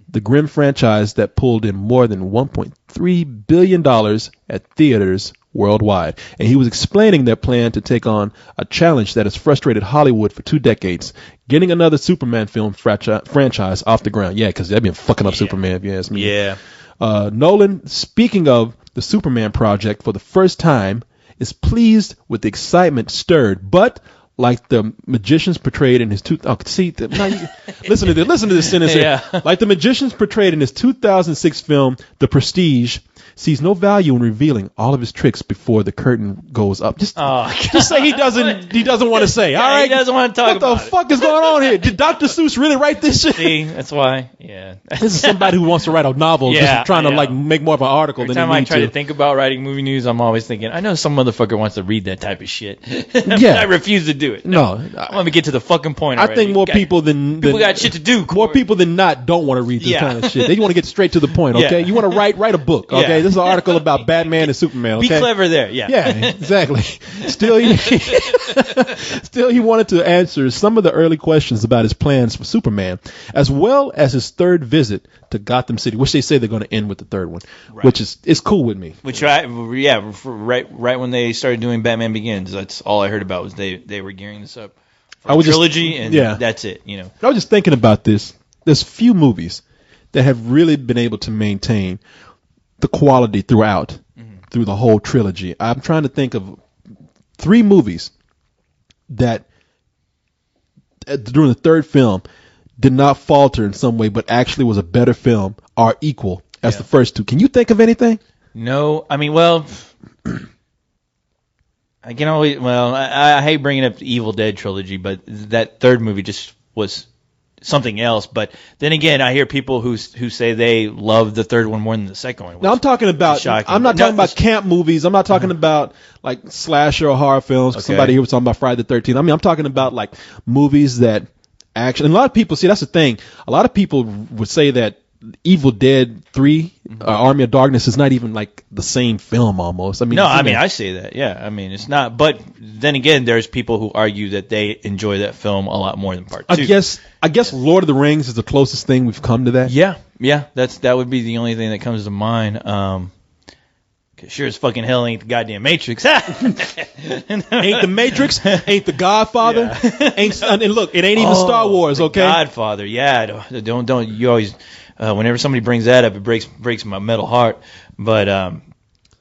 the grim franchise that pulled in more than $1.3 billion at theaters worldwide. And he was explaining their plan to take on a challenge that has frustrated Hollywood for 2 decades, getting another Superman film franchise off the ground. Yeah, because they've been fucking up Superman, if you ask me. Yeah. Nolan, speaking of the Superman project for the first time, is pleased with the excitement stirred, but like the magicians portrayed in his listen to this sentence here. Like the magicians portrayed in his 2006 film The Prestige, sees no value in revealing all of his tricks before the curtain goes up. Just say he doesn't want to say. All right, he doesn't want to talk about it. What the fuck is going on here? Did Dr. Seuss really write this shit? See, that's why. Yeah, this is somebody who wants to write a novel, just trying to like make more of an article. Every than time I try to think about writing movie news, I'm always thinking, I know some motherfucker wants to read that type of shit. Yeah, I refuse to do it. No, I want to get to the fucking point. I think more people got shit to do. Corey. More people than not don't want to read this kind of shit. They want to get straight to the point. Okay, you want to write a book. Okay, this is an article about Batman and Superman. Okay? Be clever there. Yeah, exactly. Still, he wanted to answer some of the early questions about his plans for Superman, as well as his third visit to Gotham City, which they say they're going to end with the third one, which is cool with me. Right when they started doing Batman Begins, that's all I heard about was they were gearing this up for a trilogy, and that's it. I was just thinking about this. There's few movies that have really been able to maintain the quality throughout, through the whole trilogy. I'm trying to think of 3 movies that during the third film did not falter in some way, but actually was a better film or equal as the first 2. Can you think of anything? No, I mean, well, I can always. Well, I hate bringing up the Evil Dead trilogy, but that third movie just was something else. But then again, I hear people who say they love the third one more than the second one. Now I'm talking about. I'm not talking about camp movies. I'm not talking about like slasher or horror films. Okay. Somebody here was talking about Friday the 13th. I mean, I'm talking about like movies that actually. And a lot of people see that's the thing. A lot of people would say that Evil Dead 3, Army of Darkness is not even like the same film almost. I mean, I say that. Yeah, I mean, it's not. But then again, there's people who argue that they enjoy that film a lot more than part 2. I guess Lord of the Rings is the closest thing we've come to that. Yeah, that would be the only thing that comes to mind. 'Cause sure as fucking hell ain't the goddamn Matrix. Ain't the Matrix, ain't the Godfather, ain't, and look, it ain't even Star Wars, okay? Godfather, yeah. Don't. You always, whenever somebody brings that up, it breaks my metal heart. But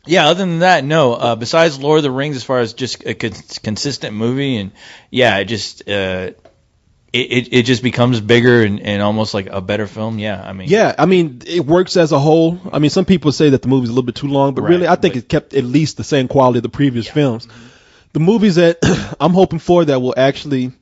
yeah, other than that, no. Besides Lord of the Rings, as far as just a consistent movie, and yeah, it just it just becomes bigger and almost like a better film. Yeah, I mean, it works as a whole. I mean, some people say that the movie's a little bit too long, but really, I think it kept at least the same quality of the previous films. Mm-hmm. The movies that I'm hoping for that will actually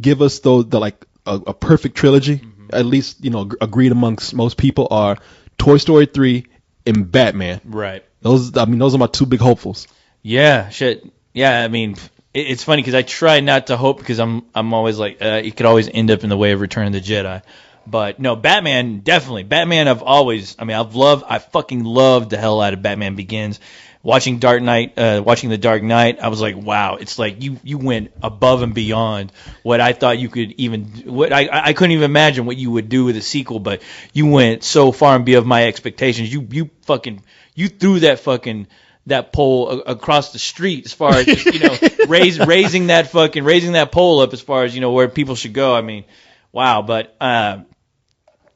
give us a perfect trilogy, at least agreed amongst most people, are Toy Story 3 and Batman. Right. Those are my two big hopefuls. Yeah. Shit. Yeah. I mean, it's funny because I try not to hope because I'm always like it could always end up in the way of Return of the Jedi. But no, Batman, definitely. Batman, I fucking loved the hell out of Batman Begins. Watching The Dark Knight, I was like, wow, it's like you went above and beyond what I thought you could I couldn't even imagine what you would do with a sequel, but you went so far and beyond my expectations. You threw that pole across the street as far as raising that pole up as far as where people should go. I mean, wow, but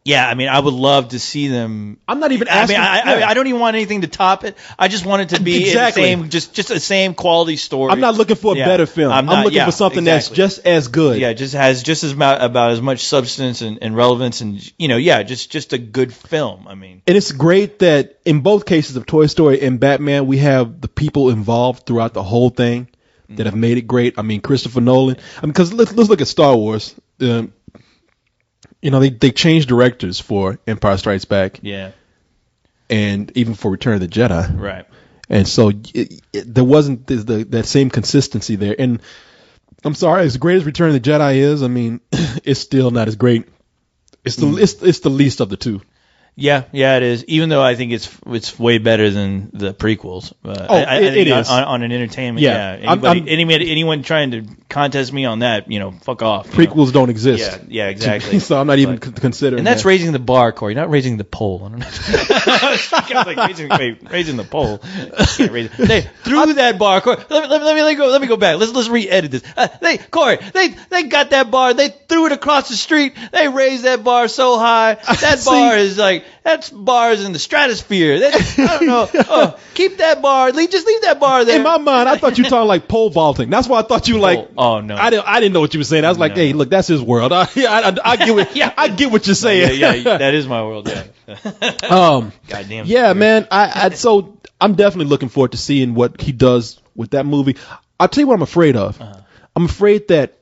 yeah, I mean, I would love to see them. I'm not even asking. I don't even want anything to top it. I just want it to be the same, just the same quality story. I'm not looking for a better film. I'm looking for something that's just as good. Yeah, just has just as about as much substance and relevance, and just a good film. I mean, and it's great that in both cases of Toy Story and Batman, we have the people involved throughout the whole thing that have made it great. I mean, Christopher Nolan. I mean, because let's look at Star Wars. They changed directors for Empire Strikes Back. Yeah. And even for Return of the Jedi. Right. And so there wasn't that same consistency there. And I'm sorry, as great as Return of the Jedi is, I mean, it's still not as great. It's the least of the two. Yeah, it is. Even though I think it's way better than the prequels. It is on an entertainment. Yeah. Anyone trying to contest me on that, fuck off. Prequels don't exist. Yeah, exactly. So I'm not even considering. And that's raising the bar, Corey, not raising the pole. I don't know. I was like raising the pole. They threw that bar, Corey. Let me go back. Let's re-edit this. They got that bar. They threw it across the street. They raised that bar so high. That bar is like. That's bars in the stratosphere. I don't know. Keep that bar. Just leave that bar there. In my mind, I thought you were talking like pole vaulting. That's why I thought you like. Oh no. I didn't know what you were saying. I was like, hey, look, that's his world. I get what. I get what you're saying. Yeah, that is my world. Yeah. Goddamn. Yeah, man. So I'm definitely looking forward to seeing what he does with that movie. I'll tell you what I'm afraid of. I'm afraid that,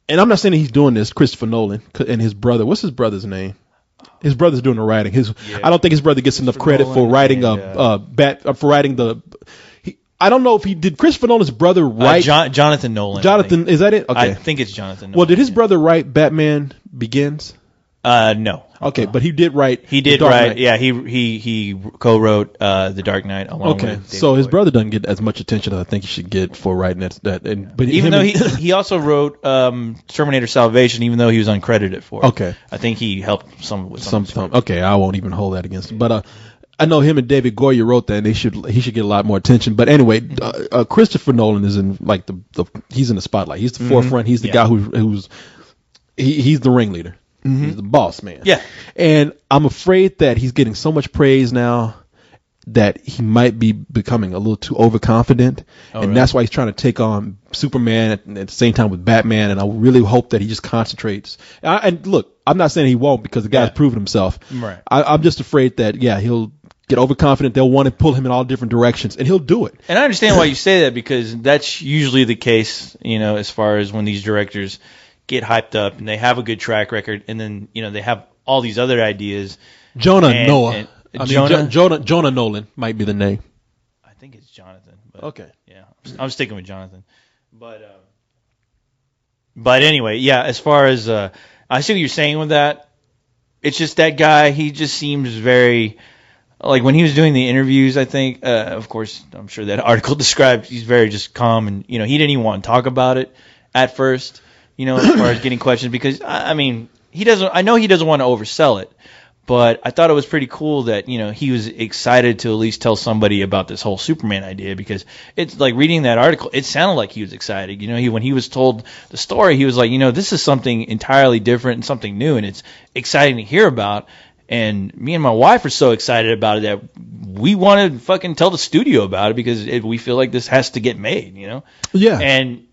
and I'm not saying that he's doing this, Christopher Nolan and his brother. What's his brother's name? His brother's doing the writing. I don't think his brother gets enough credit for writing for writing the. I don't know if he did. Christopher Nolan's brother write Jonathan Nolan. Jonathan, is that it? Okay. I think it's Jonathan Nolan. Well, did his brother write Batman Begins? No. Okay, but he did write. He did write. Yeah, he co-wrote The Dark Knight along with David so his Bowie. brother doesn't get as much attention as I think he should get for writing that. But even though he also wrote Terminator Salvation, even though he was uncredited for it. Okay, I think he helped some with some. Okay, I won't even hold that against him. But I know him and David Goyer wrote that, and he should get a lot more attention. But anyway, Christopher Nolan is in like he's in the spotlight. He's the forefront. He's the guy who's the ringleader. Mm-hmm. He's the boss man. Yeah. And I'm afraid that he's getting so much praise now that he might be becoming a little too overconfident. That's why he's trying to take on Superman at the same time with Batman. And I really hope that he just concentrates. And look, I'm not saying he won't because the guy's proven himself. Right. I'm just afraid that, he'll get overconfident. They'll want to pull him in all different directions, and he'll do it. And I understand why you say that because that's usually the case, as far as when these directors get hyped up and they have a good track record, and then they have all these other ideas. Jonah Nolan might be the name. I think it's Jonathan. But okay. Yeah, I'm sticking with Jonathan. But anyway, yeah. As far as I see what you're saying with that. It's just that guy. He just seems very. Like when he was doing the interviews, I think, of course, I'm sure that article described he's very just calm and, he didn't even want to talk about it at first, as far as getting questions because, I mean, I know he doesn't want to oversell it, But I thought it was pretty cool that, he was excited to at least tell somebody about this whole Superman idea, because it's like reading that article, it sounded like he was excited. When he was told the story, he was like, this is something entirely different and something new, and it's exciting to hear about. And me and my wife are so excited about it that we want to fucking tell the studio about it, because we feel like this has to get made, Yeah. And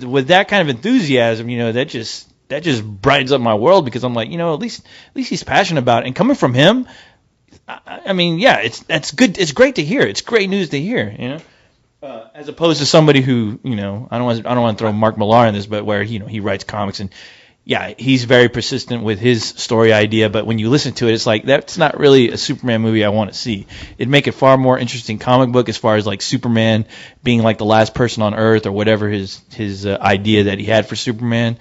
with that kind of enthusiasm, that just brightens up my world, because I'm like, at least he's passionate about it. And coming from him, I mean, yeah, that's good. It's great to hear. It's great news to hear, as opposed to somebody who, I don't want to throw Mark Millar in this, but where, he writes comics, and yeah, he's very persistent with his story idea, but when you listen to it, it's like, that's not really a Superman movie I want to see. It'd make it far more interesting comic book, as far as like Superman being like the last person on Earth, or whatever his idea that he had for Superman.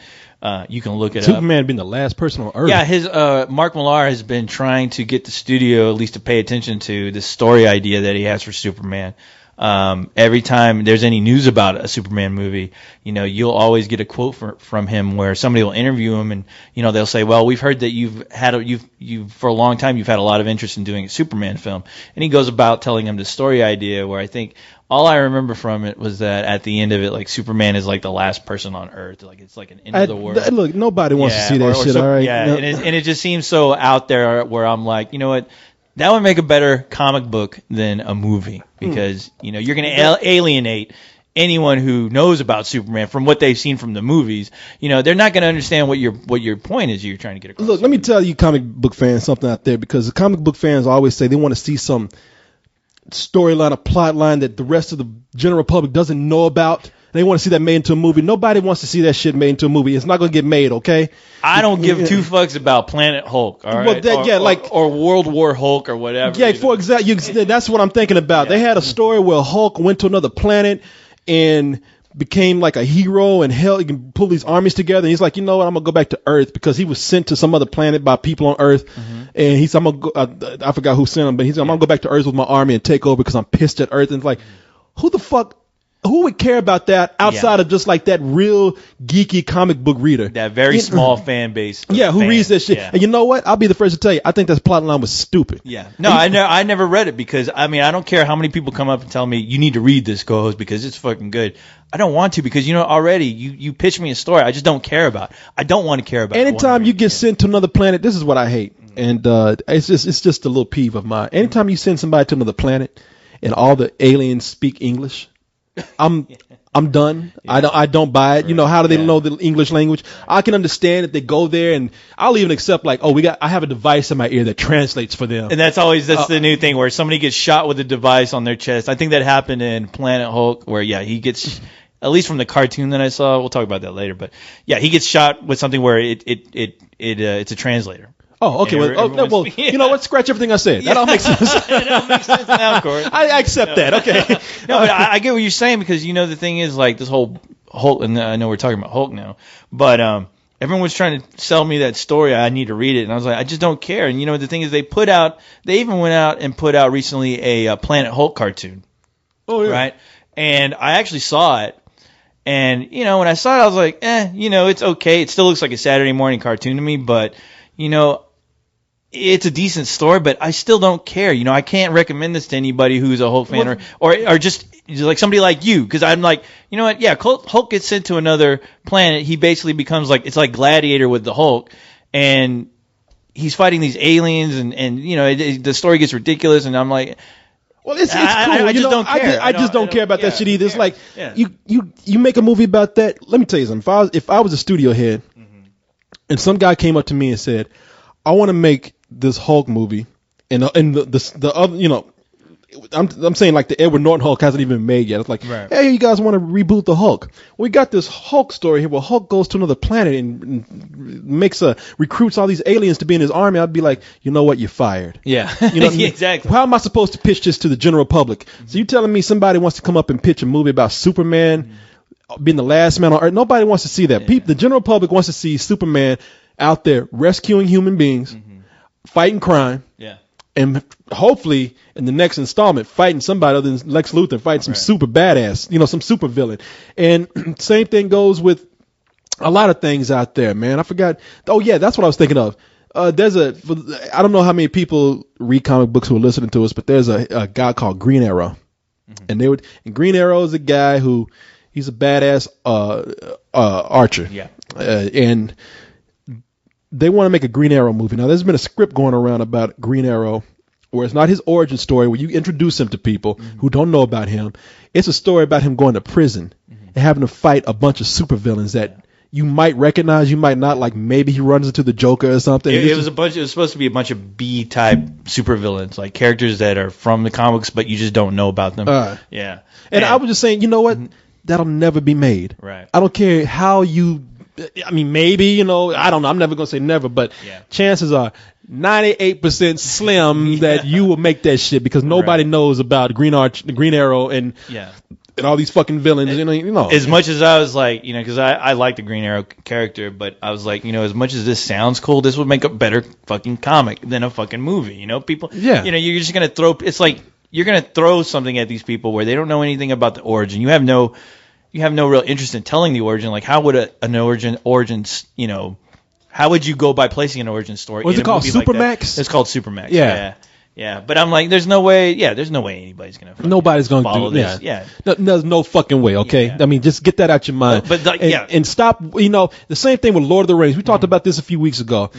You can look it up. Superman being the last person on Earth. Yeah, his Mark Millar has been trying to get the studio at least to pay attention to this story idea that he has for Superman. Every time there's any news about a Superman movie, you'll always get a quote from him where somebody will interview him, and they'll say, "Well, we've heard that you've for a long time you've had a lot of interest in doing a Superman film," and he goes about telling him the story idea, where I think all I remember from it was that at the end of it, like, Superman is like the last person on Earth, like it's like an end of the world. Look, nobody wants to see that shit. All right, yeah, no. and it just seems so out there, where I'm like, you know what? That would make a better comic book than a movie, because you're going to alienate anyone who knows about Superman from what they've seen from the movies. They're not going to understand what your point is you're trying to get across. Look, let me tell you, comic book fans, something out there, because the comic book fans always say they want to see some storyline, a plot line that the rest of the general public doesn't know about. They want to see that made into a movie. Nobody wants to see that shit made into a movie. It's not going to get made, okay? I don't give two fucks about Planet Hulk, all right? Well, or World War Hulk or whatever. Yeah, for example, that's what I'm thinking about. Yeah. They had a story where Hulk went to another planet and became like a hero, and hell, he can pull these armies together. And he's like, you know what? I'm going to go back to Earth, because he was sent to some other planet by people on Earth. Mm-hmm. And he's, I'm going to go, I forgot who sent him, but he's, I'm going to go back to Earth with my army and take over because I'm pissed at Earth. And it's like, who the fuck? Who would care about that outside of just like that real geeky comic book reader? That very small fan base. Yeah, who reads that shit. Yeah. And you know what? I'll be the first to tell you, I think that plot line was stupid. Yeah. No, I never read it, because, I mean, I don't care how many people come up and tell me, you need to read this, co-host, because it's fucking good. I don't want to, because, already you pitch me a story I just don't care about. I don't want to care about. Anytime you get sent to another planet, this is what I hate. And it's just a little peeve of mine. Anytime you send somebody to another planet and all the aliens speak English, I'm done. Yeah. I don't buy it. How do they know the English language? I can understand if they go there, and I'll even accept like, I have a device in my ear that translates for them. And that's the new thing, where somebody gets shot with a device on their chest. I think that happened in Planet Hulk, where he gets, at least from the cartoon that I saw, we'll talk about that later, but yeah, he gets shot with something where it's a translator. Oh, okay. Well, you know what? Scratch everything I said. That all makes sense. That all makes sense now, Corey. I accept that. Okay. No, but I get what you're saying, because the thing is, like, this whole Hulk, and I know we're talking about Hulk now, but everyone was trying to sell me that story. I need to read it, and I was like, I just don't care. And the thing is, they even went out and put out recently a Planet Hulk cartoon. Oh yeah. Right. And I actually saw it. And when I saw it, I was like, it's okay. It still looks like a Saturday morning cartoon to me, but it's a decent story, but I still don't care. I can't recommend this to anybody who's a Hulk fan, or just like somebody like you, because I'm like, you know what? Yeah, Hulk gets sent to another planet. He basically becomes it's like Gladiator with the Hulk, and he's fighting these aliens, and the story gets ridiculous, and I'm like, well, it's cool. I just don't care. I just don't care about that shit either. It's like you make a movie about that. Let me tell you something. If I was a studio head, and some guy came up to me and said, I want to make this Hulk movie, and the other, I'm saying like the Edward Norton Hulk hasn't even been made yet. It's like, hey, you guys want to reboot the Hulk? We got this Hulk story here where Hulk goes to another planet and recruits all these aliens to be in his army. I'd be like, you know what? You're fired. Yeah, exactly. How am I supposed to pitch this to the general public? Mm-hmm. So you telling me somebody wants to come up and pitch a movie about Superman being the last man on Earth? Nobody wants to see that. Yeah. The general public wants to see Superman out there rescuing human beings, fighting crime, and hopefully in the next installment fighting somebody other than Lex Luthor, fighting some super badass, some super villain. And same thing goes with a lot of things out there, man. I forgot. Oh yeah, that's what I was thinking of. I don't know how many people read comic books who are listening to us, but there's a guy called Green Arrow. And Green Arrow is a guy who he's a badass archer. Yeah. And they want to make a Green Arrow movie. Now, there's been a script going around about Green Arrow where it's not his origin story where you introduce him to people who don't know about him. It's a story about him going to prison and having to fight a bunch of supervillains that you might recognize, you might not. Like maybe he runs into the Joker or something. It was supposed to be a bunch of B-type supervillains, like characters that are from the comics, but you just don't know about them. Yeah. And I was just saying, you know what? That'll never be made. Right. I don't care how you. I mean, maybe, I don't know. I'm never going to say never, but chances are 98% slim that you will make that shit because nobody knows about Green Arrow and all these fucking villains. As much as I was like, because I like the Green Arrow character, but I was like, as much as this sounds cool, this would make a better fucking comic than a fucking movie. People, you're just going to throw, it's like you're going to throw something at these people where they don't know anything about the origin. You have no real interest in telling the origin. Like, how would an origin, how would you go by placing an origin story? What's it called? Supermax? It's called Supermax. Yeah. Yeah, but I'm like, there's no way anybody's going to follow this. Yeah. There's no fucking way, okay? Yeah. I mean, just get that out your mind. And stop, the same thing with Lord of the Rings. We talked about this a few weeks ago.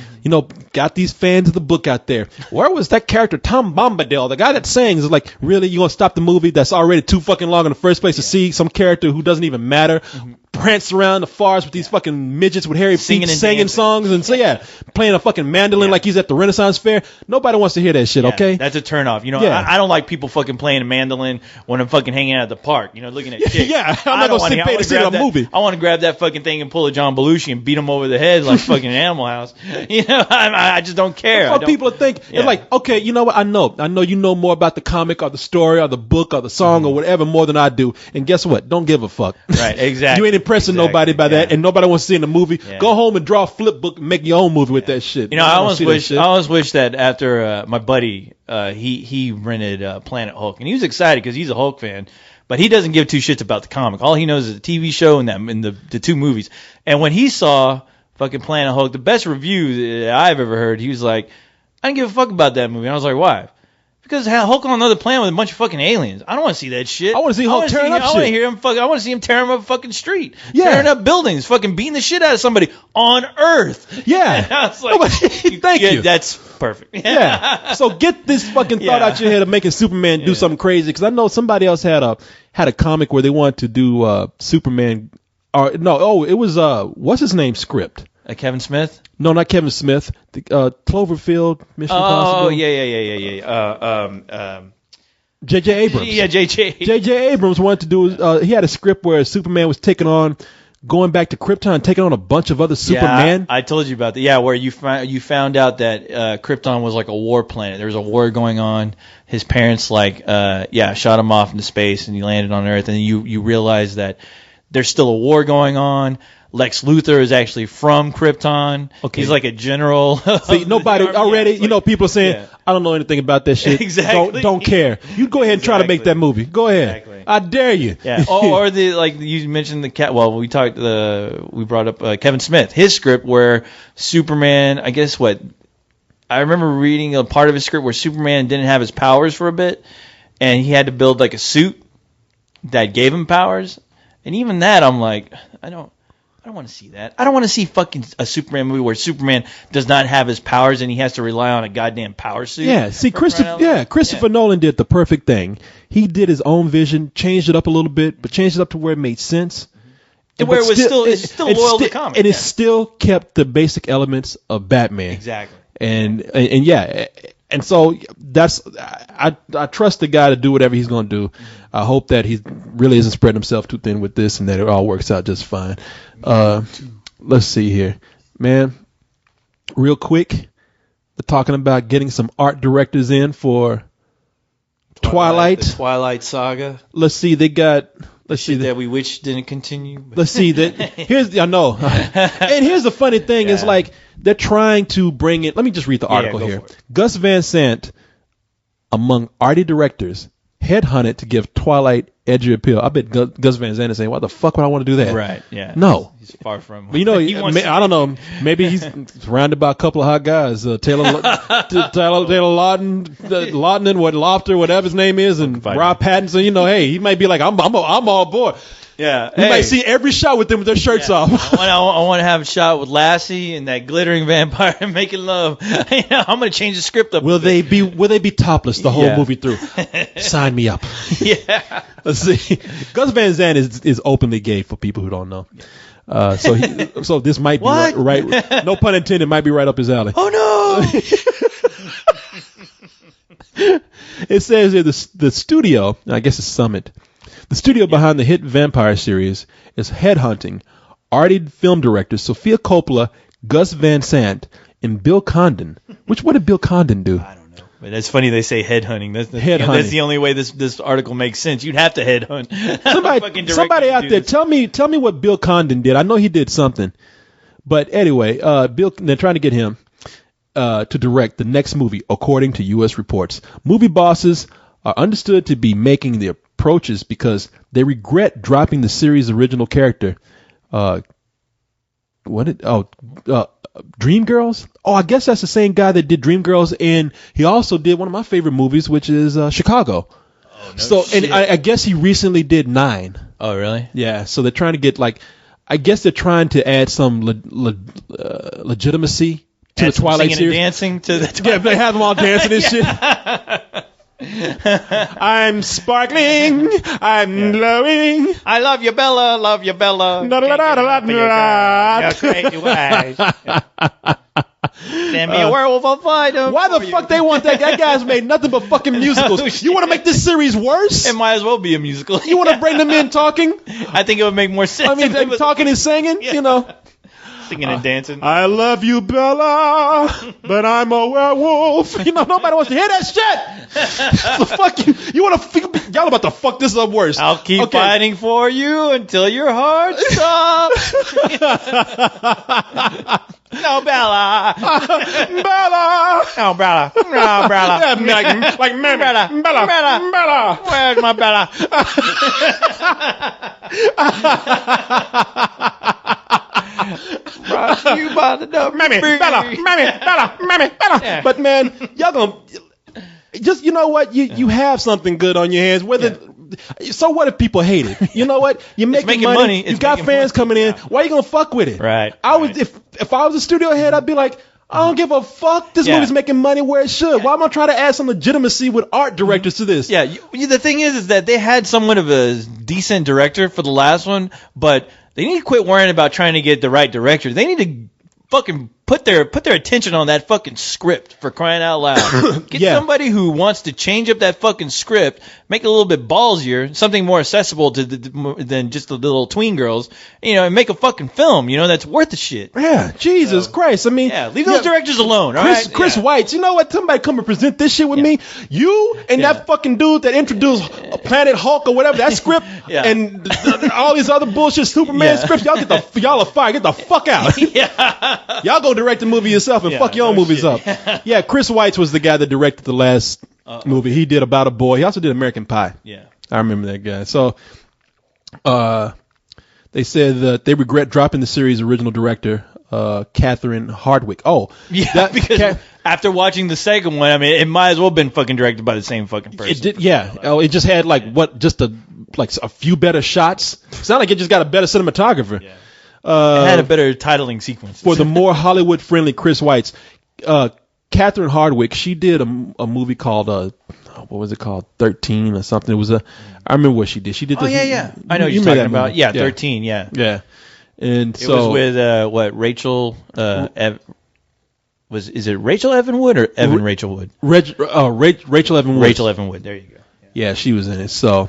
Got these fans of the book out there. Where was that character, Tom Bombadil, the guy that sings? Is like, really, you going to stop the movie that's already too fucking long in the first place to see some character who doesn't even matter? Prance around the forest with these fucking midgets with hairy feet singing songs and playing a fucking mandolin like he's at the Renaissance Fair. Nobody wants to hear that shit, okay? That's a turnoff. I don't like people fucking playing a mandolin when I'm fucking hanging out at the park, looking at chicks. I'm not going to pay to see a movie. I want to grab that fucking thing and pull a John Belushi and beat him over the head like fucking Animal House. I just don't care. What people think, it's like, okay, you know what? I know you know more about the comic or the story or the book or the song or whatever more than I do. And guess what? Don't give a fuck. Right, exactly. You ain't impressing nobody by that, and nobody wants to see in the movie. Go home and draw a flip book and make your own movie with that shit. I almost wish that after my buddy, he rented Planet Hulk, and he was excited because he's a Hulk fan, but he doesn't give two shits about the comic. All he knows is the TV show and the two movies. And when he saw fucking Planet Hulk, the best review that I've ever heard, he was like, I didn't give a fuck about that movie. And I was like, why? Because Hulk on another planet with a bunch of fucking aliens. I don't want to see that shit. I want to see Hulk tearing up shit. I want to hear him I want to see him tearing up a fucking street. Tearing up buildings. Fucking beating the shit out of somebody on Earth. Yeah. And I was like, thank you. That's perfect. Yeah. So get this fucking thought out your head of making Superman do something crazy. Because I know somebody else had a comic where they wanted to do Superman. It was what's his name script? Kevin Smith? No, not Kevin Smith. The Cloverfield, Mission Impossible. Oh, yeah. J.J. Abrams. Yeah, J.J. Abrams wanted to do. He had a script where Superman was going back to Krypton, taking on a bunch of other Superman. I told you about that. Yeah, where you found out that Krypton was like a war planet. There was a war going on. His parents shot him off into space, and he landed on Earth. And you realize that there's still a war going on. Lex Luthor is actually from Krypton. Okay. He's like a general. See, nobody already, people are saying, I don't know anything about that shit. Exactly. Don't care. You go ahead and try to make that movie. Go ahead. Exactly. I dare you. Yeah. Or you mentioned we brought up Kevin Smith, his script where Superman, I remember reading a part of his script where Superman didn't have his powers for a bit, and he had to build like a suit that gave him powers. And even that, I'm like, I don't want to see that. I don't want to see fucking a Superman movie where Superman does not have his powers and he has to rely on a goddamn power suit. Yeah, see, Christopher Nolan did the perfect thing. He did his own vision, changed it up a little bit, but changed it up to where it made sense. To where it's still loyal to the comic. And it still kept the basic elements of Batman. Exactly. And so that's I trust the guy to do whatever he's going to do. I hope that he really isn't spreading himself too thin with this and that it all works out just fine. Let's see here, man. Real quick, we're talking about getting some art directors in for Twilight. The Twilight Saga. Let's see, they got. Let's see that we wish didn't continue. Let's see that. I know. And here's the funny thing is like they're trying to bring in. Let me just read the article here. Gus Van Sant, among arty directors, headhunted to give Twilight edgy appeal. I bet Gus Van Sant is saying, "Why the fuck would I want to do that?" Right? Yeah. No. He's far from. But I don't know. Maybe he's surrounded by a couple of hot guys. Taylor Lautner, what Lofter, whatever his name is, and Rob Pattinson. Hey, he might be like, I'm all aboard. Yeah, we might see every shot with them with their shirts off. I want to have a shot with Lassie and that glittering vampire making love. I'm going to change the script up. Will they be topless the whole movie through? Sign me up. Yeah. Let's see. Gus Van Sant is openly gay for people who don't know. So this might be right. No pun intended. Might be right up his alley. Oh no. It says here the studio. I guess it's Summit. The studio behind the hit vampire series is headhunting ardent film directors Sofia Coppola, Gus Van Sant, and Bill Condon. What did Bill Condon do? I don't know. But it's funny they say headhunting. That's the only way this article makes sense. You'd have to headhunt. Somebody out there, tell me what Bill Condon did. I know he did something. But anyway, they're trying to get him to direct the next movie, according to U.S. reports. Movie bosses are understood to be making the approaches because they regret dropping the series' original character. Dreamgirls? Oh, I guess that's the same guy that did Dreamgirls, and he also did one of my favorite movies, which is Chicago. Oh, no shit. And I guess he recently did 9. Oh, really? Yeah. So they're trying to get I guess they're trying to add some legitimacy to the Twilight series. Dancing to the Twilight. Yeah, they have them all dancing and shit. I'm sparkling. I'm glowing. I love you, Bella. Love you, Bella. Your crazy ways. Send me a werewolf on fire. Why the fuck they want that? That guy's made nothing but fucking musicals. You want to make this series worse? It might as well be a musical. You want to bring them in talking? I think it would make more sense. I mean, them talking and singing, Singing and dancing. I love you, Bella, but I'm a werewolf. Nobody wants to hear that shit. The fuck you want to? Y'all about to fuck this up worse. I'll keep fighting for you until your heart stops. No, Bella. Bella. No, Bella. No, Bella. Yeah, like Mammy. Bella. Where's my Bella? Brought you by the dub. Mammy, Bella. Yeah. But man, y'all gonna just you have something good on your hands. So what if people hate it? You know what? You're making money. You got fans coming in. Why are you gonna fuck with it? Right. If I was a studio head, I'd be like, I don't give a fuck. This movie's making money where it should. Why am I trying to add some legitimacy with art directors to this? Yeah. The thing is that they had somewhat of a decent director for the last one, but they need to quit worrying about trying to get the right director. They need to fucking put their attention on that fucking script, for crying out loud. Get somebody who wants to change up that fucking script, make it a little bit ballsier, something more accessible to than just the little tween girls, and make a fucking film, that's worth the shit. Yeah, Jesus Christ. I mean, leave those directors alone, all right? Chris Weitz, you know what? Somebody come and present this shit with me. You and that fucking dude that introduced Planet Hulk or whatever, that script, and all these other bullshit Superman scripts, y'all are fired. Get the fuck out. Y'all go direct the movie yourself and fuck your own movies up. Yeah, Chris Weitz was the guy that directed the last movie. He did About a Boy. He also did American Pie. Yeah. I remember that guy. So they said that they regret dropping the series' original director, Catherine Hardwicke. Oh. Yeah, because after watching the second one, I mean, it might as well have been fucking directed by the same fucking person. It did, yeah. Oh, it just had just a few better shots. It's not like it just got a better cinematographer. Yeah. It had a better titling sequence. For the more Hollywood-friendly Chris Weitz, Catherine Hardwicke, she did a movie called, what was it called? 13 or something. It was I remember what she did. She did this. Oh, yeah. I know what you're talking about. Yeah, 13, yeah. Yeah. And it was with, Rachel, is it Rachel Evan Wood or Evan Rachel Wood? Rachel Evan Wood. Rachel Evan Wood, there you go. Yeah, she was in it. So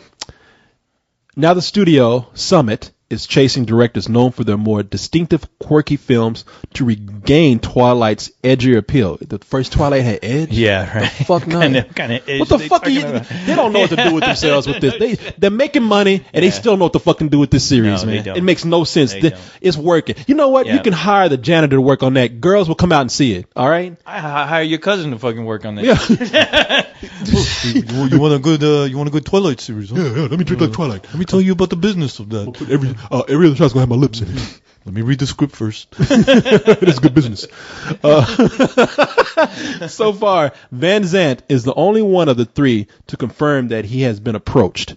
now the studio, Summit, is chasing directors known for their more distinctive, quirky films to regain Twilight's edgier appeal. The first Twilight had edge? Yeah, right. The fuck no. Kind of edge. What the fuck are you? They don't know what to do with themselves with this. They're making money, and they still don't know what to fucking do with this series, man. It makes no sense. It's working. You know what? Yeah. You can hire the janitor to work on that. Girls will come out and see it, all right? I hire your cousin to fucking work on that. Yeah. you want a good Twilight series, huh? Yeah, let me drink like Twilight. Let me tell you about the business of that. We'll put every other shot's gonna have my lips in it. Let me read the script first. It's good business. So far, Van Zandt is the only one of the three to confirm that he has been approached.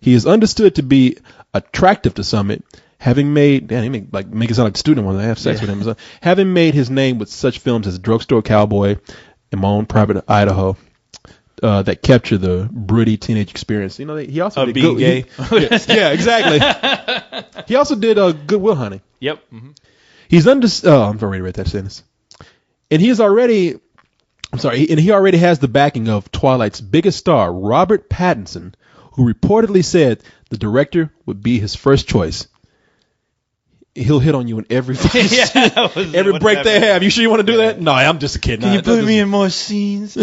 He is understood to be attractive to Summit, having made, make it sound like a student wanted to have sex with him. Having made his name with such films as Drugstore Cowboy and My Own Private Idaho. That capture the broody teenage experience. You know, he also did being gay. Yeah, exactly. He also did Good Will Hunting. Yep. Mm-hmm. He's I'm ready to read that sentence. And he already has the backing of Twilight's biggest star, Robert Pattinson, who reportedly said the director would be his first choice. He'll hit on you in every every break they have. You sure you want to do that? No, I'm just a kid. Can you put me in more scenes?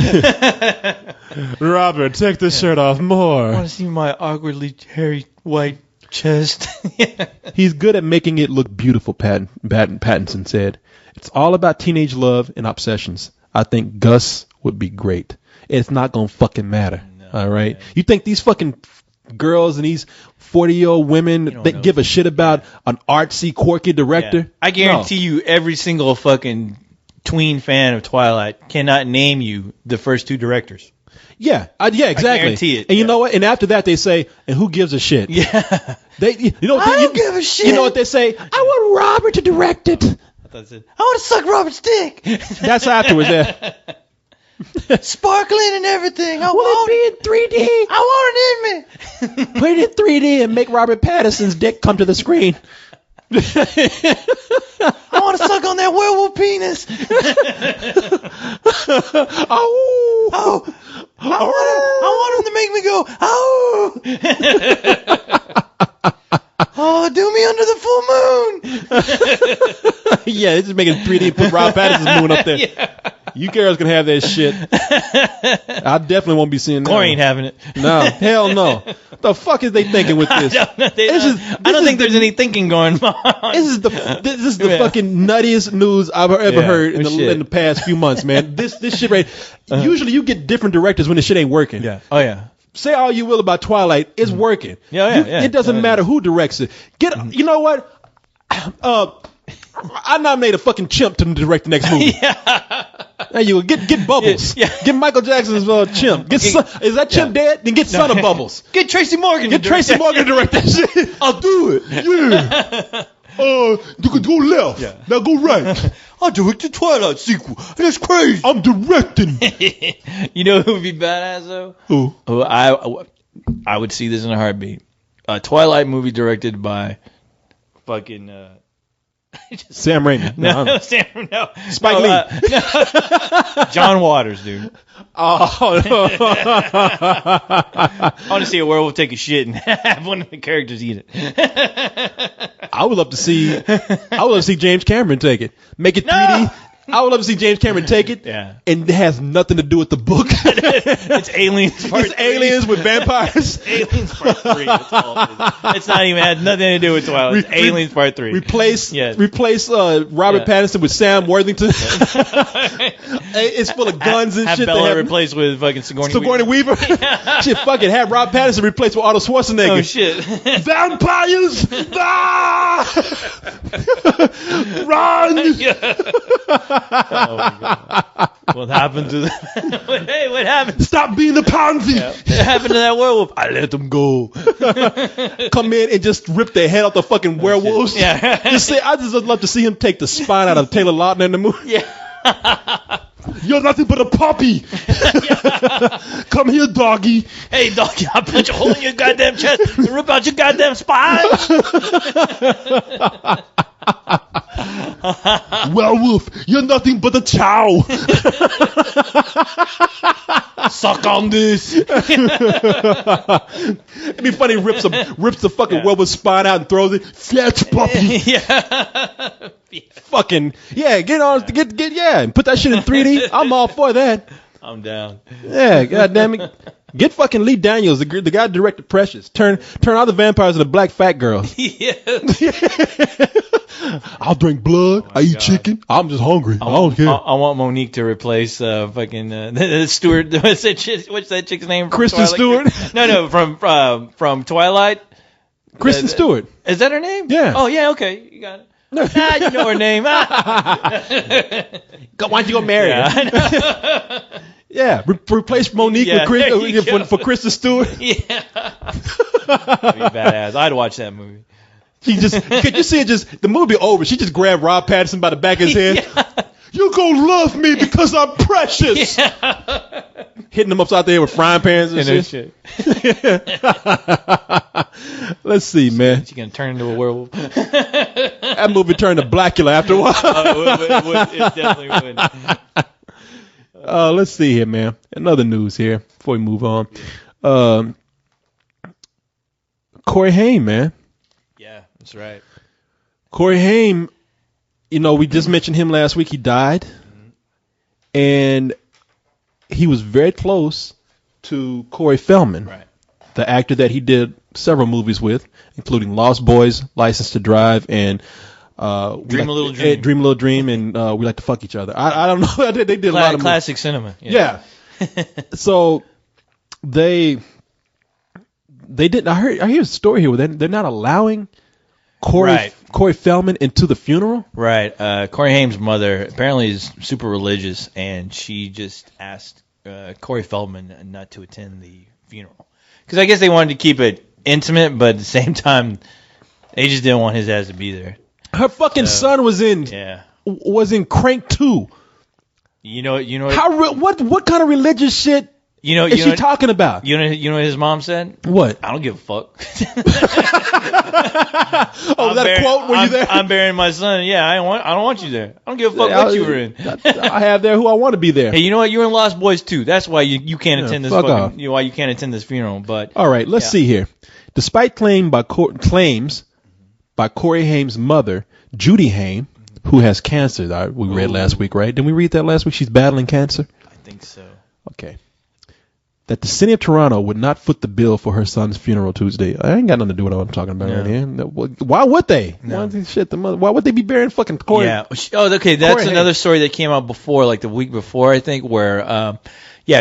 Robert, take the shirt off more. I want to see my awkwardly hairy white chest. He's good at making it look beautiful, Pattinson said. It's all about teenage love and obsessions. I think Gus would be great. It's not going to fucking matter. No, all right? Man. You think these fucking girls and these 40-year-old women that give a shit about an artsy, quirky director? Yeah. I guarantee you every single fucking tween fan of Twilight cannot name you the first two directors. Yeah, exactly. I guarantee it. And you know what? And after that, they say, "And who gives a shit?" Yeah. I don't give a shit. You know what they say? I want Robert to direct it. I want to suck Robert's dick. That's afterwards. Yeah. Sparkling and everything. I want it to be in 3D. I want it in me. Put it in 3D and make Robert Pattinson's dick come to the screen. I want to suck on that werewolf penis. I want him to make me go, oh, do me under the full moon. Yeah, it's just making 3D, put Rob Pattinson's moon up there. Yeah. You girls can have that shit. I definitely won't be seeing that. Corey ain't having it. No, hell no. The fuck is they thinking with this? I don't think there's any thinking going on. This is the fucking nuttiest news I've ever heard in the past few months, man. This shit right. Usually you get different directors when the shit ain't working. Yeah. Oh yeah. Say all you will about Twilight, it's working. Yeah. It doesn't matter who directs it. You know what? I nominate a fucking chimp to direct the next movie. Yeah. There you go. Get Bubbles. Yeah. Get Michael Jackson's chimp. Is that chimp dead? Then get Son of Bubbles. Get Tracy Morgan. Get Tracy Morgan to direct that shit. I'll do it. Yeah. You can go left. Yeah. Now go right. I'll direct the Twilight sequel. That's crazy. I'm directing. You know who would be badass though? Who? I would see this in a heartbeat. A Twilight movie directed by fucking Sam Raimi. No. Spike Lee. No. John Waters, dude. Oh. I want to see a werewolf take a shit and have one of the characters eat it. I would love to see James Cameron take it. Make it 3D. I would love to see James Cameron take it. Yeah. And it has nothing to do with the book. It's Aliens Part 3. It's Aliens with vampires. Aliens Part 3. That's all it is. It's not even had nothing to do with Twilight. It's Aliens Part 3. Replace Robert Pattinson with Sam Worthington. It's full of guns and have shit. Bella replaced with fucking Sigourney Weaver. Shit, fucking have Rob Pattinson replaced with Arnold Schwarzenegger. Oh shit. Vampires! Run! Oh my God. What happened to that? Hey, what happened? Stop being the pansy. Yeah. What happened to that werewolf? I let him go. Come in and just rip their head off the fucking werewolves. Yeah. I just would love to see him take the spine out of Taylor Lautner in the movie. Yeah. You're nothing but a puppy. Come here, doggy. Hey, doggy, I'll punch a hole in your goddamn chest and rip out your goddamn spine. Werewolf, you're nothing but a chow. Suck on this. It'd be funny. Rips the fucking woman's spine out and throws it. Fletch puppy. Yeah. Fucking get and put that shit in 3D. I'm all for that. I'm down. Yeah, goddamn it. Get fucking Lee Daniels, the guy who directed Precious. Turn all the vampires into black fat girls. Yeah. I'll drink blood. I eat chicken. I'm just hungry. I don't care. I want Monique to replace fucking Stewart. What's that chick's name? Kristen Stewart. No, from Twilight. Kristen Stewart. Is that her name? Yeah. Oh yeah. Okay, you got it. You know her name. Why'd you go marry her? Yeah, replace Monique with for Kristen Stewart. Yeah. That'd be badass. I'd watch that movie. Could you see it the movie over? She just grabbed Rob Pattinson by the back of his head. Yeah. You gonna love me because I'm precious. Yeah. Hitting him upside the head with frying pans and shit. Let's see, man. She's gonna turn into a werewolf. That movie turned to Blackula after a while. It definitely would. Let's see here, man. Another news here before we move on. Corey Haim, man. Yeah, that's right. Corey Haim, we just mentioned him last week. He died. Mm-hmm. And he was very close to Corey Feldman, right, the actor that he did several movies with, including Lost Boys, License to Drive, and Dream a Little Dream. Dream a Little Dream, and We Like to Fuck Each Other. I don't know. They did a lot of classic cinema. Yeah. So they didn't. I hear a story here where they're not allowing Corey Feldman into the funeral. Right. Corey Haim's mother apparently is super religious, and she just asked Corey Feldman not to attend the funeral because I guess they wanted to keep it intimate, but at the same time, they just didn't want his ass to be there. Her fucking son was in Crank 2. You know what kind of religious shit is she talking about? You know what his mom said? What? I don't give a fuck. Was that a quote? Were you there? I'm burying my son. Yeah, I don't want you there. I don't give a fuck what you were in. I have there who I want to be there. Hey, you know what? You're in Lost Boys too. That's why you can't attend this fucking. Why you can't attend this funeral? But all right, let's see here. Despite claims by Corey Haim's mother, Judy Haim, who has cancer. We read last week, right? Didn't we read that last week? She's battling cancer. I think so. Okay. That the city of Toronto would not foot the bill for her son's funeral Tuesday. I ain't got nothing to do with what I'm talking about right here. Why would they? No. Why would they be burying fucking Corey? Yeah. Oh, okay. That's another story that came out before, like the week before, I think, where,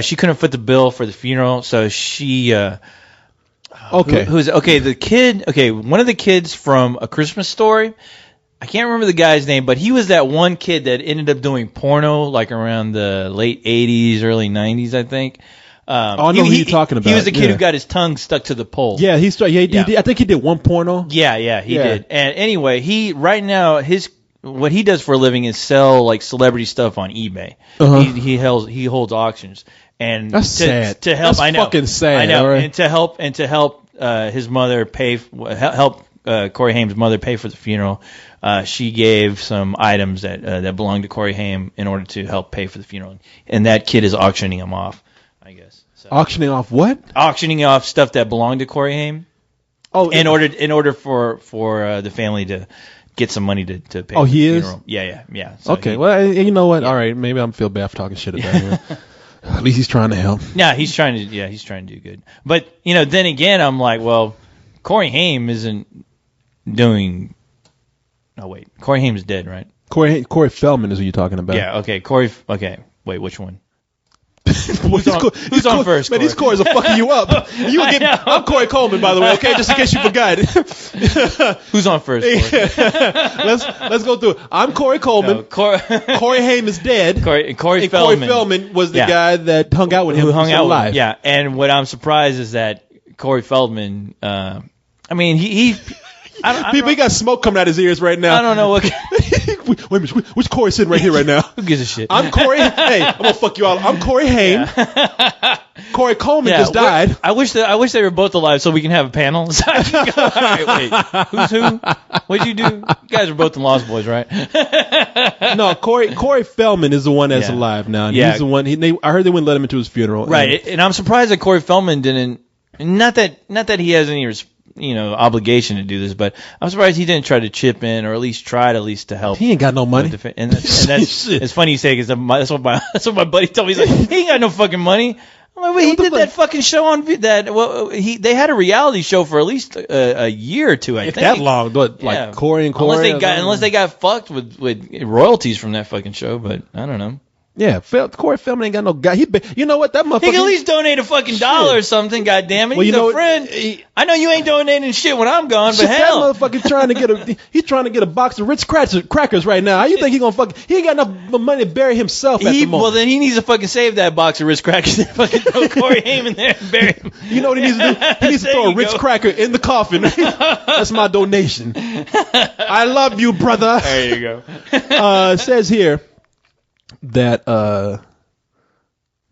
she couldn't foot the bill for the funeral, so she. Okay. The kid? Okay, one of the kids from A Christmas Story. I can't remember the guy's name, but he was that one kid that ended up doing porno, like around the late '80s, early '90s, I think. I know who you're talking about. He was the kid who got his tongue stuck to the pole. Yeah, he did. I think he did one porno. Yeah, he did. And anyway, right now what he does for a living is sell like celebrity stuff on eBay. Uh-huh. He holds auctions. And that's sad. To help, that's fucking sad. I know. Right? And to help his mother help Corey Haim's mother pay for the funeral. She gave some items that belonged to Corey Haim in order to help pay for the funeral, and that kid is auctioning them off, I guess. So, auctioning off what? Auctioning off stuff that belonged to Corey Haim. Oh, in order for the family to get some money to pay. Oh, for he the is. Funeral. Yeah. So okay. Well, you know what? Yeah. All right. Maybe I'm feel bad for talking shit about him. At least he's trying to help. Yeah, he's trying to do good. But then again, I'm like, well, Corey Haim isn't doing. Oh wait, Corey Haim's dead, right? Corey Feldman is who you're talking about. Yeah. Okay. Okay. Wait, which one? Who's on first? Man, these Corys are fucking you up. I'm Corey Coleman, by the way. Okay, just in case you forgot. Who's on first? Let's go through. I'm Corey Coleman. No, Corey Haim is dead. Corey Feldman. Corey Feldman was the guy that hung out with him. Who hung out with him? Yeah. And what I'm surprised is that Corey Feldman. I mean, he People got smoke coming out his ears right now. I don't know what. Wait a minute, which Corey's sitting right here right now? Who gives a shit? I'm Corey. Hey, I'm gonna fuck you all. I'm Corey Haim. Yeah. Corey Coleman just died. I wish they were both alive so we can have a panel. So I can go, all right, wait, who's who? What'd you do? You guys are both the Lost Boys, right? No, Corey Feldman is the one that's alive now. And he's the one. I heard they wouldn't let him into his funeral. Right, and I'm surprised that Corey Feldman didn't. Not that he has any obligation to do this, but I'm surprised he didn't try to chip in or at least to help. He ain't got no money. And that's it's funny you say because that's what my buddy told me. He's like, he ain't got no fucking money. I'm like, wait, he did that fucking show on that. Well, they had a reality show for at least a year or two. I think that long, but like Corey and Corey. Unless they got fucked with royalties from that fucking show, but I don't know. Yeah, Corey Feldman ain't got no guy. You know what? That motherfucker. He can at least donate a fucking $1 or something. God damn it, well, he's a friend. I know you ain't donating shit when I'm gone, but hell, that motherfucker trying to get a box of Ritz crackers right now. How you think he gonna fucking? He ain't got enough money to bury himself at the moment. Well, then he needs to fucking save that box of Ritz crackers and fucking throw Corey Haim in there and bury him. You know what he needs to do? He needs to throw a Ritz cracker in the coffin. That's my donation. I love you, brother. There you go. It says here that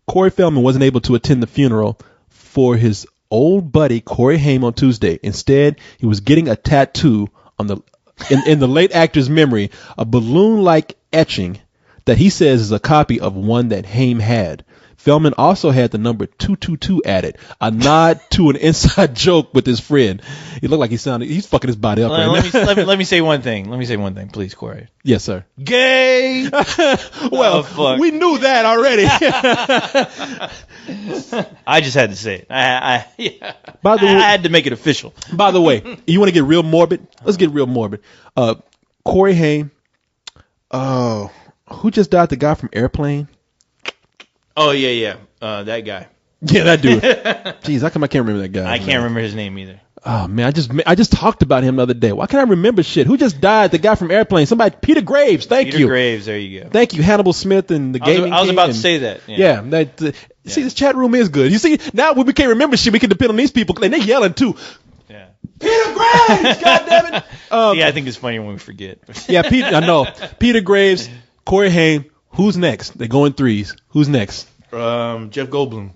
Corey Feldman wasn't able to attend the funeral for his old buddy Corey Haim on Tuesday. Instead, he was getting a tattoo on in the late actor's memory, a balloon-like etching that he says is a copy of one that Haim had. Feldman also had the number 222 added, a nod to an inside joke with his friend. He looked like he's fucking his body up right now. Let me say one thing. Please, Corey. Yes, sir. Gay. Well, we knew that already. I just had to say it. I had to make it official. By the way, you want to get real morbid? Let's get real morbid. Corey Haim. Who just died? The guy from Airplane. Oh yeah. That guy. Yeah, that dude. Jeez, how come I can't remember that guy? I can't remember his name either. Oh man, I just talked about him the other day. Why can't I remember shit? Who just died? The guy from Airplane. Somebody. Peter Graves. Thank you. Peter Graves. There you go. Thank you, Hannibal Smith and the gaming. I was about to say that. Yeah. See, this chat room is good. You see, now when we can't remember shit, we can depend on these people, and they're yelling too. Yeah. Peter Graves. God damn it. Yeah, I think it's funny when we forget. Yeah, I know. Peter Graves, Corey Haim. Who's next? They go in threes. Who's next? Jeff Goldblum.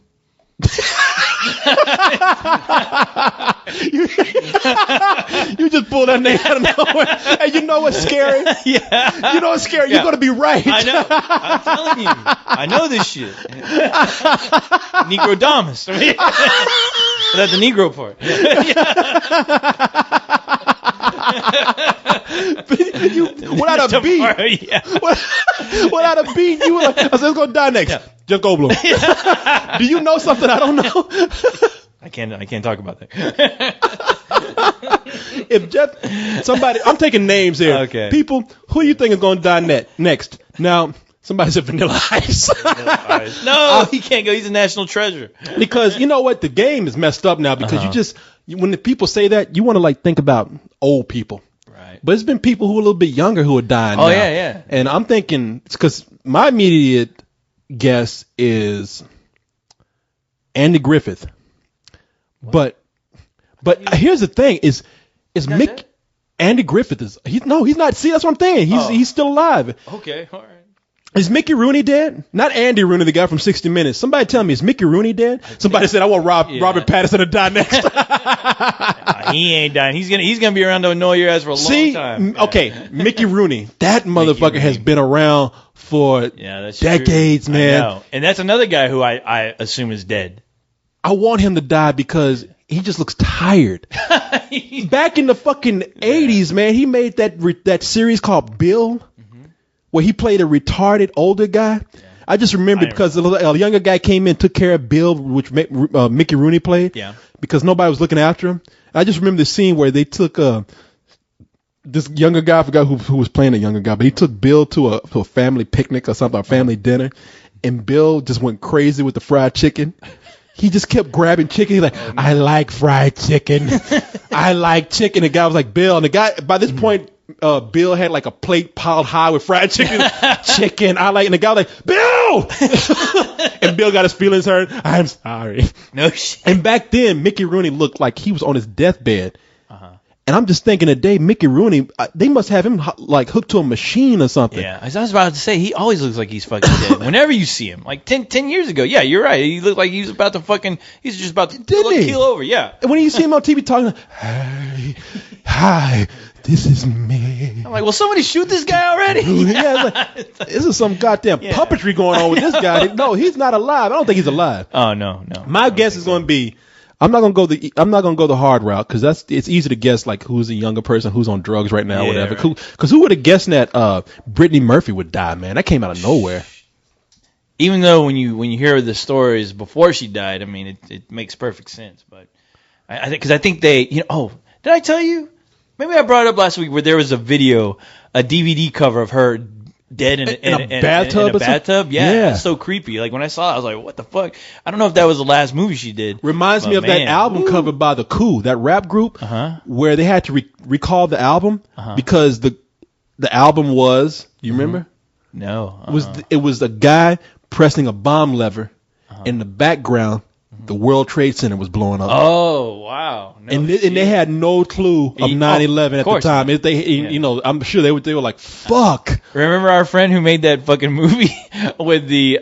You just pulled that name out of nowhere. And you know what's scary? Yeah. You know what's scary? You're going to be right. I know. I'm telling you. I know this shit. Negrodamus. That's the Negro part. Without a beat. Yeah. Without a beat, you were like, I said, who's going to die next? Yeah. Jeff Goldblum. Do you know something I don't know? I can't talk about that. If somebody, I'm taking names here. Okay. People, who do you think is going to die next? Now, somebody said Vanilla Ice. No, he can't go. He's a national treasure. Because you know what? The game is messed up now because when the people say that, you want to think about old people. Right. But it's been people who are a little bit younger who are dying now. Oh, yeah. And I'm thinking, because my immediate guess is Andy Griffith. But here's the thing: is Andy Griffith he's not. See, that's what I'm saying. He's still alive. Okay, all right. Is Mickey Rooney dead? Not Andy Rooney, the guy from 60 Minutes. Somebody tell me, is Mickey Rooney dead? Somebody said I want Robert Pattinson to die next. He ain't dying. He's gonna be around to annoy your ass for a long time. Okay, Mickey Rooney. That motherfucker has been around for decades, true. man. I know. And that's another guy who I assume is dead. I want him to die because he just looks tired. Back in the fucking 80s, man, he made that series called Bill, where he played a retarded older guy. Yeah. I just remember because a younger guy came in, took care of Bill, which Mickey Rooney played. Yeah. Because nobody was looking after him. I just remember the scene where they took this younger guy. I forgot who was playing the younger guy, but he took Bill to a family picnic or something, a family dinner, and Bill just went crazy with the fried chicken. He just kept grabbing chicken. He's like, I like fried chicken. I like chicken. The guy was like, Bill. And the guy, by this point, Bill had like a plate piled high with fried chicken. Chicken. And the guy was like, Bill! And Bill got his feelings hurt. I'm sorry. No shit. And back then, Mickey Rooney looked like he was on his deathbed. And I'm just thinking today, Mickey Rooney, they must have him like hooked to a machine or something. Yeah, as I was about to say, he always looks like he's fucking dead. Whenever you see him, like 10 years ago, yeah, you're right. He looked like he was about to fucking, he's just about to keel over. Yeah. And when you see him on TV talking, hi, this is me. I'm like, well, somebody shoot this guy already. Yeah, like, this is some goddamn puppetry going on with this guy. No, he's not alive. I don't think he's alive. Oh no. My guess is going to be. I'm not gonna go the hard route because it's easy to guess like who's a younger person who's on drugs right now or whatever. Because who would have guessed that Brittany Murphy would die, man? That came out of nowhere. Even though when you hear the stories before she died, I mean it makes perfect sense. But I think they did I tell you? Maybe I brought it up last week where there was a DVD cover of her dead in a bathtub. In a bathtub, yeah. It's so creepy. Like when I saw it, I was like, "What the fuck?" I don't know if that was the last movie she did. Reminds me of that album cover by The Coup, that rap group, where they had to recall the album because the album was. You remember? No. It was a guy pressing a bomb lever in the background. The World Trade Center was blowing up. Oh wow! And they had no clue of 9/11 at the time. I'm sure they were like, "Fuck." Remember our friend who made that fucking movie with the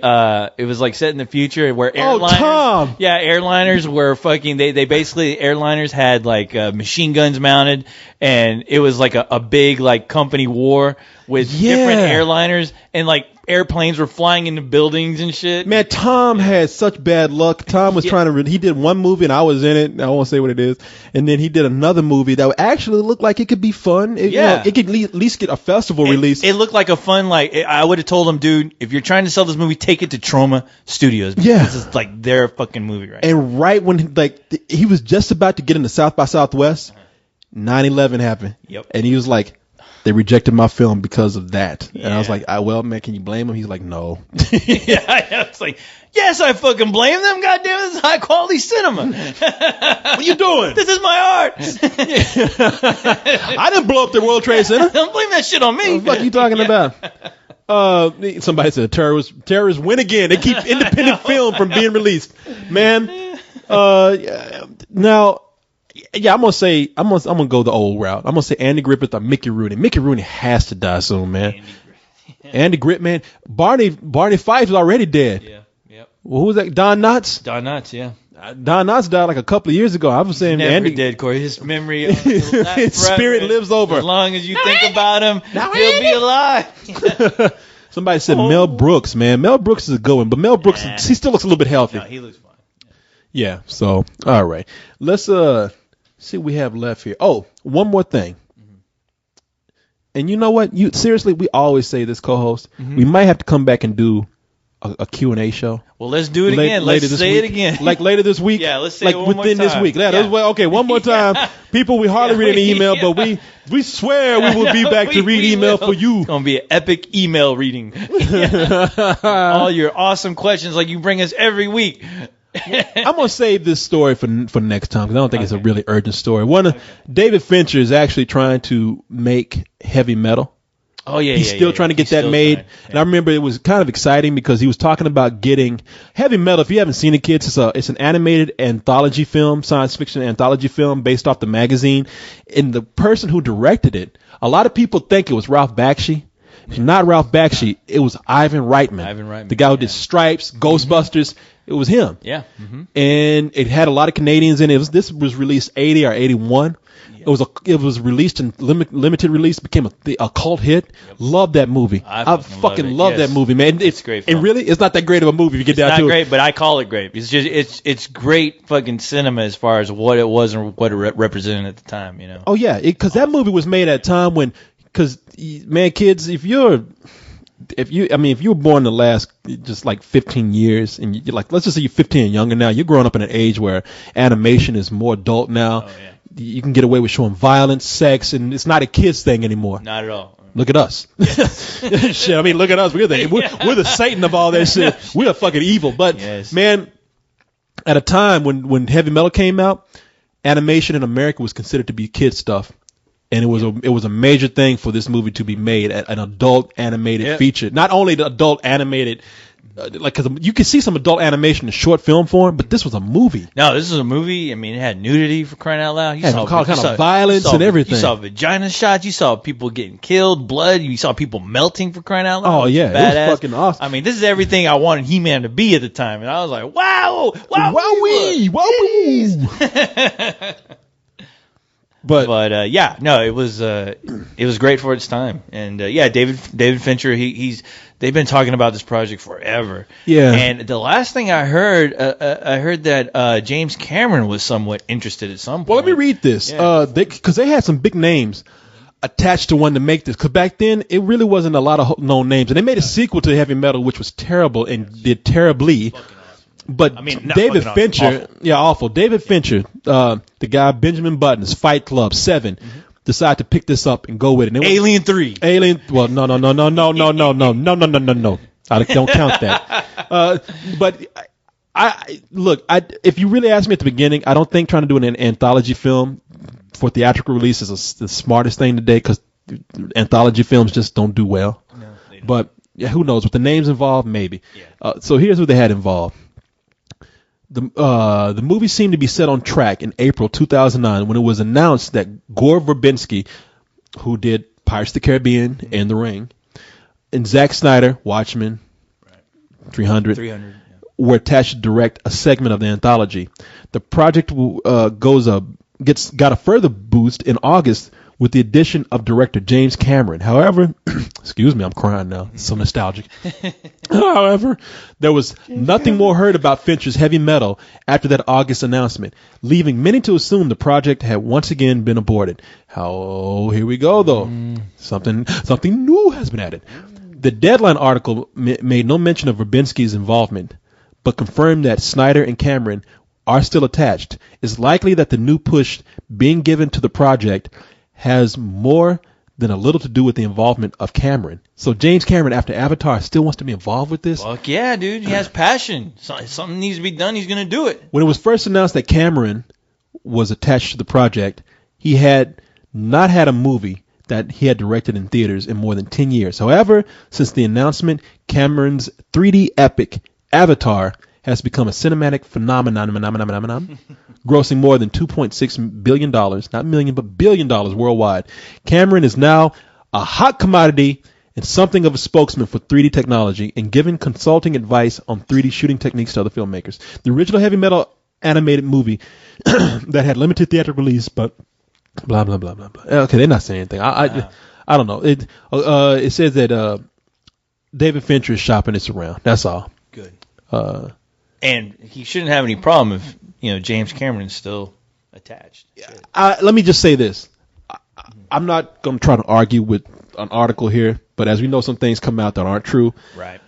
it was like set in the future where airliners. Oh, Tom. Yeah, airliners were fucking. They basically airliners had like machine guns mounted, and it was like a big like company war with different airliners and like. Airplanes were flying into buildings and shit. Man, Tom had such bad luck. Tom was trying to. He did one movie and I was in it. I won't say what it is. And then he did another movie that actually looked like it could be fun. It could at least get a festival release. It looked like a fun. I would have told him, dude, if you're trying to sell this movie, take it to Troma Studios. Yeah, this is like their fucking movie, right? And right when he was just about to get into South by Southwest, 9/11 happened. Yep. And he was like. They rejected my film because of that. Yeah. And I was like, well, man, can you blame him? He's like, no. Yeah, it's like, yes, I fucking blame them. God damn it, this is high quality cinema. What you doing? This is my art. I didn't blow up the World Trade Center. Don't blame that shit on me. What the fuck are you talking about? Somebody said terrorists win again. They keep independent film from being released. Man, now... Yeah, I'm gonna go the old route. I'm gonna say Andy Griffith or Mickey Rooney. Mickey Rooney has to die soon, man. Andy Griffith, man. Barney Fife is already dead. Yeah, yep. Well, who was that? Don Knotts. Don Knotts, yeah. Don Knotts died like a couple of years ago. I was saying He's never Andy dead, Corey. His memory, his spirit lives over. As long as you think about him, he'll be alive. Somebody said Mel Brooks, man. Mel Brooks is a good one, but Mel Brooks, he still looks a little bit healthy. No, he looks fine. Yeah. So, all right, let's see what we have left here. Oh, one more thing. And you know what? Seriously, we always say this, co-host. We might have to come back and do a Q&A show. Well, let's do it again. Let's say it again. Like later this week? Yeah, let's say it one more time. Within this week. Okay, one more time. People, we hardly read any email, but we swear we will be back to read email for you. It's going to be an epic email reading. All your awesome questions like you bring us every week. I'm gonna save this story for next time because I don't think it's a really urgent story. David Fincher is actually trying to make heavy metal. Oh yeah, he's still trying to get that made. Yeah. And I remember it was kind of exciting because he was talking about getting heavy metal. If you haven't seen it, kids, it's an animated anthology film, science fiction anthology film based off the magazine. And the person who directed it, a lot of people think it was Ralph Bakshi. Not Ralph Bakshi. It was Ivan Reitman. The guy who did Stripes, Ghostbusters. It was him. Yeah. Mm-hmm. And it had a lot of Canadians in it. This was released 80 or 81. Yeah. It was released in limited release, became a cult hit. Yep. Love that movie. I fucking love that movie, man. It's great. And really, it's not that great of a movie if you get down to it. It's not great, but I call it great. It's just it's great fucking cinema as far as what it was and what it represented at the time, you know. Oh yeah, because that movie was made at a time when, man, kids, if you were born in the last just like 15 years and you're like, let's just say you're 15 and younger now, you're growing up in an age where animation is more adult now. Oh, yeah. You can get away with showing violence, sex, and it's not a kid's thing anymore. Not at all. Look at us. Shit, I mean, look at us. We're the Satan of all that shit. We're fucking evil. But man, at a time when heavy metal came out, animation in America was considered to be kid stuff. And it was a major thing for this movie to be made, an adult animated feature. Not only the adult animated Because you can see some adult animation in short film form, but this was a movie. No, this is a movie. I mean, it had nudity, for crying out loud. You saw all kind of violence and everything. You saw vagina shots. You saw people getting killed, blood. You saw people melting, for crying out loud. Oh yeah, badass. it was fucking awesome. I mean, this is everything I wanted He-Man to be at the time, and I was like, wow, wowee. But yeah, no, it was great for its time, and yeah, David Fincher, they've been talking about this project forever. Yeah, and the last thing I heard that James Cameron was somewhat interested at some point. Well, let me read this, because they had some big names attached to one to make this. Because back then, it really wasn't a lot of known names, and they made a sequel to Heavy Metal, which was terrible and did terribly. But David Fincher, awful. David Fincher, the guy Benjamin Button's Fight Club 7, decided to pick this up and go with it. Alien 3. Well, no. I don't count that. But if you really ask me at the beginning, I don't think trying to do an anthology film for theatrical release is the smartest thing today, because anthology films just don't do well. No, they don't. But yeah, who knows? With the names involved, maybe. Yeah. So here's what they had involved. The movie seemed to be set on track in April 2009 when it was announced that Gore Verbinski, who did Pirates of the Caribbean and The Ring, and Zack Snyder, Watchmen, 300 were attached to direct a segment of the anthology. The project got a further boost in August with the addition of director James Cameron. However, excuse me, I'm crying now. It's so nostalgic. However, there was nothing more heard about Fincher's Heavy Metal after that August announcement, leaving many to assume the project had once again been aborted. Here we go, though. Something new has been added. The Deadline article made no mention of Verbinski's involvement, but confirmed that Snyder and Cameron are still attached. It's likely that the new push being given to the project has more than a little to do with the involvement of Cameron. So James Cameron, after Avatar, still wants to be involved with this? Fuck yeah, dude. He has passion. Something needs to be done. He's going to do it. When it was first announced that Cameron was attached to the project, he had not had a movie that he had directed in theaters in more than 10 years. However, since the announcement, Cameron's 3D epic Avatar has become a cinematic phenomenon, grossing more than $2.6 billion, not million, but $1 billion worldwide. Cameron is now a hot commodity and something of a spokesman for 3D technology and giving consulting advice on 3D shooting techniques to other filmmakers. The original Heavy Metal animated movie that had limited theatrical release, but blah, blah, blah, blah, blah. Okay, they're not saying anything. I don't know. It says that David Fincher is shopping this around. That's all. Good. And he shouldn't have any problem if James Cameron's still attached. Let me just say this: I'm not going to try to argue with an article here, but as we know, some things come out that aren't true. Right.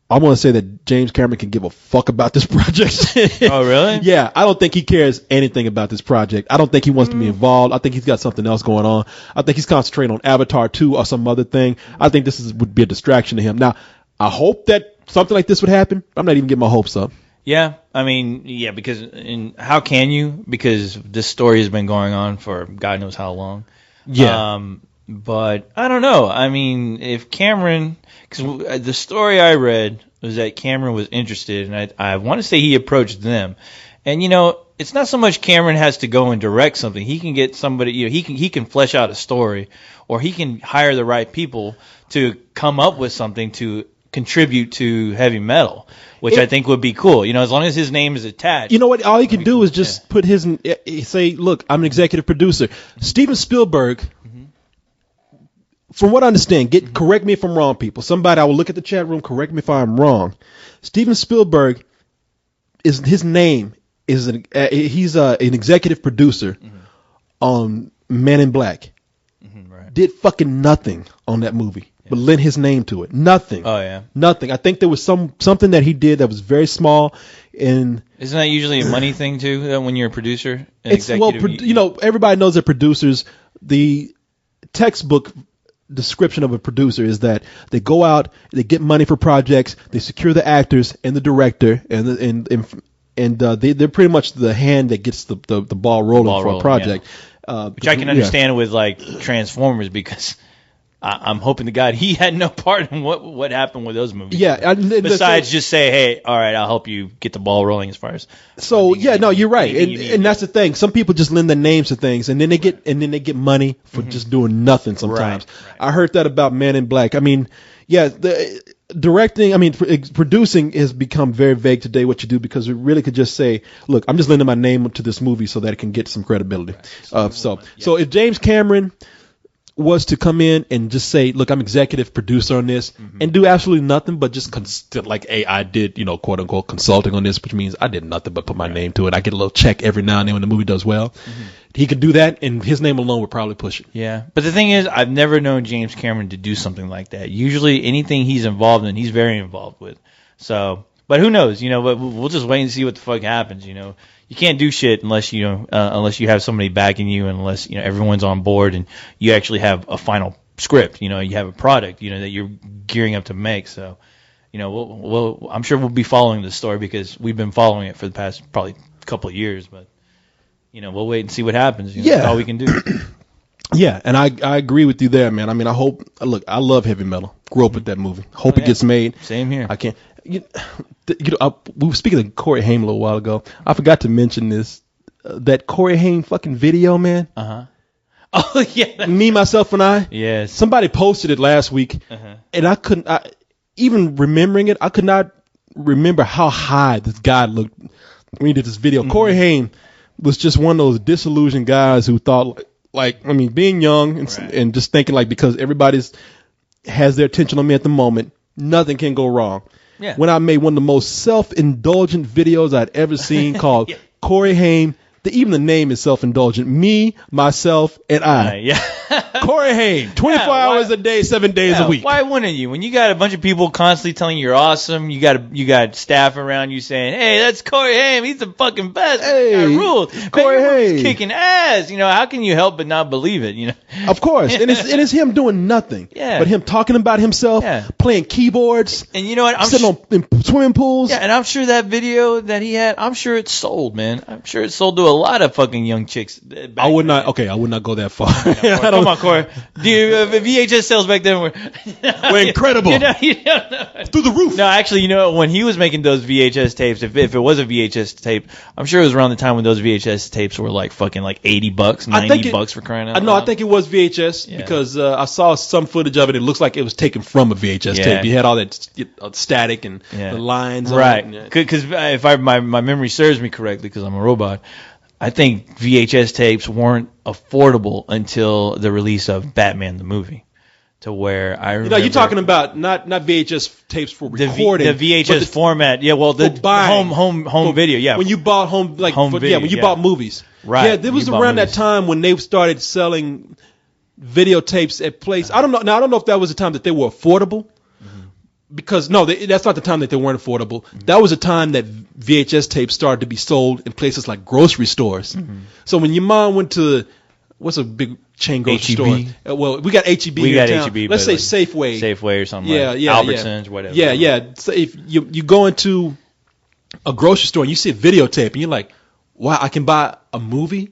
I want to say that James Cameron can give a fuck about this project. Oh, really? Yeah, I don't think he cares anything about this project. I don't think he wants to be involved. I think he's got something else going on. I think he's concentrating on Avatar 2 or some other thing. I think this would be a distraction to him. Now, I hope that something like this would happen. I'm not even getting my hopes up. Yeah, I mean, because how can you? Because this story has been going on for God knows how long. Yeah. But I don't know. I mean, if Cameron, because the story I read was that Cameron was interested, and I want to say he approached them. And it's not so much Cameron has to go and direct something. He can get somebody. He can flesh out a story, or he can hire the right people to come up with something to contribute to Heavy Metal, which I think would be cool. As long as his name is attached. You know what? All he can do is just put say, look, I'm an executive producer. Steven Spielberg, from what I understand, correct me if I'm wrong, people. Somebody, I will look at the chat room, correct me if I'm wrong. Steven Spielberg, his name is he's an executive producer on Men in Black. Right. Did fucking nothing on that movie. But lent his name to it. Nothing. Oh yeah. Nothing. I think there was something that he did that was very small. And isn't that usually a money thing too? When you're a producer, everybody knows that producers. The textbook description of a producer is that they go out, they get money for projects, they secure the actors and the director, and they're pretty much the hand that gets the ball rolling for a project. Which I can understand with like Transformers, because I'm hoping to God he had no part in what happened with those movies. Yeah. Besides just say, hey, all right, I'll help you get the ball rolling as far as. So yeah, no, you're right, and that's the thing. Some people just lend their names to things, and then they get money for just doing nothing. Sometimes I heard that about Man in Black. I mean, yeah, the directing, I mean, producing has become very vague today. What you do, because you really could just say, look, I'm just lending my name to this movie so that it can get some credibility. So if James Cameron was to come in and just say, look, I'm executive producer on this, and do absolutely nothing but just like, hey, I did, quote unquote consulting on this, which means I did nothing but put my name to it. I get a little check every now and then when the movie does well. He could do that, and his name alone would probably push it. Yeah, but the thing is, I've never known James Cameron to do something like that. Usually anything he's involved in, he's very involved with. So, but who knows, but we'll just wait and see what the fuck happens, You can't do shit unless you have somebody backing you, and unless everyone's on board and you actually have a final script. You have a product that you're gearing up to make. So, I'm sure we'll be following this story because we've been following it for the past probably couple of years. But we'll wait and see what happens. That's all we can do. Yeah, and I agree with you there, man. I mean, I love heavy metal. Grew up with that movie. Hope it gets made. Same here. I can't. We were speaking of Corey Haim a little while ago. I forgot to mention this. That Corey Haim fucking video, man. Oh yeah. Me, myself, and I. Yes. Somebody posted it last week, and I couldn't. Even remembering it, I could not remember how high this guy looked when he did this video. Corey Haim was just one of those disillusioned guys who thought, being young and just thinking because everybody's has their attention on me at the moment, nothing can go wrong. Yeah. When I made one of the most self-indulgent videos I'd ever seen called Corey Haim. Even the name is self-indulgent. Me, myself, and I. Corey Haim. 24 hours a day, 7 days a week. Why wouldn't you? When you got a bunch of people constantly telling you you're awesome, you got staff around you saying, hey, that's Corey Haim. He's the fucking best. Hey, ruled. Corey Haim. Kicking ass. How can you help but not believe it? Of course. And it's him doing nothing. Yeah. But him talking about himself, playing keyboards. And you know what? Sitting on swimming pools. Yeah, and I'm sure that video that he had, I'm sure it sold, man. I'm sure it sold to a lot of fucking young chicks. I would not go that far. Come on, Corey. VHS sales back then were incredible. You don't know. Through the roof. No, actually, when he was making those VHS tapes, if it was a VHS tape, I'm sure it was around the time when those VHS tapes were fucking $80, $90 for crying out loud. No, I think it was VHS because I saw some footage of it. It looks like it was taken from a VHS tape. You had all that static and the lines. Right. Because if my memory serves me correctly, because I'm a robot, I think VHS tapes weren't affordable until the release of Batman the movie, to where I remember. You're talking about not VHS tapes for recording. The VHS format, the home video, yeah. When you bought home video, when you bought movies, right? Yeah, there was around that time when they started selling videotapes at place. I don't know. Now I don't know if that was the time that they were affordable. Because that's not the time that they weren't affordable. That was a time that VHS tapes started to be sold in places like grocery stores. So when your mom went to what's a big chain grocery store? Well, we got HEB. We got HEB. Let's say Safeway or something. Albertsons, whatever. Yeah. So if you go into a grocery store and you see a videotape and you're like, wow, I can buy a movie.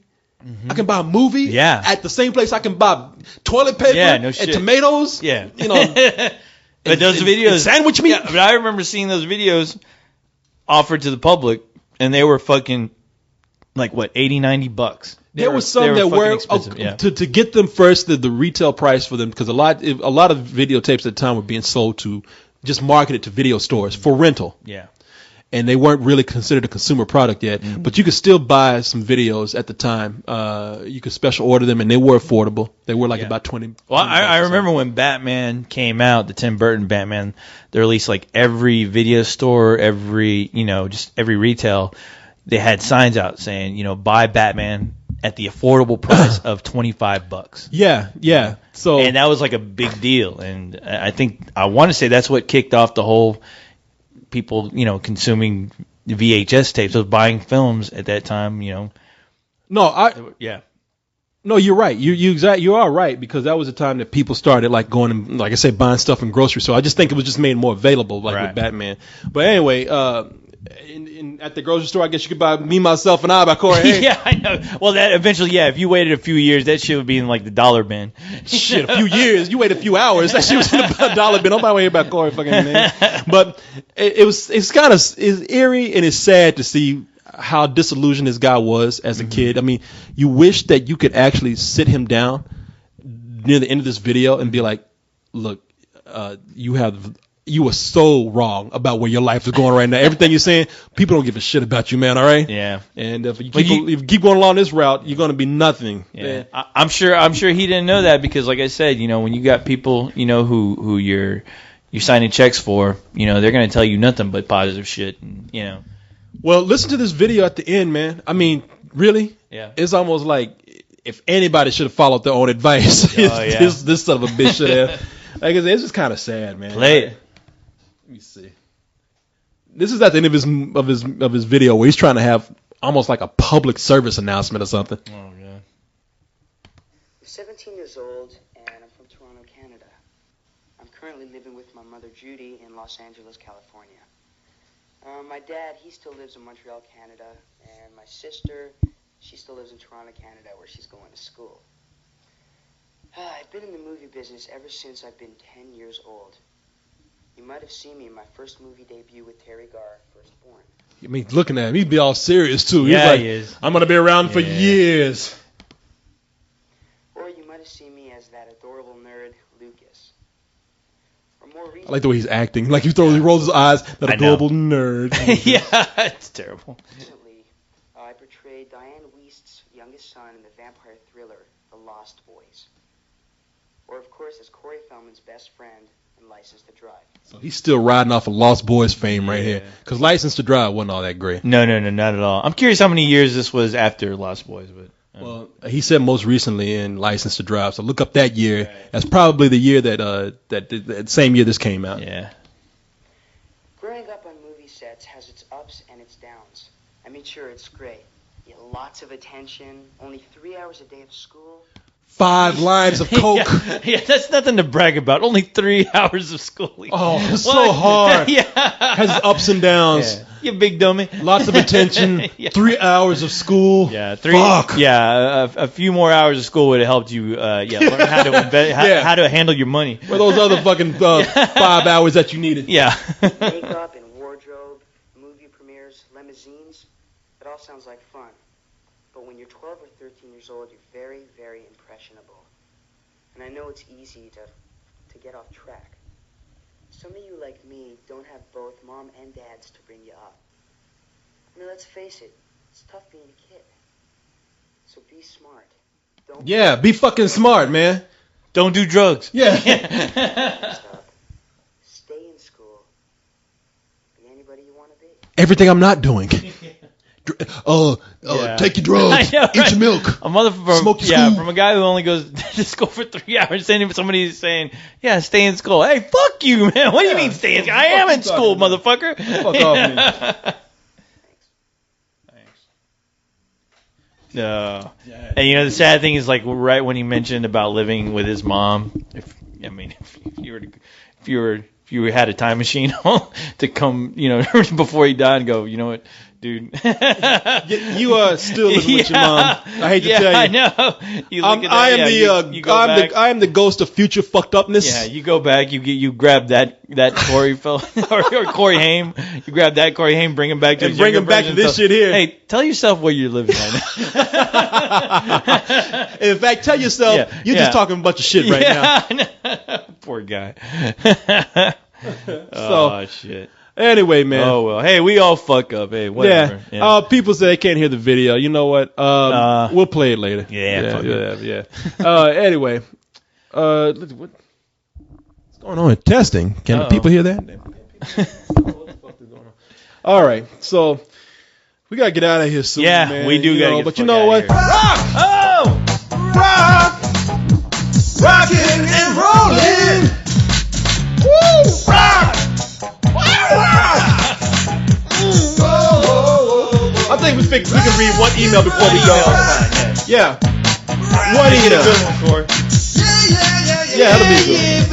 I can buy a movie at the same place I can buy toilet paper and tomatoes. Yeah. But those videos, sandwich meat. Yeah, but I remember seeing those videos offered to the public, and they were fucking $80-$90. There was some that were to get them first. The retail price for them, because a lot of videotapes at the time were being sold to just marketed to video stores for rental. Yeah. And they weren't really considered a consumer product yet, but you could still buy some videos at the time. You could special order them, and they were affordable. They were about 20. Well, I remember when Batman came out, the Tim Burton Batman. They released every video store, every retail. They had signs out saying, buy Batman at the affordable price of $25. Yeah. So, and that was a big deal, and I want to say that's what kicked off the whole. People, consuming VHS tapes, those buying films at that time, No, you're right. You are right, because that was the time that people started going and, like I said, buying stuff in grocery stores. I just think it was just made more available, with Batman. But anyway, at the grocery store, I guess you could buy Me, Myself, and I by Corey Haim. Yeah, I know. Well, that eventually, if you waited a few years, that shit would be in like the dollar bin. Shit, a few years. You wait a few hours. That shit was in the dollar bin. Nobody worry about Corey fucking name. But it's kind of eerie and it's sad to see how disillusioned this guy was as a kid. I mean, you wish that you could actually sit him down near the end of this video and be like, look, you were so wrong about where your life is going right now. Everything you're saying, people don't give a shit about you, man. All right. Yeah. And if you keep going along this route, you're going to be nothing. Yeah. I'm sure he didn't know that because, like I said, when you got people, who you're signing checks for, they're going to tell you nothing but positive shit. And, Well, listen to this video at the end, man. I mean, really? Yeah. It's almost like if anybody should have followed their own advice, this son of a bitch should have. Like I said, it's just kind of sad, man. Play it. Let me see. This is at the end of his video where he's trying to have almost like a public service announcement or something. Oh god. I'm 17 years old and I'm from Toronto, Canada. I'm currently living with my mother Judy in Los Angeles, California. My dad, he still lives in Montreal, Canada, and my sister, she still lives in Toronto, Canada, where she's going to school. I've been in the movie business ever since I've been 10 years old. You might have seen me in my first movie debut with Terry Garr, Firstborn. I mean, looking at him, he'd be all serious, too. Yeah, he's like, he is. I'm going to be around for years. Or you might have seen me as that adorable nerd, Lucas. Or more recently, I like the way he's acting. Like he rolls his eyes, that adorable nerd. Yeah, it's terrible. Recently, I portrayed Diane Wiest's youngest son in the vampire thriller, The Lost Boys. Or, of course, as Corey Feldman's best friend in License to Drive. So he's still riding off of Lost Boys fame right here. Because License to Drive wasn't all that great. No, not at all. I'm curious how many years this was after Lost Boys, but. Well, he said most recently in License to Drive. So look up that year. Right. That's probably the year that same year this came out. Yeah. Growing up on movie sets has its ups and its downs. I mean, sure, it's great. You get lots of attention, only 3 hours a day of school. 5 lines of coke. Yeah, that's nothing to brag about. Only 3 hours of schooling. Oh, it's so hard. Yeah. Has its ups and downs. Yeah. You big dummy. Lots of attention. 3 hours of school. Yeah, Fuck. Yeah, a few more hours of school would have helped you. Learn how to how to handle your money. For those other fucking 5 hours that you needed. Yeah. Makeup and wardrobe, movie premieres, limousines. It all sounds like fun. But when you're 12 or 13 years old, you're very, very impressionable. And I know it's easy to get off track. Some of you, like me, don't have both mom and dads to bring you up. I mean, let's face it, it's tough being a kid. So be smart. Be fucking smart, man. Don't do drugs. Yeah. Stay in school. Be anybody you want to be. Everything I'm not doing. Take your drugs, know, right? Eat your milk, a motherfucker. Smoke your school. From a guy who only goes to school for 3 hours, and somebody's saying, "Yeah, stay in school." Hey, fuck you, man. What do you mean stay in school? I am in school, motherfucker. Fuck off, man. Thanks. No. And the sad thing is, like, right when he mentioned about living with his mom, if you had a time machine to come, before he died and go, you know what, dude. You are still living with your mom. I hate to tell you. I know. I am the ghost of future fucked upness. Yeah, you go back, you grab that Corey or Corey Haim. You grab that Corey Haim, bring him back to this shit here. Hey, tell yourself where you're living right now. In fact, tell yourself you're just talking a bunch of shit right now. Poor guy. So, shit. Anyway, man. Oh, well. Hey, we all fuck up. Hey, whatever. Yeah. People say they can't hear the video. You know what? We'll play it later. Yeah. Anyway. What's going on? Testing. Can the people hear that? What the fuck is going on? All right. So, we got to get out of here soon, man. Yeah, we do got to get But you know what? Rock! Oh! Rock! Rockin' and rollin'! Woo! Rock! I think we can read one email before we go. Yeah. One email. Yeah, that'll be good.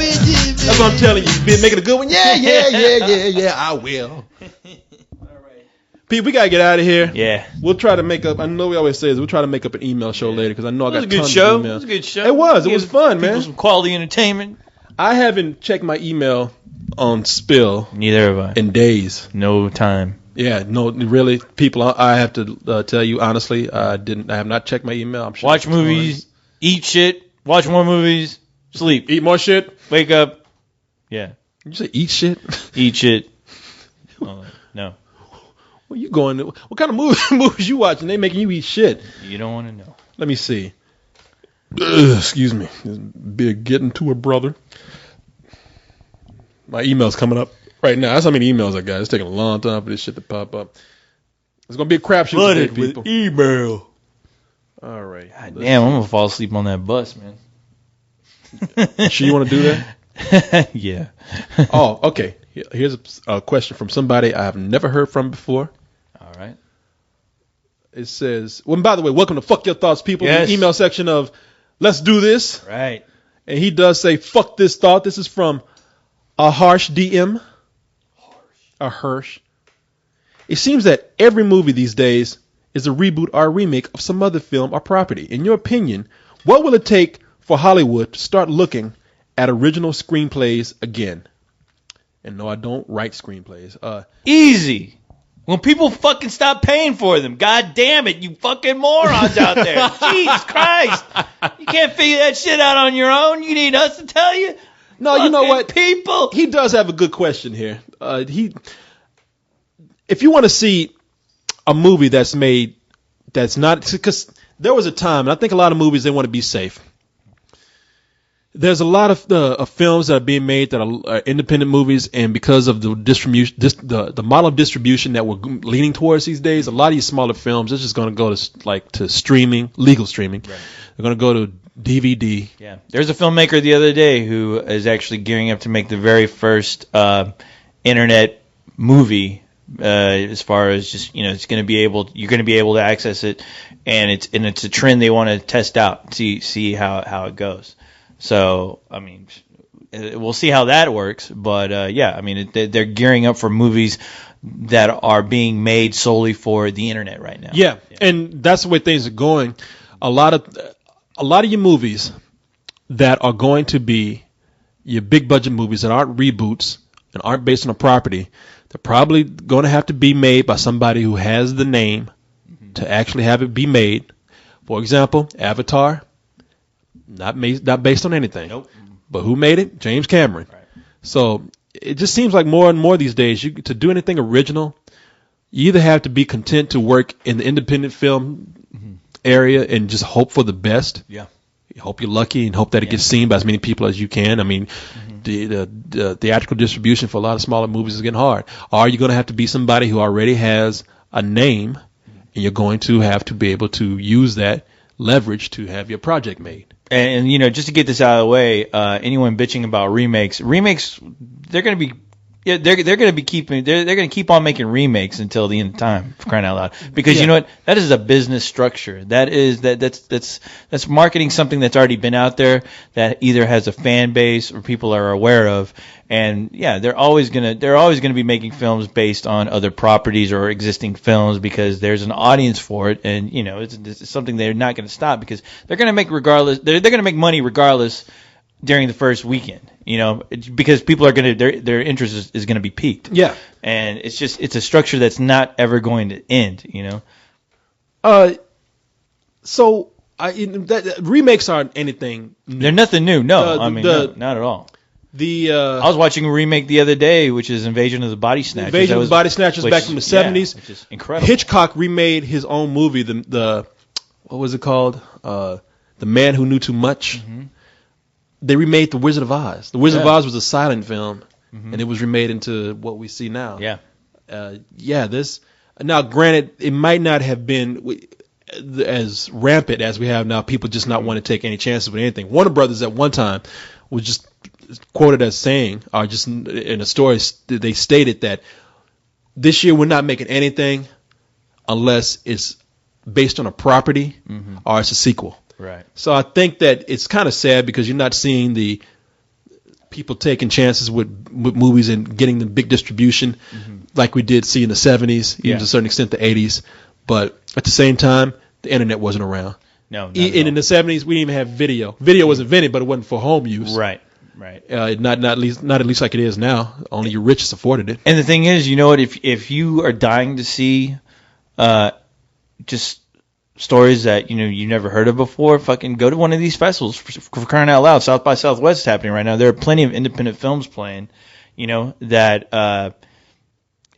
That's what I'm telling you. Make it a good one. Yeah, I will. All right. Pete, we gotta get out of here. Yeah. We'll try to make up. I know we always say this. We'll try to make up an email show later because I know I got tons show. of emails. It was a good show. It was fun, man. Some quality entertainment. I haven't checked my email on Spill. Neither have I. In days. No time. Yeah, no, really, people. I have to tell you honestly, I have not checked my email. I'm sure. Watch movies, eat shit, watch more movies, sleep, eat more shit, wake up. Yeah. You say eat shit? Eat shit. No. Where you going? What kind of movies you watching? They making you eat shit. You don't want to know. Let me see. Excuse me. Be getting to a brother. My email's coming up right now. That's how many emails I got. It's taking a long time for this shit to pop up. It's gonna be a crapshoot today, people. With email. All right. God damn, I'm gonna fall asleep on that bus, man. Sure you want to do that? Yeah. Oh, okay. Here's a question from somebody I have never heard from before. All right. It says, well, and by the way, welcome to Fuck Your Thoughts, people. Yes. The email section of Let's Do This. Right. And he does say, fuck this thought. This is from a harsh DM. A Hirsch. It seems that every movie these days is a reboot or a remake of some other film or property. In your opinion, what will it take for Hollywood to start looking at original screenplays again? And no, I don't write screenplays. Easy. When people fucking stop paying for them. God damn it, you fucking morons out there. Jesus Christ. You can't figure that shit out on your own. You need us to tell you. No, you know what? People. He does have a good question here. If you want to see a movie that's made, that's not, because there was a time, and I think a lot of movies, they want to be safe. There's a lot of films that are being made that are independent movies, and because of the distribution, the model of distribution that we're leaning towards these days, a lot of these smaller films, it's just going to go to streaming, legal streaming. Right. They're going to go to DVD. Yeah, there's a filmmaker the other day who is actually gearing up to make the very first internet movie. As far as just, it's going to be you're going to be able to access it, and it's a trend they want to test out, see how it goes. So, I mean, we'll see how that works. But, yeah, I mean, they're gearing up for movies that are being made solely for the internet right now. Yeah, and that's the way things are going. A lot of your movies that are going to be your big budget movies that aren't reboots and aren't based on a property, they're probably going to have to be made by somebody who has the name to actually have it be made. For example, Avatar. Not based on anything. Nope. But who made it? James Cameron. Right. So it just seems like more and more these days, to do anything original, you either have to be content to work in the independent film area and just hope for the best. Yeah. You hope you're lucky and hope that it gets seen by as many people as you can. I mean, the theatrical distribution for a lot of smaller movies is getting hard. Or you're going to have to be somebody who already has a name, and you're going to have to be able to use that leverage to have your project made. And just to get this out of the way, anyone bitching about remakes, they're going to be, they're going to keep on making remakes until the end of time, for crying out loud. Because you know what? That is a business structure. That's marketing something that's already been out there that either has a fan base or people are aware of. And yeah, they're always gonna be making films based on other properties or existing films because there's an audience for it, and it's something they're not going to stop because they're going to make regardless. They're going to make money regardless during the first weekend, because people are going to their interest is going to be piqued. Yeah, and it's a structure that's not ever going to end. So remakes aren't anything new. They're nothing new. No, no, not at all. I was watching a remake the other day, which is Invasion of the Body Snatchers. Invasion of the Body Snatchers back from the 70s. Which is incredible. Hitchcock remade his own movie, the what was it called? The Man Who Knew Too Much. Mm-hmm. They remade The Wizard of Oz. The Wizard of Oz was a silent film, and it was remade into what we see now. Yeah. Now, granted, it might not have been as rampant as we have now. People just not want to take any chances with anything. Warner Brothers at one time was just quoted as saying, or just in a story, they stated that this year we're not making anything unless it's based on a property or it's a sequel. Right. So I think that it's kind of sad because you're not seeing the people taking chances with movies and getting the big distribution. like we did see in the 70s, even to a certain extent the 80s. But at the same time, the internet wasn't around. No, and in the 70s, we didn't even have video. Video was invented, but it wasn't for home use. Right. Not at least like it is now. Only your richest afforded it. And the thing is, you know what? If you are dying to see, just stories that you never heard of before, fucking go to one of these festivals for crying out loud. South by Southwest is happening right now. There are plenty of independent films playing. That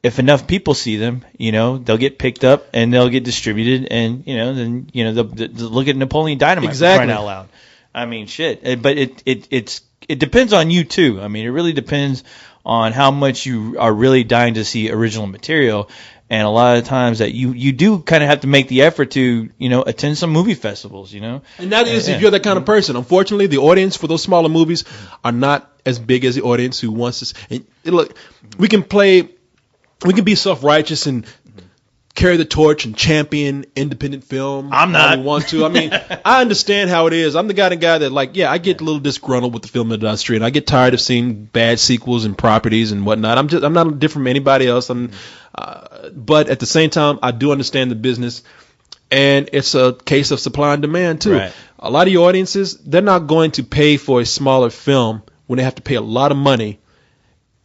if enough people see them, they'll get picked up and they'll get distributed, and then they'll look at Napoleon Dynamite for crying out loud. I mean, shit. But it depends on you too. I mean, it really depends on how much you are really dying to see original material. And a lot of times that you do kind of have to make the effort to, attend some movie festivals, And that is if you're that kind of person. Unfortunately, the audience for those smaller movies are not as big as the audience who wants to. And look, we can be self-righteous and carry the torch and champion independent film. I'm not. We want to. I mean, I understand how it is. I'm the kind of guy that I get a little disgruntled with the film industry, and I get tired of seeing bad sequels and properties and whatnot. I'm not different from anybody else. But at the same time, I do understand the business, and it's a case of supply and demand too. Right. A lot of your audiences, they're not going to pay for a smaller film when they have to pay a lot of money.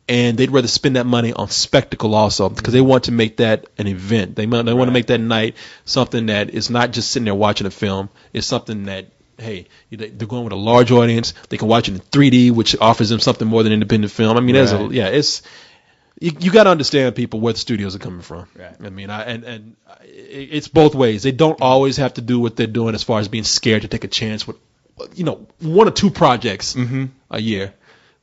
And they'd rather spend that money on spectacle also, because they want to make that an event. They want to make that night something that is not just sitting there watching a film. It's something that, hey, they're going with a large audience. They can watch it in 3D, which offers them something more than independent film. I mean, you got to understand people where the studios are coming from. Right. I mean, and it's both ways. They don't always have to do what they're doing as far as being scared to take a chance with, one or two projects a year.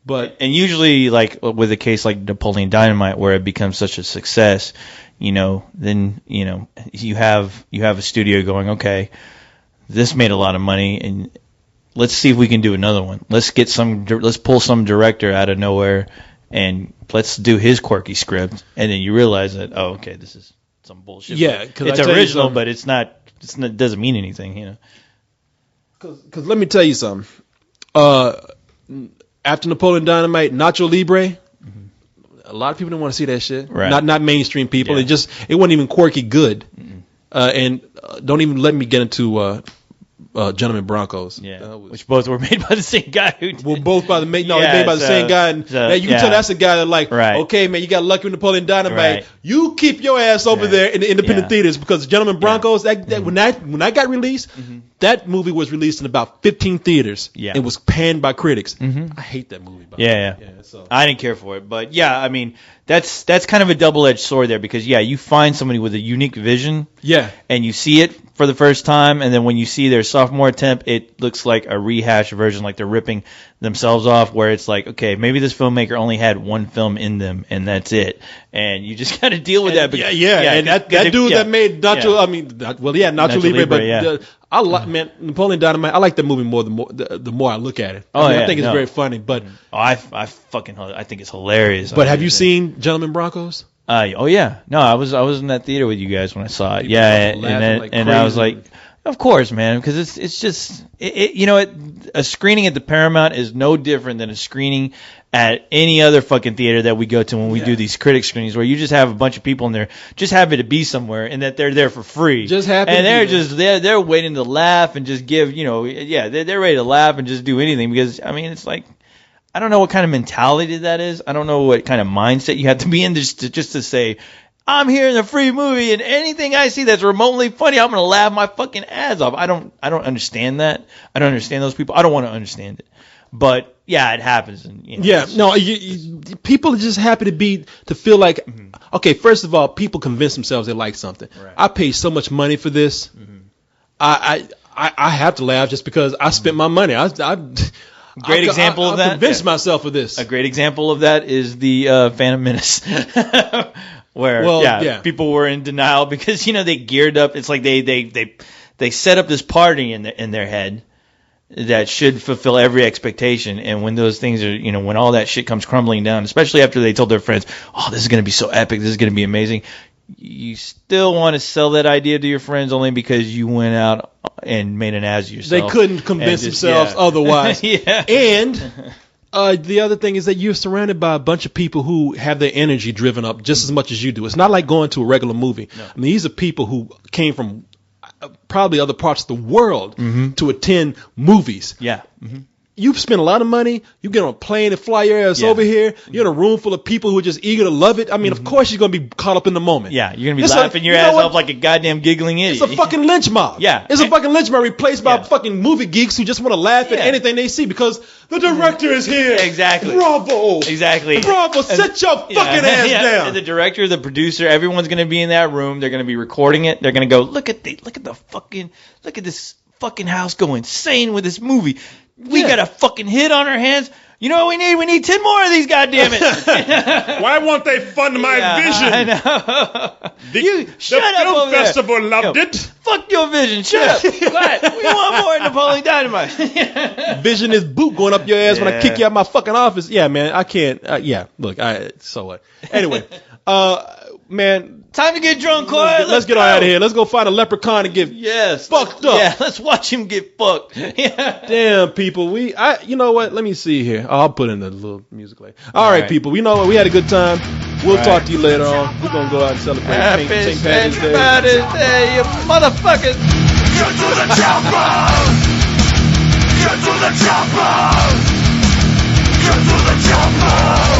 And usually, like with a case like Napoleon Dynamite, where it becomes such a success, then you have a studio going, okay, this made a lot of money, and let's see if we can do another one. Let's pull some director out of nowhere, and let's do his quirky script. And then you realize that, oh, okay, this is some bullshit. Yeah, because it's original, but it's not. It doesn't mean anything, Because let me tell you something. After Napoleon Dynamite, Nacho Libre, a lot of people didn't want to see that shit. Right. Not mainstream people. Yeah. It wasn't even quirky good. And don't even let me get into Gentlemen Broncos. Yeah. Which both were made by the same guy who did. Well, both by the made by the same guy. And you can tell that's a guy that okay, man, you got lucky with Napoleon Dynamite. Right. You keep your ass over there in the independent theaters, because Gentlemen Broncos, when that got released, that movie was released in about 15 theaters. Yeah. It was panned by critics. I hate that movie. So I didn't care for it, but I mean, that's kind of a double-edged sword there, because you find somebody with a unique vision. Yeah. And you see it for the first time, and then when you see their sophomore attempt, it looks like a rehash version, like they're ripping themselves off, where it's like, okay, maybe this filmmaker only had one film in them, and that's it. And you just got to deal with that. Because, and that dude that made Nacho, Nacho Libre, but I like, man, Napoleon Dynamite. I like that movie more the more I look at it. I think it's very funny, but I think it's hilarious. But have you seen Gentlemen Broncos? No, I was in that theater with you guys when I saw it. And I was like, of course, man, because it's just a screening at the Paramount is no different than a screening at any other fucking theater that we go to when we do these critic screenings, where you just have a bunch of people in there just happy to be somewhere, and that they're there for free, just happy, and they're waiting to laugh and just give they're ready to laugh and just do anything, because I mean, it's like, I don't know what kind of mentality that is. I don't know what kind of mindset you have to be in just to say, I'm here in a free movie, and anything I see that's remotely funny, I'm going to laugh my fucking ass off. I don't understand that. I don't understand those people. I don't want to understand it. But it happens. And people are just happy to feel like, okay, first of all, people convince themselves they like something. Right. I paid so much money for this. I have to laugh just because I spent my money. Great example of that. I convinced myself of this. A great example of that is the Phantom Menace, where people were in denial because they geared up. It's like they set up this party in their head that should fulfill every expectation, and when those things are when all that shit comes crumbling down, especially after they told their friends, "Oh, this is going to be so epic. This is going to be amazing." You still want to sell that idea to your friends only because you went out and made an ass of yourself. They couldn't convince themselves otherwise. Yeah. And The other thing is that you're surrounded by a bunch of people who have their energy driven up just as much as you do. It's not like going to a regular movie. No. I mean, these are people who came from probably other parts of the world to attend movies. Yeah. You've spent a lot of money. You get on a plane and fly your ass over here. You're in a room full of people who are just eager to love it. I mean, of course you're going to be caught up in the moment. Yeah, you're going to be laughing your ass off like a goddamn giggling idiot. It's a fucking lynch mob. Yeah. It's a fucking lynch mob replaced by fucking movie geeks who just want to laugh at anything they see because the director is here. Exactly. Bravo. Exactly. Bravo. Sit your fucking ass down. And the director, the producer, everyone's going to be in that room. They're going to be recording it. They're going to go, look at this fucking house go insane with this movie. We got a fucking hit on our hands. You know what we need? We need 10 more of these, goddammit. Why won't they fund my vision? I know. The shut up film over there. festival loved it. Fuck your vision. Shut up. Quiet. We want more Napoleon Dynamite. Vision is boot going up your ass when I kick you out my fucking office. Yeah, man. I can't. Look. So what? Anyway. Man. Time to get drunk, Coy. Let's get out of here. Let's go find a leprechaun and get fucked up. Yeah, let's watch him get fucked. Damn, people. You know what? Let me see here. I'll put in a little music later. All right, people. You know what? We had a good time. We'll talk to you later on. We're going to go out and celebrate St. Patrick's Day. You motherfuckers. Get to the chopper. Get to the chopper. Get to the chopper.